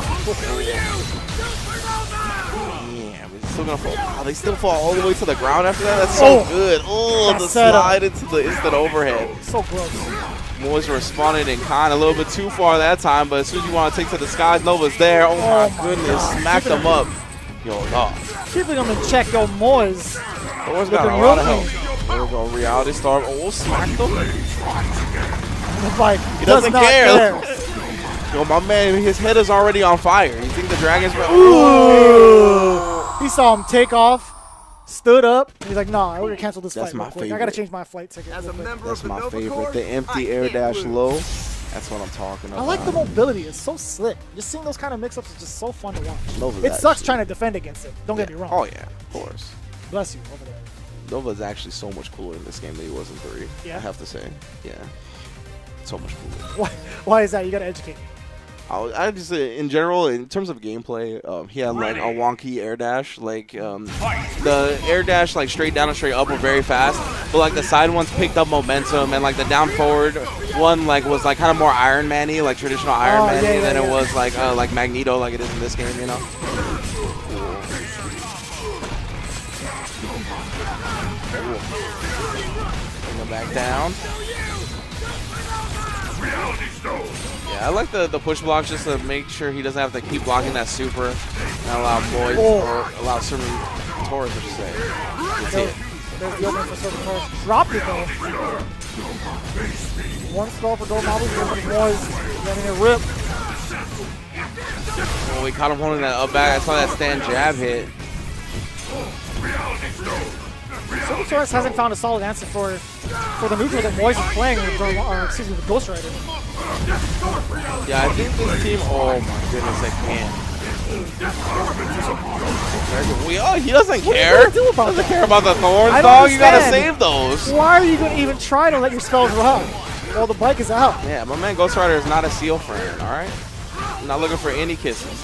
Yeah, but still gonna fall. Oh, they still fall all the way to the ground after that? That's so good. Oh, the slide into the instant overhead. So close. Moise responded in kind a little bit too far that time, but as soon as you want to take to the skies, Nova's there. Oh my goodness, smacked him up. Yo, dog. Keeping him in check, yo, Moise. Moise got a lot of help. There we go, Reality Storm. Oh, smacked him. Like, he doesn't care. Yo, my man, his head is already on fire. You think the dragon's... Ooh. He saw him take off, stood up. He's like, nah, we're going to cancel this flight. That's my favorite. I got to change my flight ticket. That's my favorite. The empty air dash low. That's what I'm talking about. I like the mobility. It's so slick. Just seeing those kind of mix-ups is just so fun to watch. Nova's it sucks trying to defend against it. Don't get me wrong. Oh, yeah, of course. Bless you over there. Nova's actually so much cooler in this game than he was in 3. Yeah. I have to say. Yeah. So much cooler. Why is that? You got to educate me. I just in general, in terms of gameplay, he had like a wonky air dash. Like the air dash, like straight down and straight up, were very fast, but like the side ones picked up momentum, and like the down forward one like was like kind of more Iron Man-y, like traditional Iron Man-y than it was like Magneto, like it is in this game, you know. Bring him back down. Yeah, I like the push blocks just to make sure he doesn't have to keep blocking that super and allow Moise or allow certain Taurus, I should say. There's the opening for certain Taurus. Dropped it though. One spell for Dormammu, Moise getting a rip. Oh, we caught him holding that up back. I saw that stand jab hit. Superstars hasn't found a solid answer for the neutral that Moise is playing with, with Ghost Rider. Yeah, I think this team. Oh my goodness, I can't. He doesn't care. Doesn't care about the thorns, dog. You gotta save those. Why are you gonna even try to let your spells run? Well, the bike is out. Yeah, my man Ghost Rider is not a seal friend. All right, I'm not looking for any kisses.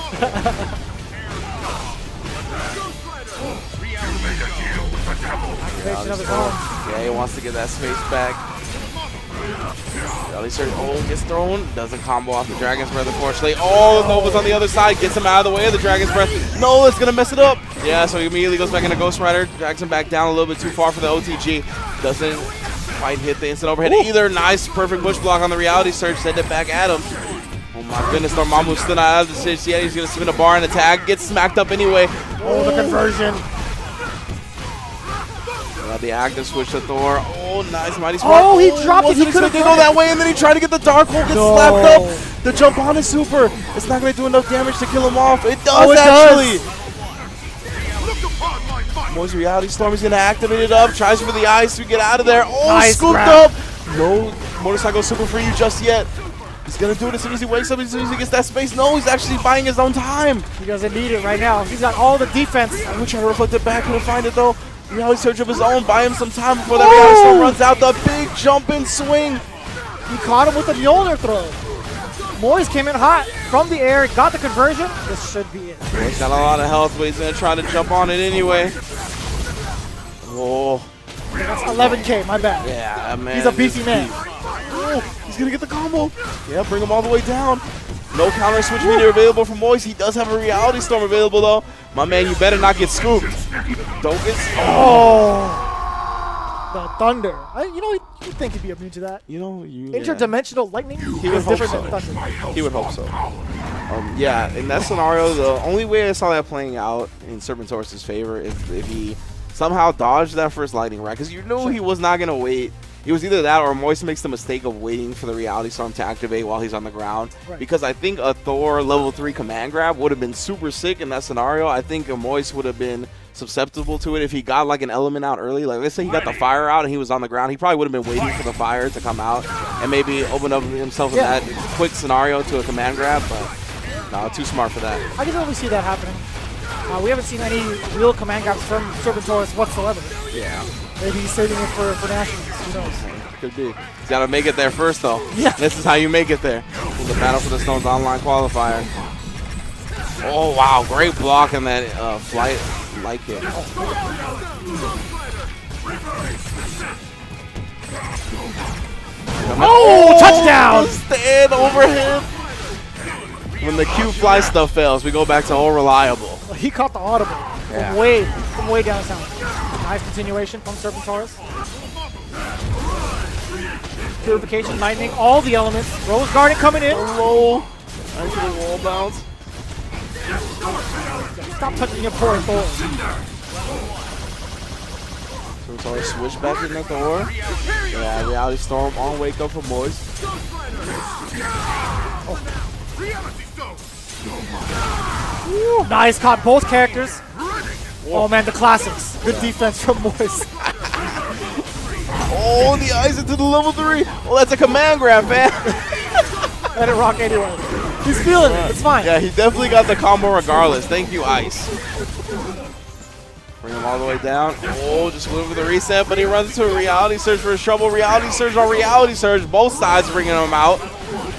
Yeah, he wants to get that space back. Oh, gets thrown. Doesn't combo off the Dragon's Breath, unfortunately. Oh, Nova's on the other side. Gets him out of the way of the Dragon's Breath. No, it's going to mess it up. Yeah, so he immediately goes back into Ghost Rider. Drags him back down a little bit too far for the OTG. Doesn't quite hit the instant overhead either. Nice, perfect push block on the Reality Surge. Send it back at him. Oh my goodness, Dormammu's still not out of the stage yet. He's going to spin a bar and attack. Gets smacked up anyway. Oh, the conversion. The active switch to Thor. Oh, nice, mighty smart. Oh, he dropped it. He could have go that way, and then he tried to get the Dark Hole, gets slapped up. The jump on is super. It's not going to do enough damage to kill him off. It does, actually. Moise Reality Storm is going to activate it up. Tries for the ice to get out of there. Oh, nice scooped up. No motorcycle super for you just yet. He's going to do it as soon as he wakes up, as soon as he gets that space. No, he's actually buying his own time. He doesn't need it right now. He's got all the defense. I'm going to try to reflect it back. Couldn't find it, though. Reality Surge of his own, buy him some time before that Reality Storm runs out. The big jump and swing. He caught him with a Mjolnir throw. Moise came in hot from the air, got the conversion. This should be it. He's got a lot of health, but he's going to try to jump on it anyway. Oh. That's 11K, my bad. Yeah, man. He's a beefy man. Oh, he's going to get the combo. Yeah, bring him all the way down. No counter switch meter available from Moise. He does have a Reality Storm available, though. My man, you better not get scooped. Don't get scooped. Oh. The thunder. You think he'd be immune to that. Interdimensional lightning he would different so. than thunder. He would hope so. Yeah, in that scenario, the only way I saw that playing out in Serpentor's favor is if he somehow dodged that first lightning, right? Because you knew he was not going to wait. It was either that or Moise makes the mistake of waiting for the Reality Storm to activate while he's on the ground. Right. Because I think a Thor level 3 command grab would have been super sick in that scenario. I think Moise would have been susceptible to it if he got like an element out early. Like let's say he got the fire out and he was on the ground. He probably would have been waiting for the fire to come out and maybe open up himself in that quick scenario to a command grab. But no, too smart for that. I can totally see that happening. We haven't seen any real command grabs from Serpentor whatsoever. Yeah. Maybe he's saving it for Nationals. Who knows? Could be. He's got to make it there first, though. Yeah. This is how you make it there. The Battle for the Stones online qualifier. Oh, wow. Great block in that light kick. Oh, touchdown! Stand overhead. When the Q fly stuff fails, we go back to all reliable. He caught the audible from way downtown. Nice continuation from Serpentorus. Purification, lightning, all the elements. Rose Garden coming in. Low. Actually, wall bounce. Stop touching your poor Thor. Serpentorus switch back in the Thor. Yeah, Reality Storm on wake up for Moise. Nice, caught both characters. Oh man, the classics. Good defense from Moise. Oh, the ice into the level 3. Oh, that's a command grab, man. Let it rock anyway. He's feeling it. It's fine. Yeah, he definitely got the combo regardless. Thank you, Ice. Bring him all the way down. Oh, just went over the reset, but he runs into a Reality Surge for his trouble. Reality Surge on Reality Surge. Both sides bringing him out.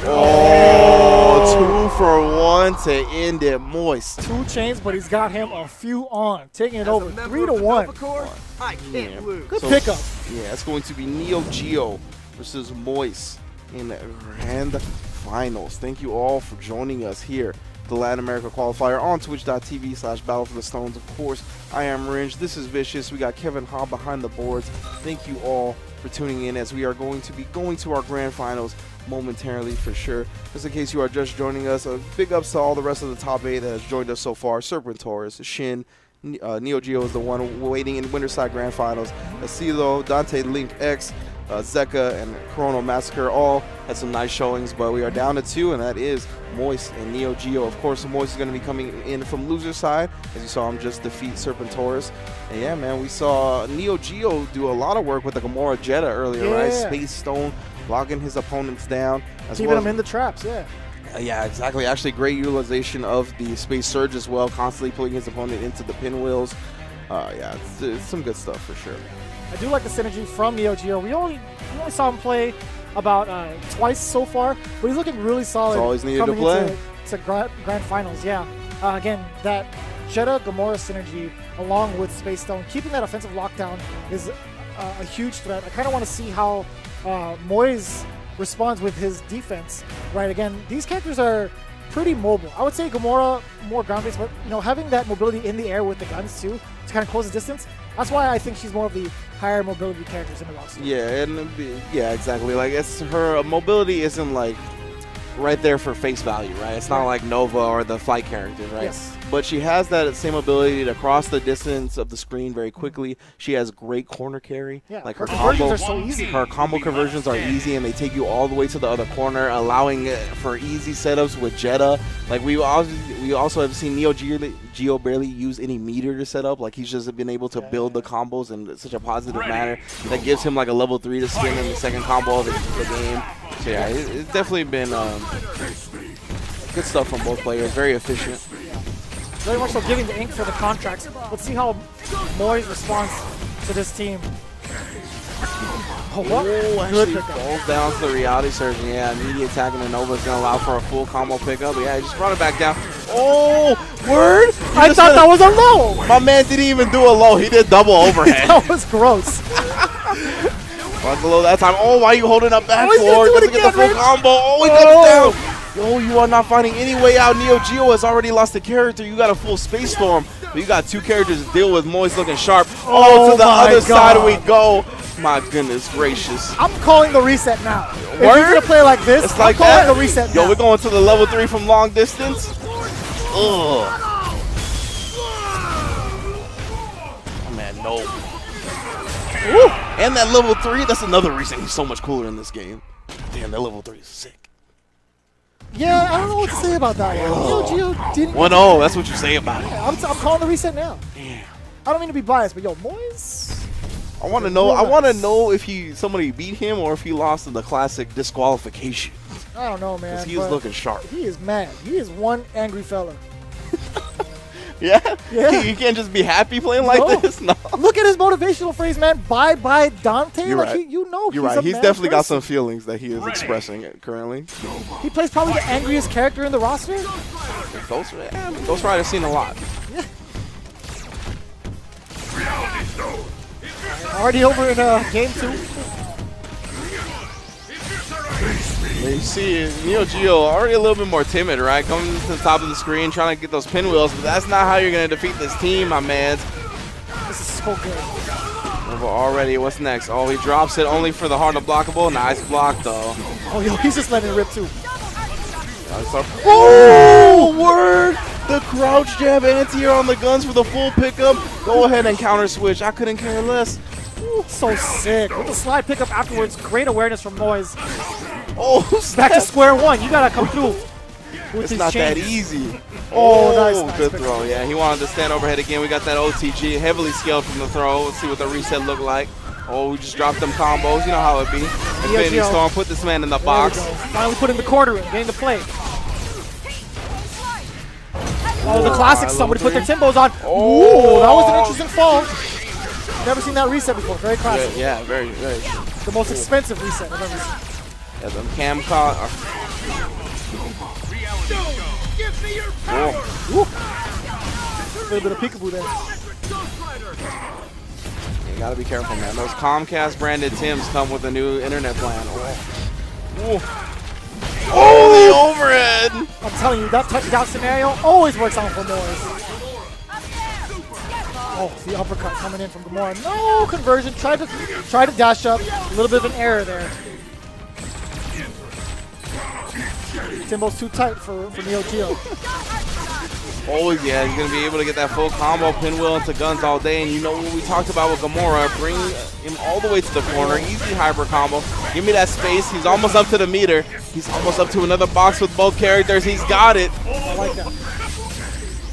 Oh, 2 for 1 to end it. Moise. 2 chains, but he's got him a few on. Taking it over 3-1. I can't lose. Good pickup. Yeah, it's going to be Neo Geo versus Moise in the Grand Finals. Thank you all for joining us here. The Latin America Qualifier on twitch.tv/Battle for the Stones. Of course, I am Ringe. This is Vicious. We got Kevin Hobb behind the boards. Thank you all for tuning in as we are going to be going to our Grand Finals momentarily for sure. Just in case you are just joining us, a big ups to all the rest of the top 8 that has joined us so far. Serpentorus, Shin, Neo Geo is the one waiting in Winterside Grand Finals. Asilo, Dante, Link X, Zeka and Chrono Massacre all had some nice showings, but we are down to 2, and that is Moist and Neo Geo. Of course, Moist is going to be coming in from loser side, as you saw him just defeat Serpentorus. And yeah, man, we saw Neo Geo do a lot of work with the Gamora Jetta earlier, right? Space Stone, logging his opponents down. Keeping them in the traps, yeah, exactly. Actually, great utilization of the Space Surge as well, constantly pulling his opponent into the pinwheels. Yeah, it's some good stuff for sure. I do like the synergy from Neo Geo. We only saw him play about twice so far, but he's looking really solid. It's always needed to coming play. into grand finals, again, that Jetta Gamora synergy along with Space Stone, keeping that offensive lockdown is a huge threat. I kind of want to see how Moise responds with his defense. Right, again, these characters are pretty mobile. I would say Gamora more ground-based, but having that mobility in the air with the guns too to kind of close the distance. That's why I think she's more of the higher mobility characters in the roster. Yeah, and yeah, exactly. Like, it's her mobility isn't like right there for face value, right? It's not like Nova or the flight characters, right? Yes. But she has that same ability to cross the distance of the screen very quickly. She has great corner carry. Yeah, like her conversions are so easy. Her combo conversions are easy, and they take you all the way to the other corner, allowing for easy setups with Jetta. Like, we also have seen Neo Geo barely use any meter to set up. Like, he's just been able to build the combos in such a positive manner that gives him like a level 3 to spin in the second combo of the game. So yeah, it's definitely been good stuff from both players. Very efficient. Very much so giving the ink for the contracts. Let's see how Moise responds to this team. Oh, what? Good pickup. Falls down to the reality surge. Yeah, immediate attacking the Nova is going to allow for a full combo pickup. Yeah, he just brought it back down. Oh, word? I thought that was a low. My man didn't even do a low. He did double overhead. That was gross. Low that time. Oh, why are you holding up back forward? Doesn't get the full combo. Oh, he got it down. Yo, you are not finding any way out. Neo Geo has already lost a character. You got a full Space Storm. But you got 2 characters to deal with. Moist looking sharp. Oh, to the other side we go. My goodness gracious. I'm calling the reset now. If you're going to play like this, it's like I'm calling the reset now. Yo, we're going to the level 3 from long distance. Ugh. Oh, man, no. Ooh. And that level 3, that's another reason he's so much cooler in this game. Damn, that level 3 is sick. Yeah, I don't know what to say about that one. Neo Geo didn't. 1-0, that's what you say about it. Yeah, I'm calling the reset now. Damn. I don't mean to be biased, but yo, Moise. I want to know. I want to know if somebody beat him or if he lost in the classic disqualification. I don't know, man. Because he is looking sharp. He is mad. He is one angry fella. Yeah? Yeah. You can't just be happy playing like this? No. Look at his motivational phrase, man. Bye-bye Dante. You're like right. You're right. He's definitely got some feelings that he is expressing currently. He plays probably the angriest character in the roster. Ghost Rider's seen a lot. Yeah. Already over in game 2. You see Neo Geo already a little bit more timid, right? Coming to the top of the screen, trying to get those pinwheels, but that's not how you're going to defeat this team, my man. This is so good. Already, what's next? Oh, he drops it only for the hard unblockable. Nice block, though. Oh, yo, he's just letting it rip, too. Oh, word! The crouch jab anti-air on the guns for the full pickup. Go ahead and counter switch. I couldn't care less. Ooh, so sick. With the slide pickup afterwards, great awareness from Moise. Oh, back to square one. You gotta come through. It's not that easy. Oh, nice good throw. Yeah, he wanted to stand overhead again. We got that OTG, heavily scaled from the throw. Let's see what the reset looked like. Oh, we just dropped them combos. You know how it be. Infinity Storm put this man in the box. Finally put in the quarter in, getting the play. Oh, the classic. Somebody put their Timbos on. Oh, that was an interesting fall. Never seen that reset before. Very classic. Yeah, very. The most expensive reset I've ever seen. Yeah, the cam caught. Give me your power. A little bit of peekaboo there. You gotta be careful, man. Those Comcast branded Tims come with a new internet plan. Oh, the overhead! I'm telling you, that touchdown scenario always works out for Moise. Oh, the uppercut coming in from Gamora. No conversion. Tried to dash up. A little bit of an error there. Timbo's too tight for Neo Geo. Oh yeah, he's gonna be able to get that full combo, pinwheel into guns all day. And you know what we talked about with Gamora, bring him all the way to the corner, easy hyper combo. Give me that space. He's almost up to the meter. He's almost up to another box with both characters. He's got it. I like that.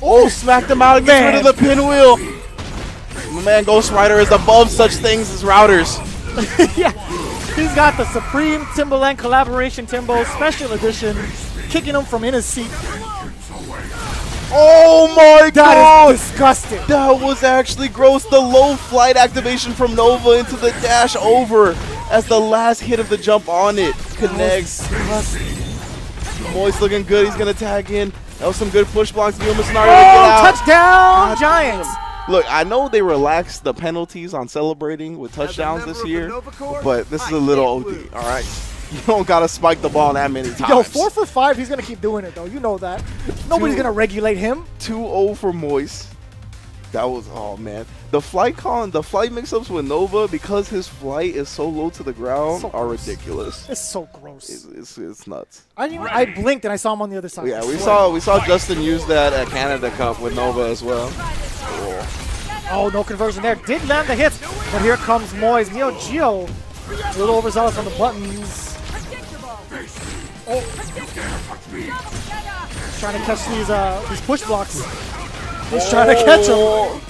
Oh, smacked him out and gets rid of the pinwheel. My man Ghost Rider is above such things as routers. Yeah, he's got the Supreme Timberland Collaboration Timbo Special Edition, kicking him from in his seat. Oh my god! That is disgusting. That was actually gross. The low flight activation from Nova into the dash over as the last hit of the jump on it connects. Moist looking good. He's going to tag in. That was some good push blocks. Give him a scenario to get out. Touchdown, Giants! Look, I know they relaxed the penalties on celebrating with touchdowns this year, but this is a little OD, all right? You don't got to spike the ball that many times. Yo, 4 for 5, he's going to keep doing it, though. You know that. Nobody's going to regulate him. 2-0 for Moist. That was, oh, man. The flight mix-ups with Nova, because his flight is so low to the ground, So are gross. ridiculous. It's so gross. It's nuts. I blinked and I saw him on the other side. Yeah, we saw Justin use that at Canada Cup with Nova as well. Oh, no conversion there. Did land the hits, but here comes Moise. Neo Geo, a little overzealous on the buttons. Oh, trying to catch these push blocks. He's trying to catch him.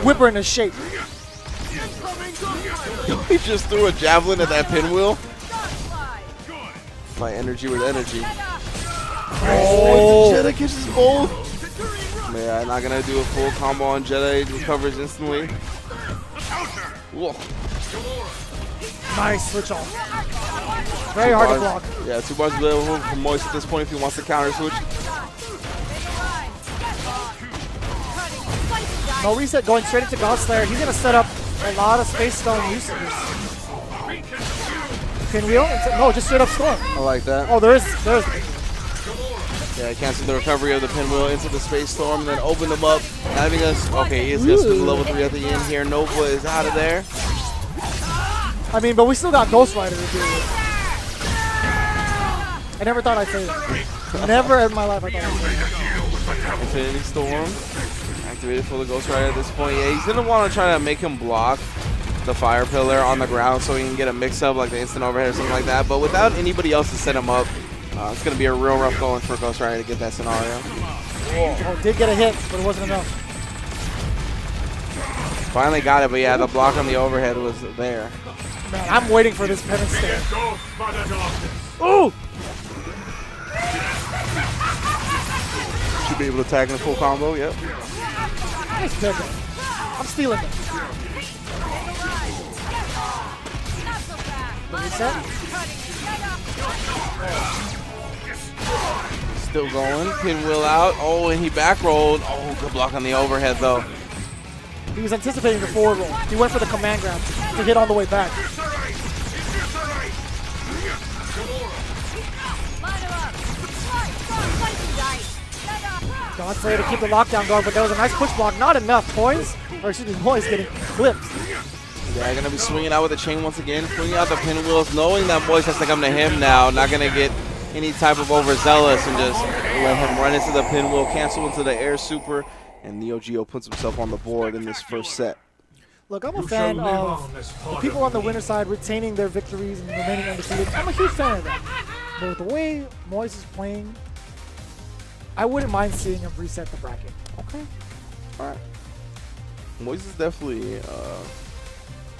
Whip her into shape. He just threw a javelin at that pinwheel. My energy with energy. Oh, Jedi catches both. Man, not gonna do a full combo on Jedi. Recovers instantly. Whoa. Nice switch off. Very hard to block. Yeah, 2 bars available for Moist at this point if he wants to counter switch. No reset, going straight into Godslayer. He's gonna set up a lot of Space Stone uses. Pinwheel? No, just straight up Storm. I like that. Oh, there's. Yeah, cancel the recovery of the pinwheel into the Space Storm and then open them up. Having us, okay, he is going to spin the level 3 at the end here. Nova is out of there. I mean, but we still got Ghost Rider to deal with. I never thought I'd say that. Never in my life I thought I'd say that. Infinity Storm activated for the Ghost Rider at this point. Yeah, he's going to want to try to make him block the Fire Pillar on the ground so he can get a mix-up like the instant overhead or something like that. But without anybody else to set him up, it's going to be a real rough going for Ghost Rider to get that scenario. Oh, did get a hit, but it wasn't enough. Finally got it, but yeah, the block on the overhead was there. Man, I'm waiting for this penance stand. Ooh! Should be able to tag in a full combo, yep. Nice pickup. I'm stealing them. Reset. Still going, pinwheel out. Oh, and he back rolled. Oh, good block on the overhead though. He was anticipating the forward roll. He went for the command grab to hit on the way back. Godslayer to keep the lockdown going, but there was a nice push block. Not enough. Moise getting clipped. Yeah, gonna be swinging out with the chain once again, swinging out the pinwheels, knowing that Moise has to come to him now. Not gonna get any type of overzealous and just let him run into the pinwheel, cancel into the air super, and Neo Geo puts himself on the board in this first set. Look, I'm a fan of the people on the winner side retaining their victories and remaining undefeated. I'm a huge fan of that. But with the way Moise is playing, I wouldn't mind seeing him reset the bracket. Okay. All right. Moise is definitely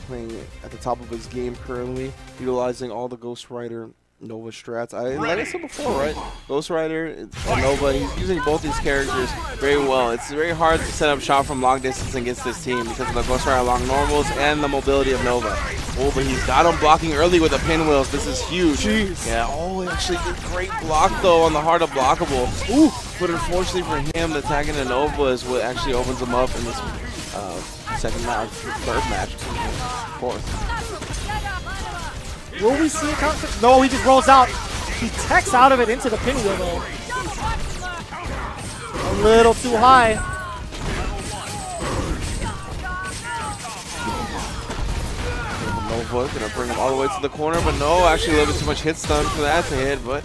playing at the top of his game currently, utilizing all the Ghost Rider Nova strats. Like I said before, right? Ghost Rider and Nova, he's using both these characters very well. It's very hard to set up shot from long distance against this team because of the Ghost Rider long normals and the mobility of Nova. Oh, but he's got him blocking early with the pinwheels. This is huge. Jeez. Yeah, oh, actually a great block though on the hard of blockable. Ooh, but unfortunately for him, the tagging to Nova is what actually opens him up in this second match, third match, fourth. Will we see a counter? No, he just rolls out. He techs out of it into the pinwheel though. A little too high. Nova gonna bring him all the way to the corner, but no, actually a little bit too much hit stun for that to hit, but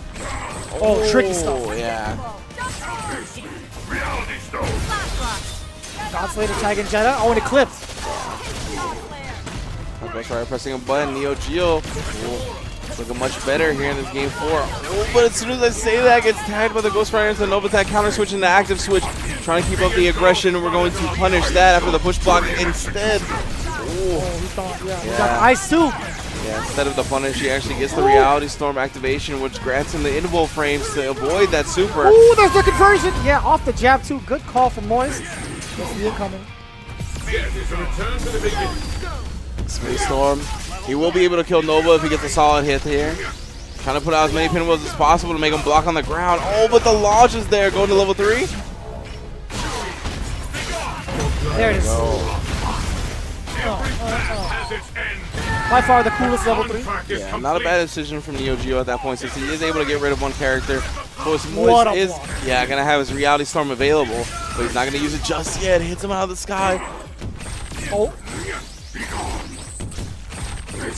oh, tricky stuff. Yeah. God Slayer tagging Jetta. Oh, and it clipped. Ghost Rider pressing a button. Neo Geo looking much better here in this game 4. Oh, but as soon as I say that, gets tagged by the Ghost Rider into the Nova tag, counter switch into active switch, trying to keep up the aggression. We're going to punish that after the push block instead. Oh, he thought, yeah. He got ice too. Yeah, instead of the punish, he actually gets the Reality Storm activation, which grants him the interval frames to avoid that super. Ooh, there's the conversion. Yeah, off the jab too. Good call from Moist. That's the incoming. Space Storm. He will be able to kill Nova if he gets a solid hit here. Trying to put out as many pinwheels as possible to make him block on the ground. Oh, but the launch is there. Going to level 3. There it is. By far the coolest level 3. Yeah, not a bad decision from Neo Geo at that point, since he is able to get rid of one character. Moist is gonna have his Reality Storm available, but he's not gonna use it just yet. Hits him out of the sky. Oh.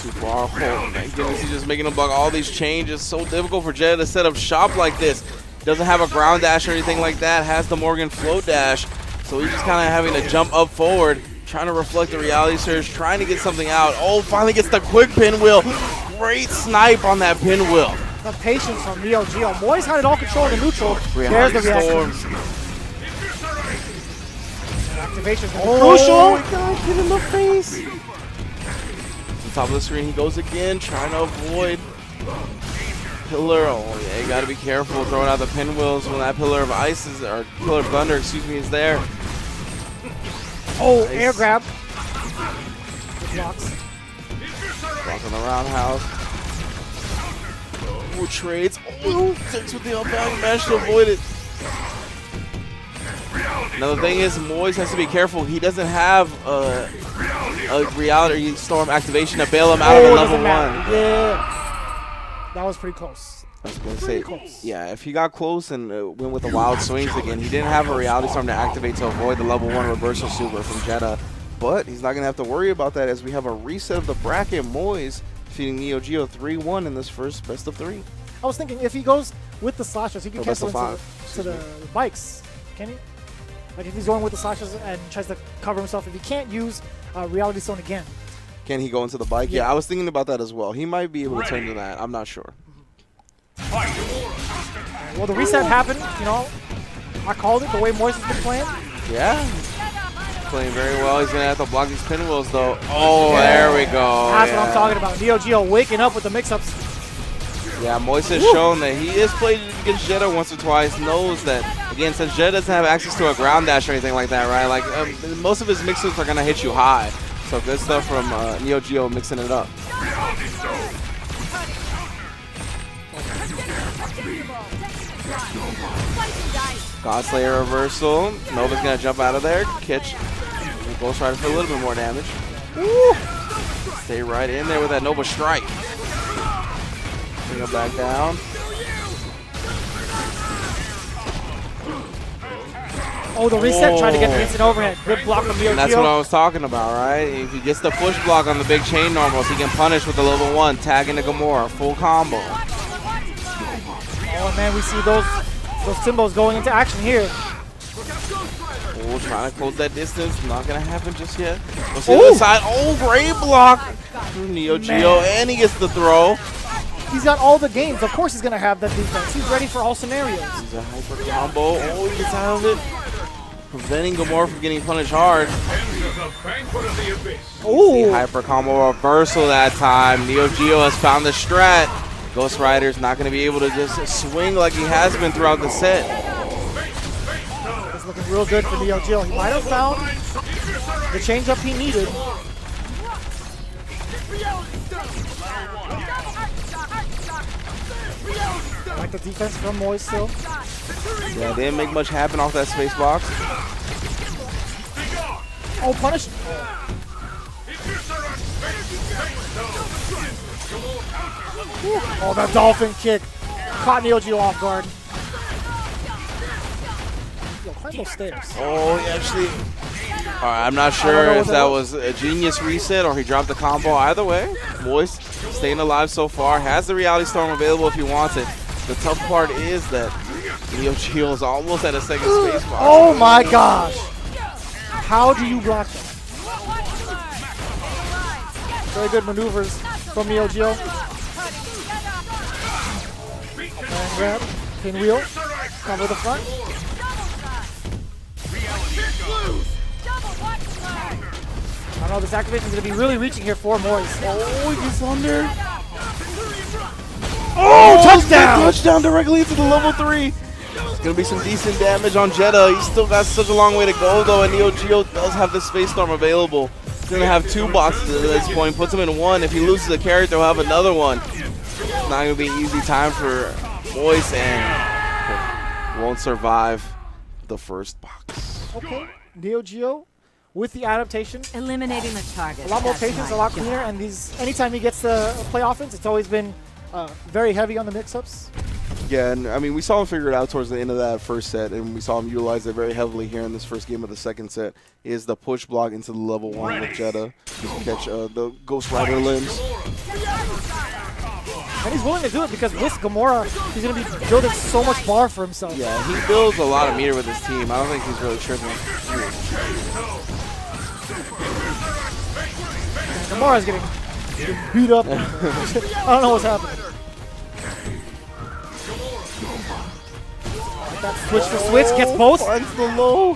Too far. Oh my goodness, he's just making him block all these changes. So difficult for Jetta to set up shop like this. Doesn't have a ground dash or anything like that. Has the Morgan float dash, so he's just kind of having to jump up forward, trying to reflect the Reality Surge, trying to get something out. Oh, finally gets the quick pinwheel. Great snipe on that pinwheel. The patience from Neo Geo. Moist had it all controlled in neutral. There's the reaction. Activation is crucial. God, get in the face. Top of the screen, he goes again, trying to avoid pillar. Oh yeah, you gotta be careful throwing out the pinwheels when that pillar of ice is, or pillar of thunder, excuse me, is there. Oh, nice. Air grab. Good blocks. Block on the roundhouse. Oh, trades. Oh, sticks with the up back, managed to avoid it. Now the thing is, Moist has to be careful. He doesn't have a Reality Storm activation to bail him out of the level 1. Yeah, that was pretty close. I was going to say, yeah, if he got close and went with the wild swings again, he didn't have a Reality Storm to activate to avoid the level 1 reversal super from Jetta. But he's not going to have to worry about that as we have a reset of the bracket. Moist defeating Neo Geo 3-1 in this first best of 3. I was thinking if he goes with the slashes, he can cancel into the bikes. Can he? Like if he's going with the slashes and tries to cover himself, if he can't use Reality Stone again. Can he go into the bike? Yeah, I was thinking about that as well. He might be able to turn to that. I'm not sure. Well, the reset happened. You know, I called it the way Moist has been playing. Yeah. Playing very well. He's going to have to block these pinwheels, though. Oh, there we go. That's what I'm talking about. Neo Geo waking up with the mix-ups. Yeah, Moist has shown that he is played against Jetta once or twice, knows that, again, since Jetta doesn't have access to a ground dash or anything like that, right? Like, most of his mix-ups are going to hit you high. So good stuff from Neo Geo mixing it up. Godslayer reversal. Nova's going to jump out of there. Catch Ghost Rider for a little bit more damage. Woo! Stay right in there with that Nova strike. Bring him back down. Oh, the reset trying to get the instant overhead. Good block from Neo Geo. And that's what I was talking about, right? If he gets the push block on the big chain normals, he can punish with the level 1, tag into Gamora, full combo. Oh man, we see those Timbos going into action here. Oh, trying to close that distance. Not gonna happen just yet. Let's see the other side. Oh, great block from Neo Geo, and he gets the throw. He's got all the games. Of course he's gonna have that defense. He's ready for all scenarios. He's a hyper combo. Oh, he gets out of it. Preventing Gamora from getting punished hard. Oh, hyper combo reversal that time. Neo Geo has found the strat. Ghost Rider's not going to be able to just swing like he has been throughout the set. It's looking real good for Neo Geo. He might have found the change-up he needed. I like the defense from Moist still. Yeah, they didn't make much happen off that space box. Oh, punish. Oh, that dolphin kick. Caught Neo Geo off guard. Yo, climb those stairs. Oh, he actually Alright, I'm not sure if that was a genius reset or he dropped the combo. Either way, Moist staying alive so far. Has the Reality Storm available if he wants it. The tough part is that Neo Geo is almost at a second space bar. Oh my gosh! How do you block that? Very good maneuvers from Neo Geo. And grab, pinwheel, cover the front. I don't know, this activation is going to be really reaching here for Moist. Oh, he gets under. Oh, touchdown! Touchdown directly into the level 3. It's going to be some decent damage on Jetta. He's still got such a long way to go, though, and Neo Geo does have the Space Storm available. He's going to have 2 boxes at this point. Puts him in 1. If he loses the character, he'll have another one. It's not going to be an easy time for Moist, and won't survive the first box. Okay, Neo Geo with the adaptation. Eliminating the target. A lot more patience, a lot cleaner, and these anytime he gets the play offense, it's always been very heavy on the mix-ups. Yeah, and I mean, we saw him figure it out towards the end of that first set, and we saw him utilize it very heavily here in this first game of the second set, is the push block into the level 1 with Jetta to catch the Ghost Rider limbs. And he's willing to do it because with Gamora, he's going to be building so much bar for himself. Yeah, he builds a lot of meter with his team. I don't think he's really tripping. Gamora's getting beat up. I don't know what's happening. That switch to switch gets both. Finds the low.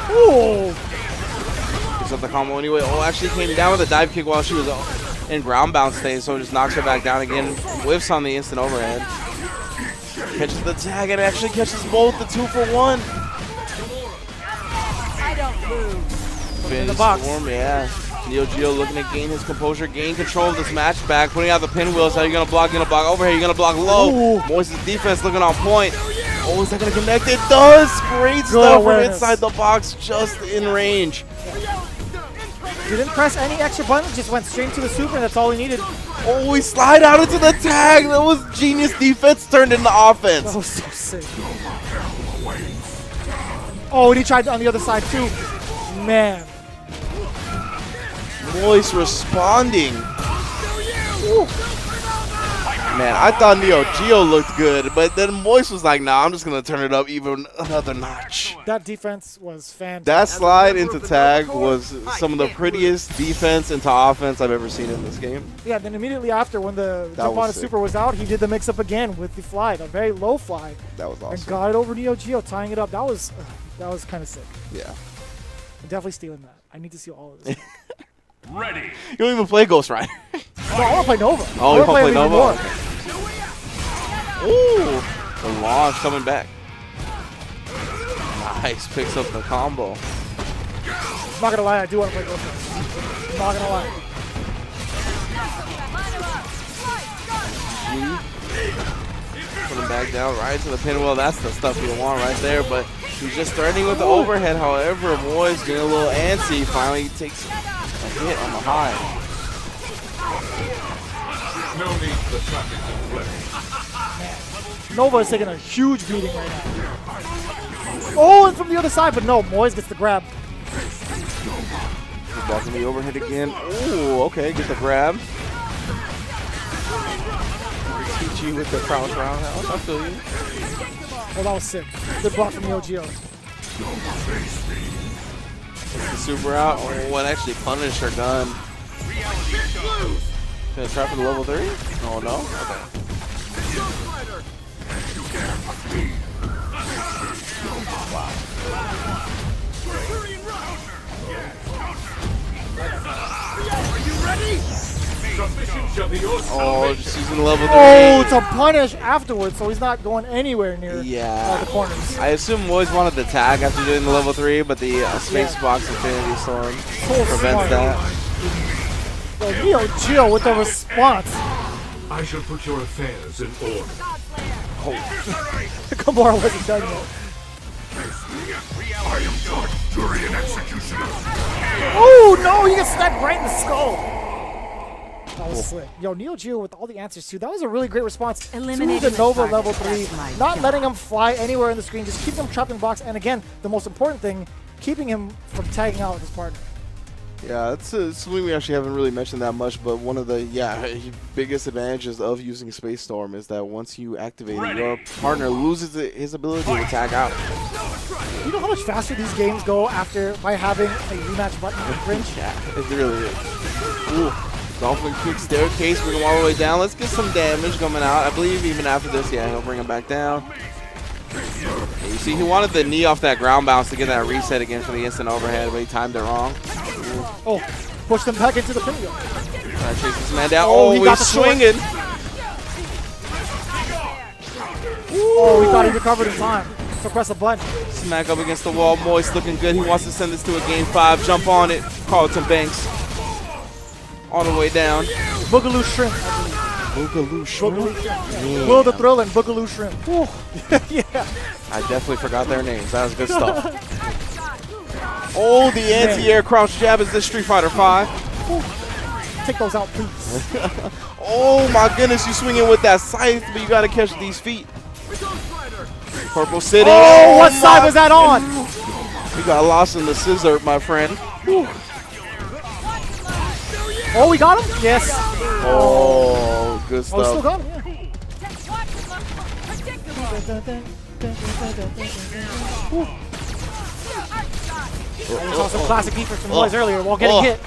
Ooh. Picks up the combo anyway. Oh, actually came down with a dive kick while she was in ground bound state, so it just knocks her back down again. Whiffs on the instant overhead. Catches the tag and actually catches both, the 2-for-1. I don't lose. In the box. Storm, yeah. Neo Geo looking to gain his composure, gain control of this match back, putting out the pinwheels. How are you gonna block? You're gonna block overhead, you're gonna block low. Moist's defense looking on point. Oh, is that gonna connect? It does! Great stuff from inside the box, just in range. Didn't press any extra buttons, just went straight to the super, and that's all he needed. Oh, we slide out into the tag. That was genius defense turned into offense. That was so sick. Oh, and he tried on the other side too. Man. Moist responding. Ooh. Man, I thought Neo Geo looked good, but then Moist was like, nah, I'm just going to turn it up even another notch. That defense was fantastic. That slide into tag was some of the prettiest defense into offense I've ever seen in this game. Yeah, then immediately after, when the jump on a super was out, he did the mix-up again with the fly, a very low fly. That was awesome. And got it over Neo Geo, tying it up. That was kind of sick. Yeah. I'm definitely stealing that. I need to see all of this. Ready. You don't even play Ghost Rider. No, I want to play Nova. Oh, you want to play Nova? More. Ooh, the launch coming back. Nice, picks up the combo. I'm not going to lie, I do want to play Ghost Rider. I'm not going to lie. Put him back down right to the pinwheel. That's the stuff you want right there, but he's just starting with the overhead. However, Moy's getting a little antsy. Finally takes a hit on the high. No need for traffic to play. Nova is taking a huge beating right now. Oh, and from the other side, but no, Moyes gets the grab. He's blocking the overhead again. Ooh, okay, get the grab. Teach you with the crouch roundhouse. I feel you. Oh, that was sick. Good block from Neo Geo. The super out. Oh, and actually punished her gun. Gonna trap for the level 3? Oh, no? Okay. Wow. Are you ready? Oh, just using level 3. Oh, it's a punish afterwards, so he's not going anywhere near the corners. I assume Moyes wanted the tag after doing the level 3, but the space box Infinity Storm prevents that. So Neo Geo with the response. I shall put your affairs in order. Gamora wasn't done yet. I am God, Fury and Executioner. Oh no, he gets stabbed right in the skull. That was slick. Yo, Neo Geo with all the answers too. That was a really great response Eliminating to the Nova target. level 3. That's my Not job. letting him fly anywhere in the screen, just keeping him trapped in the box. And again, the most important thing, keeping him from tagging out his partner. Yeah, it's something we actually haven't really mentioned that much, but one of the biggest advantages of using Space Storm is that once you activate it, your partner loses his ability to tag out. You know how much faster these games go by having a rematch button in Fringe? Yeah, it really is. Ooh, Dolphin kick staircase, bring him all the way down. Let's get some damage coming out. I believe even after this, he'll bring him back down. Yeah, you see, he wanted the knee off that ground bounce to get that reset again for the instant overhead, but he timed it wrong. Oh, push them back into the pinwheel. Trying to chase this man down. Oh, he got he's the sword. swinging. Oh, he thought he recovered in time. So press a button. Smack up against the wall. Moist looking good. He wants to send this to a game 5. Jump on it. Carlton Banks. All the way down. Boogaloo Shrimp. Boogaloo Shrimp. Yeah. Will the Thrill and Boogaloo Shrimp. Yeah. I definitely forgot their names. That was good stuff. Oh, the anti-air crouch jab is this Street Fighter 5. Take those out, please. Oh my goodness, you swinging with that scythe, but you gotta catch these feet. Purple City. Oh, what side was that on? You got lost in the scissor, my friend. Oh, we got him? Yes. Oh, good stuff. Oh, we still got him, yeah. We saw some classic defense from the boys earlier while getting hit.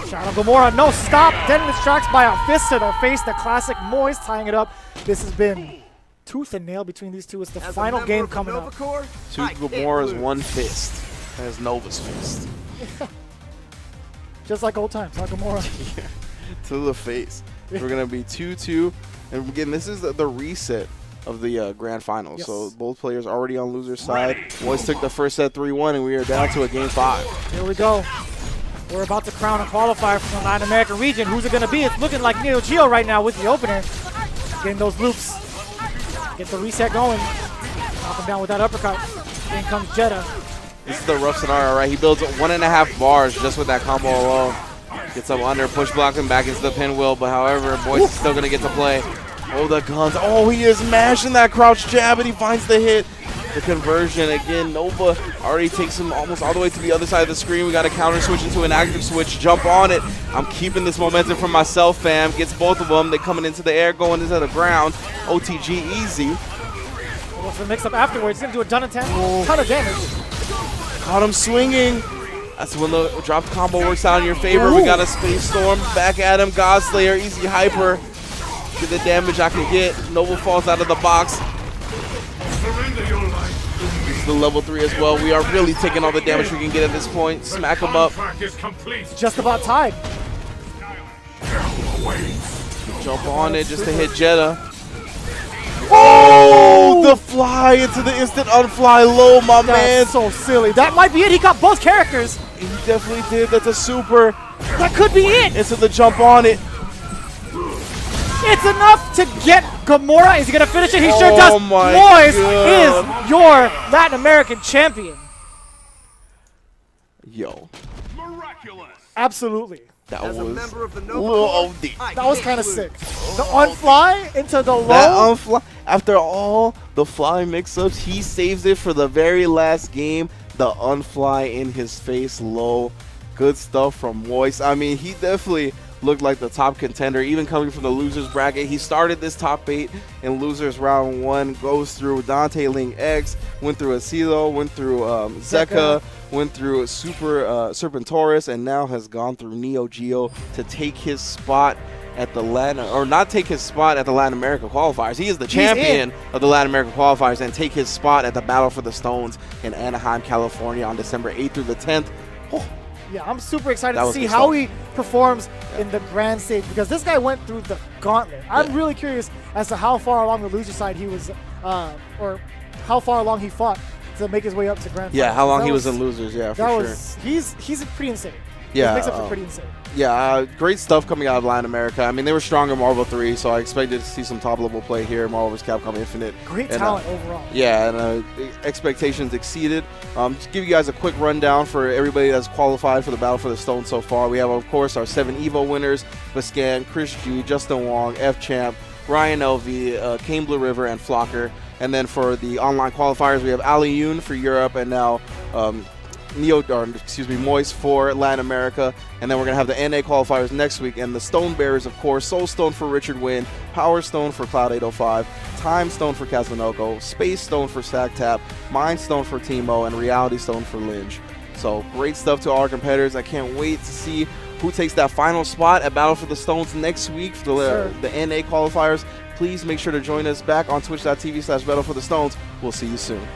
Shot of Gamora, no stop. Dead in his tracks by a fist to the face. The classic Moist tying it up. This has been tooth and nail between these two. It's the final game coming up. Two Gamora's one fist. That is Nova's fist. Just like old times, huh, Gamora? To the face. We're going to be 2-2. And again, this is the reset of the grand finals. Yes. So both players already on loser's side. Moist took the first set 3-1, and we are down to a game 5. Here we go. We're about to crown a qualifier from the Latin American region. Who's it going to be? It's looking like Neo Geo right now with the opener. Getting those loops. Get the reset going. Knock him down with that uppercut. In comes Jetta. This is the rough scenario, right? He builds 1.5 bars just with that combo alone. Gets up under, push block him back into the pinwheel, but however, Boyce is still going to get to play. Oh, the guns. Oh, he is mashing that crouch jab, and he finds the hit. The conversion again. Nova already takes him almost all the way to the other side of the screen. We got a counter switch into an active switch. Jump on it. I'm keeping this momentum for myself, fam. Gets both of them. They're coming into the air, going into the ground. OTG easy. What's the mix up afterwards? He's going to do a done attempt. Ton of damage. Caught him swinging. That's when the drop combo works out in your favor. We got a Space Storm. Back at him. Godslayer. Easy hyper. Get the damage I can get. Nova falls out of the box. This is the level 3 as well. We are really taking all the damage we can get at this point. Smack him up. Just about tied. Jump on it just to hit Jetta. Oh, the fly into the instant unfly low, my man. That's so silly. That might be it. He got both characters. He definitely did. That's a super. That could be it. Into the jump on it. It's enough to get Gamora. Is he going to finish it? He sure does. Moist is your Latin American champion. Yo. Miraculous. Absolutely. That As was a member of the little Nova OD. That was kind of sick. The unfly into the low. That unfly. After all the fly mix-ups, he saves it for the very last game. The unfly in his face low. Good stuff from Moist. I mean, he definitely looked like the top contender, even coming from the losers bracket. He started this top 8 in losers round 1, goes through Dante Ling X, went through Asilo, went through Zeka, went through Serpentoris, and now has gone through Neo Geo to take his spot at the Latin, or not take his spot at the Latin America qualifiers. He is the champion of the Latin America qualifiers and take his spot at the Battle for the Stones in Anaheim, California on December 8th through the 10th. Oh. Yeah, I'm super excited to see how he performs in the grand stage because this guy went through the gauntlet. I'm really curious as to how far along the loser side he was, or how far along he fought to make his way up to grand. Yeah, finals. how long he was in losers. Yeah, for sure. He's pretty insane. Yeah, It makes it for pretty insane. Yeah, great stuff coming out of Latin America. I mean, they were strong in Marvel 3, so I expected to see some top-level play here, Marvel vs. Capcom Infinite. Great and, talent overall. Yeah, and expectations exceeded. Just give you guys a quick rundown for everybody that's qualified for the Battle for the Stone so far. We have, of course, our 7 EVO winners, Bascan, Chris G, Justin Wong, F-Champ, Ryan LV, Kane Blue River, and Flocker. And then for the online qualifiers, we have Ali Yoon for Europe, and now Moist for Latin America. And then we're going to have the NA qualifiers next week. And the Stone Bearers, of course, Soul Stone for Richard Wynn, Power Stone for Cloud 805, Time Stone for Kazunoko, Space Stone for Stack Tap, Mind Stone for Timo, and Reality Stone for Lynch. So great stuff to all our competitors. I can't wait to see who takes that final spot at Battle for the Stones next week for the NA qualifiers. Please make sure to join us back on twitch.tv/Battle for the Stones. We'll see you soon.